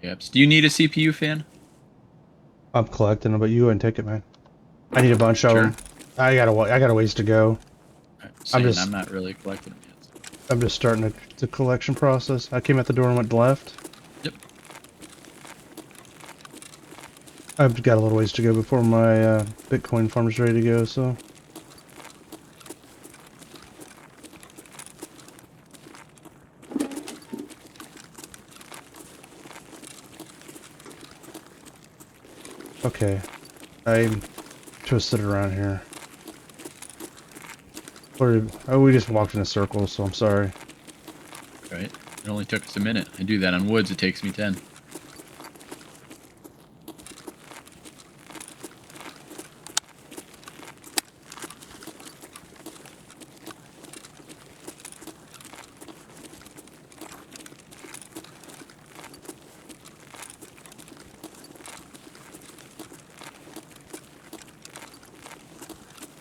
Yep. Do you need a CPU fan? I'm collecting them, but you go ahead and take it, man. I need a bunch of Sure. them. I got a ways to go. I'm not really collecting them yet. So. I'm just starting the collection process. I came out the door and went left. Yep. I've got a little ways to go before my Bitcoin farm is ready to go, so. Okay. I'm twisted around here. Oh, we just walked in a circle, so I'm sorry. Right. It only took us a minute. I do that on woods. It takes me 10.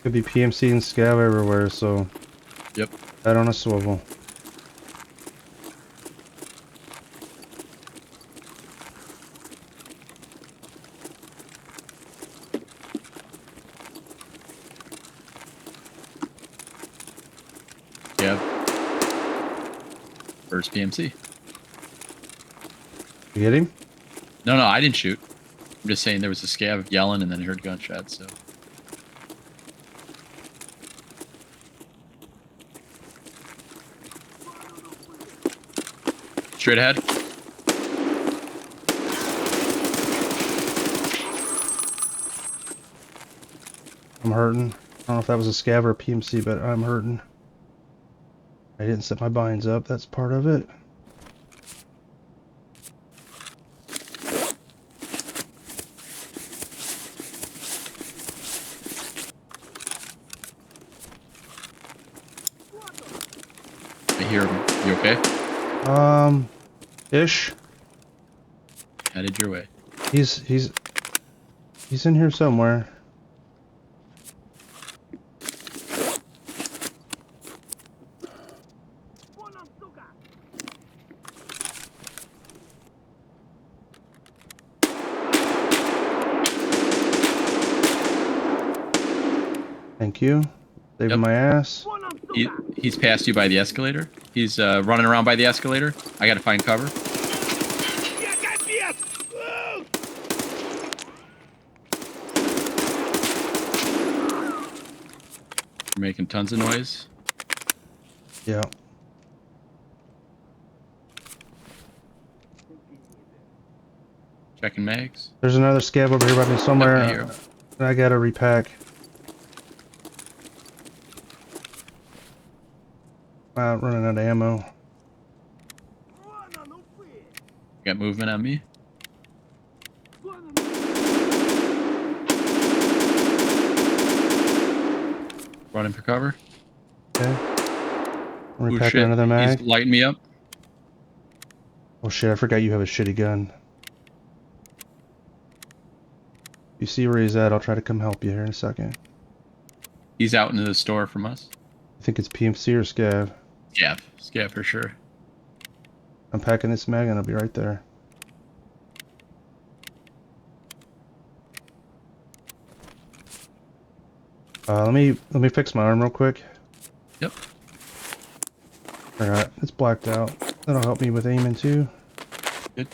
Could be PMC and scav everywhere, so Yep. head on a swivel. Yep. First PMC. You get him? No, I didn't shoot. I'm just saying there was a scav yelling and then I heard gunshots, so. Straight ahead. I'm hurting. I don't know if that was a scav or a PMC, but I'm hurting. I didn't set my binds up. That's part of it. I hear him. You okay? Ish. Headed your way. He's in here somewhere. Thank you. Saving Yep. my ass. He's passed you by the escalator. He's running around by the escalator. I gotta find cover. You're making tons of noise. Yeah. Checking mags. There's another scab over here by me somewhere. Yep, I hear him. I gotta repack. Running out of ammo. Got movement on me. Running for cover. Okay. Ooh, Repacking shit. another mag. He's lighting me up. Oh shit, I forgot you have a shitty gun. You see where he's at, I'll try to come help you here in a second. He's out into the store from us. I think it's PMC or scav. Scav for sure. I'm packing this mag and I'll be right there. Let me fix my arm real quick. Yep. Alright, it's blacked out. That'll help me with aiming too. Good.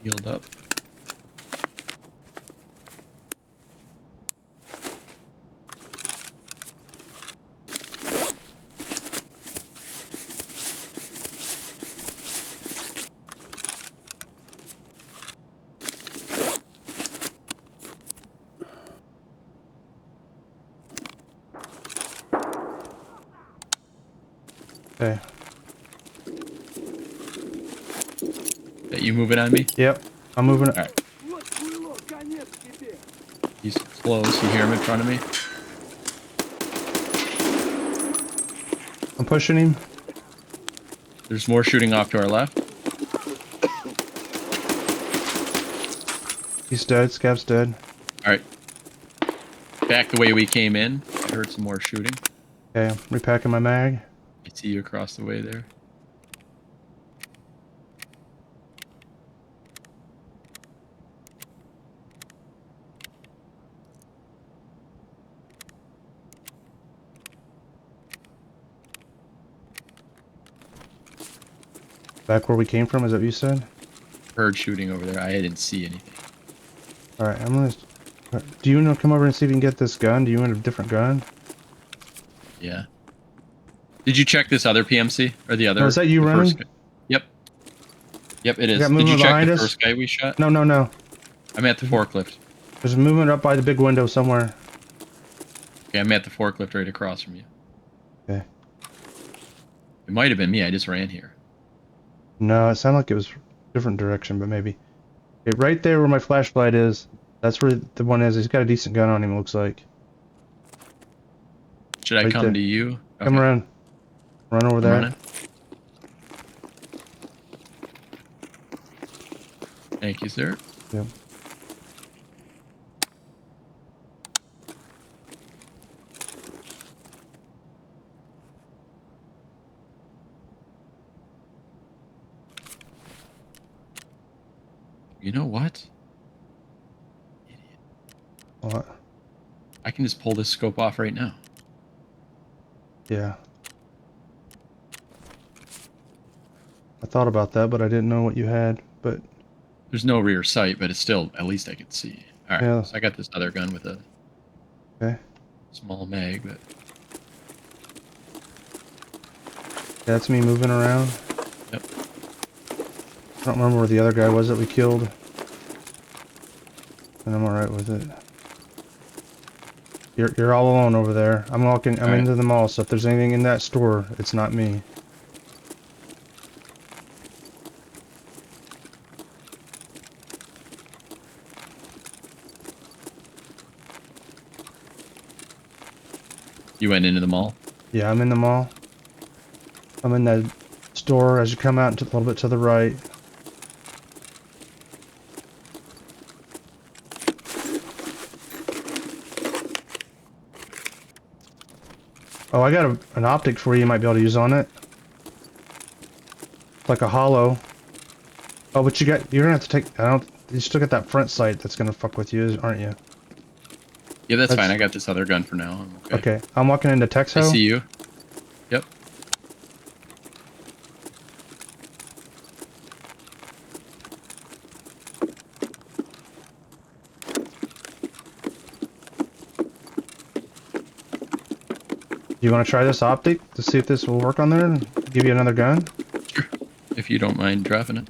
Healed up. Okay. That you moving on me? Yep. I'm moving it. Alright. He's close. You hear him in front of me? I'm pushing him. There's more shooting off to our left. He's dead. Scav's dead. Alright. Back the way we came in. I heard some more shooting. Okay, I'm repacking my mag. I see you across the way there. Back where we came from, is that what you said? Heard shooting over there. I didn't see anything. Alright, I'm gonna... Do you want to come over and see if you can get this gun? Do you want a different gun? Yeah. Did you check this other PMC? Or the other? Oh, is that you the running? first guy? Yep. Yep, it is. got Did you movement check behind the us? first guy we shot? No, no, no. I'm at the forklift. There's a movement up by the big window somewhere. Okay, I'm at the forklift right across from you. Okay. It might have been me. I just ran here. No, it sounded like it was different direction, but maybe. Okay, right there where my flashlight is, that's where the one is. He's got a decent gun on him, it looks like. Should I Right come there. to you? Come Okay, around. Run over I'm there. running. Thank you, sir. Yep. You know what? What? I can just pull this scope off right now. Yeah. I thought about that, but I didn't know what you had. But There's no rear sight, but it's still, at least I can see. Alright, Yeah. so I got this other gun with a okay, small mag, but that's me moving around. Yep. I don't remember where the other guy was that we killed, and I'm all right with it. You're all alone over there. I'm walking. I'm All right. into the mall. So if there's anything in that store, it's not me. you went into the mall. Yeah, I'm in the mall. I'm in that store as you come out a little bit to the right. Oh, I got an optic for you. You might be able to use on it. Like a hollow Oh, but you're gonna have to take. I don't. You still got that front sight that's gonna fuck with you, aren't you? Yeah, that's That's- fine. I got this other gun for now. I'm okay. Okay, I'm walking into I Texo. see you. Yep. Do you want to try this optic to see if this will work on there and give you another gun? Sure. If you don't mind dropping it.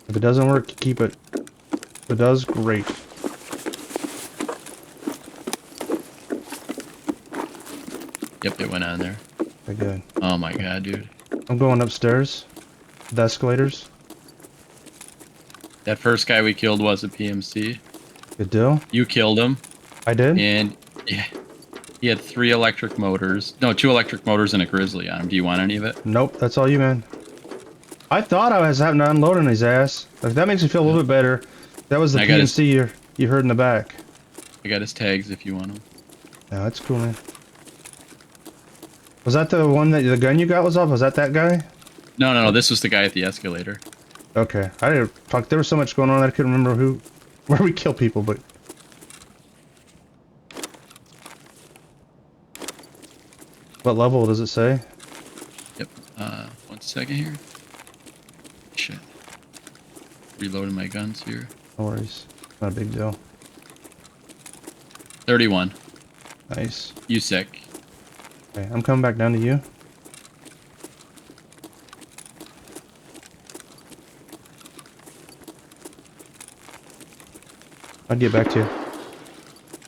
If it doesn't work, keep it. If it does, great. Yep, it went on there. Okay, good. Oh my god, dude. I'm going upstairs. The escalators. That first guy we killed was a PMC. Good deal. You killed him, I did. and yeah, he had 3 electric motors. No, 2 electric motors and a grizzly on him. Do you want any of it? Nope, that's all you, man. I thought I was having to unload on his ass. Like, that makes me feel a little bit better. That was the I got his- PMC you heard in the back. I got his tags if you want them. Yeah, that's cool, man. Was that the one that the gun you got was off? Was that guy? No, this was the guy at the escalator. Okay, I didn't fuck. There was so much going on that I couldn't remember where we kill people, but. What level does it say? Yep. 1 second here. Shit. Reloading my guns here. No worries. Not a big deal. 31. Nice. You sick. Okay, I'm coming back down to you. I'd get back to you.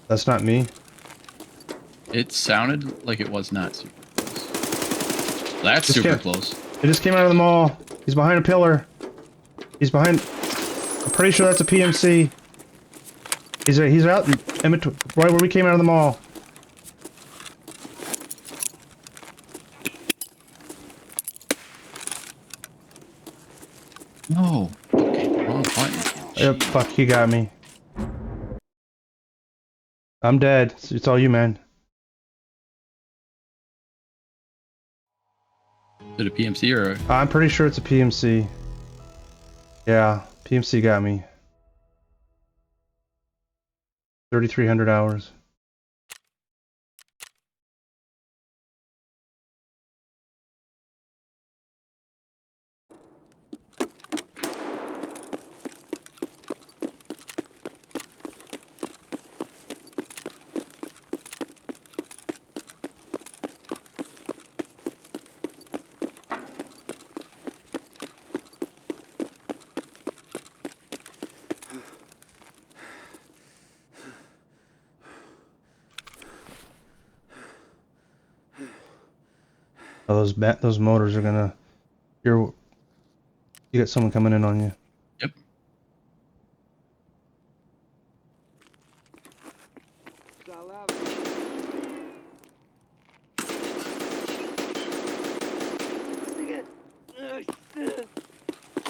That's not me. It sounded like it was not super close. That's Just super can't- close. It just came out of the mall. He's behind a pillar. He's behind. I'm pretty sure that's a PMC. He's out in between, right where we came out of the mall. No. Okay, wrong button. Yep, fuck, he got me. I'm dead. It's all you, man. Is it a PMC or a... I'm pretty sure it's a PMC. Yeah, PMC got me. 3,300 hours. Oh, those motors are gonna. You got someone coming in on you. Yep.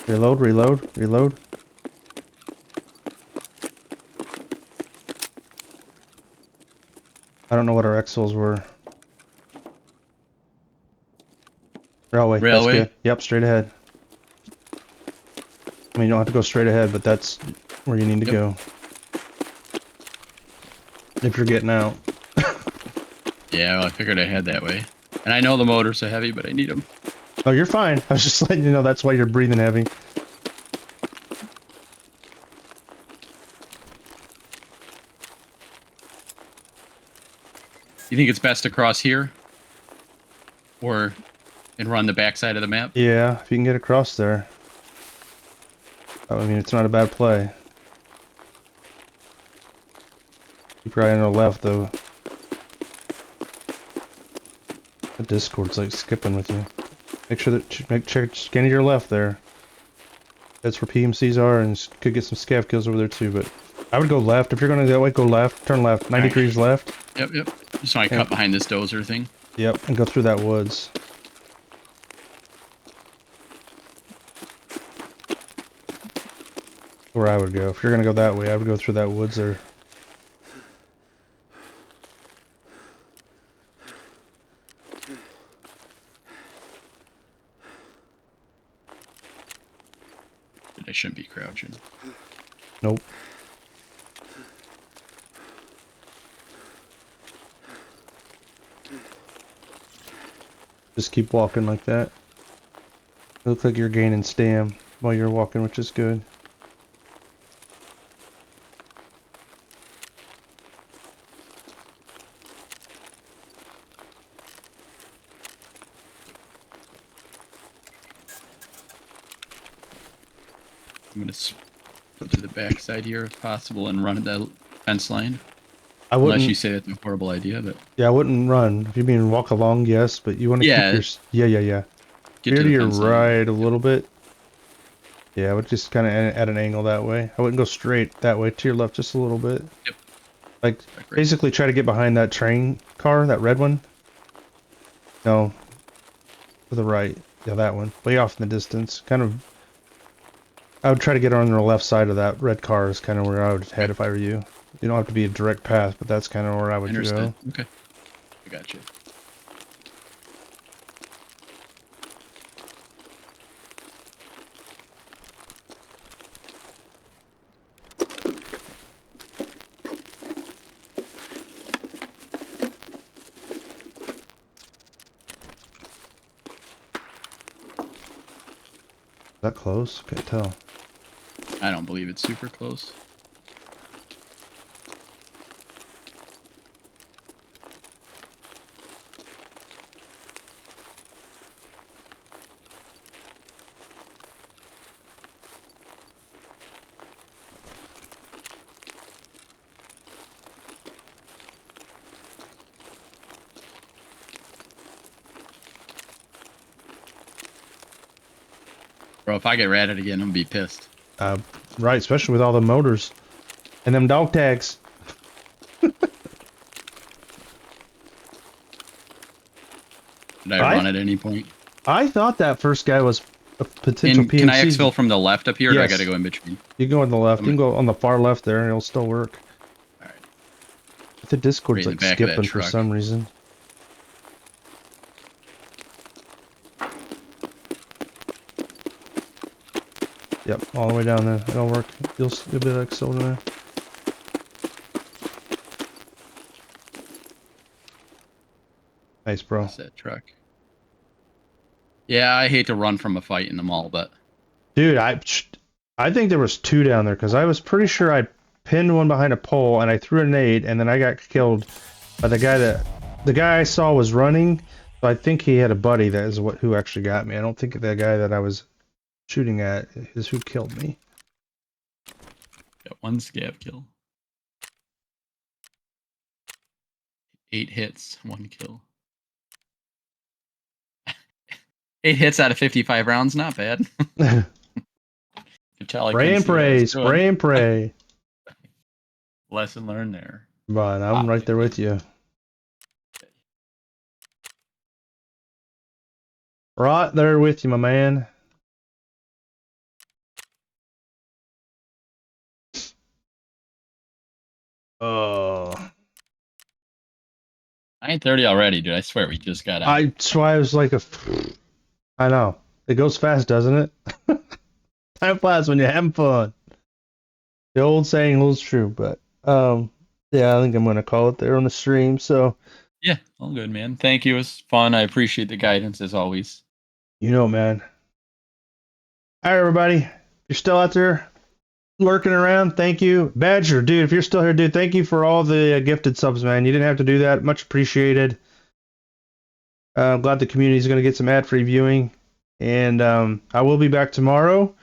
Reload, reload, reload. I don't know what our XLs were. Railway. That's Railway? good. Yep, straight ahead. I mean, you don't have to go straight ahead, but that's where you need to Yep. go. If you're getting out. Yeah, well, I figured I had that way. And I know the motors are heavy, but I need them. Oh, you're fine. I was just letting you know that's why you're breathing heavy. You think it's best to cross here? Or... and run the backside of the map? Yeah, if you can get across there. I mean, it's not a bad play. You probably on the left, though. The Discord's like skipping with you. Make sure that scan to your left there. That's where PMCs are, and could get some scav kills over there too. But I would go left if you're going to that way. Go left, turn left, 90 degrees left. Yep. Just want to cut behind this dozer thing. Yep, and go through that woods. Where I would go. If you're gonna go that way, I would go through that woods there. shouldn't be crouching. Nope. Just keep walking like that. It looks like you're gaining stam while you're walking, which is good. I'm gonna go to the backside here if possible and run at that fence line. I Unless wouldn't. you say that's a horrible idea, but Yeah, I wouldn't run. If you mean walk along, yes, but you want to Yeah. keep your. Yeah. get Veer to to the your fence line. right a little bit. Yeah, I would just kind of at an angle that way. I wouldn't go straight that way. To your left just a little bit. Yep. Like, Like right basically try to get behind that train car, that red one. No. To the right. Yeah, that one. Way off in the distance. Kind of... I would try to get on the left side of that red car is kind of where I would head if I were you. You don't have to be a direct path, but that's kind of where I would Understood. go. Okay. I got you. Is that close? Can't tell. I don't believe it's super close. Bro, if I get ratted again, I'm gonna be pissed. Right, especially with all the motors. And them dog tags. Did I run at any point? I thought that first guy was a potential PNC. Can I exfil from the left up here, or do I Yes. gotta go in between? You can go on the left. You can go on the far left there, and it'll still work. Alright. The Discord's Right in like the back of that skipping for truck. some reason. Yep, all the way down there. It'll work. You'll be like so there. Nice, bro. That's that truck. Yeah, I hate to run from a fight in the mall, but Dude, I think there was two down there because I was pretty sure I pinned one behind a pole and I threw a nade and then I got killed by the guy I saw was running. So I think he had a buddy that is who actually got me. I don't think the guy that I was shooting at is who killed me. got one scab kill. 8 hits, 1 kill. 8 hits out of 55 rounds, not bad. Could tell I Spray couldn't and see what I pray, was doing. spray and pray. Lesson learned there. But I'm right there with you. Right there with you, my man. Oh. 9:30 already, dude. I swear we just got out. That's why I was like I know. It goes fast, doesn't it? Time flies when you're having fun. The old saying holds true, but yeah, I think I'm gonna call it there on the stream. So Yeah, all good, man. Thank you. It was fun. I appreciate the guidance as always. you know, man. Alright, everybody. If you're still out there lurking around, thank you. Badger, dude, if you're still here, dude, thank you for all the gifted subs, man. You didn't have to do that. Much appreciated. I'm glad the community is going to get some ad-free viewing. And I will be back tomorrow.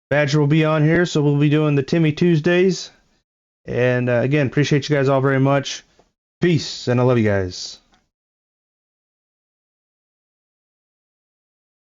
Badger will be on here, so we'll be doing the Timmy Tuesdays. And again, appreciate you guys all very much. Peace, and I love you guys.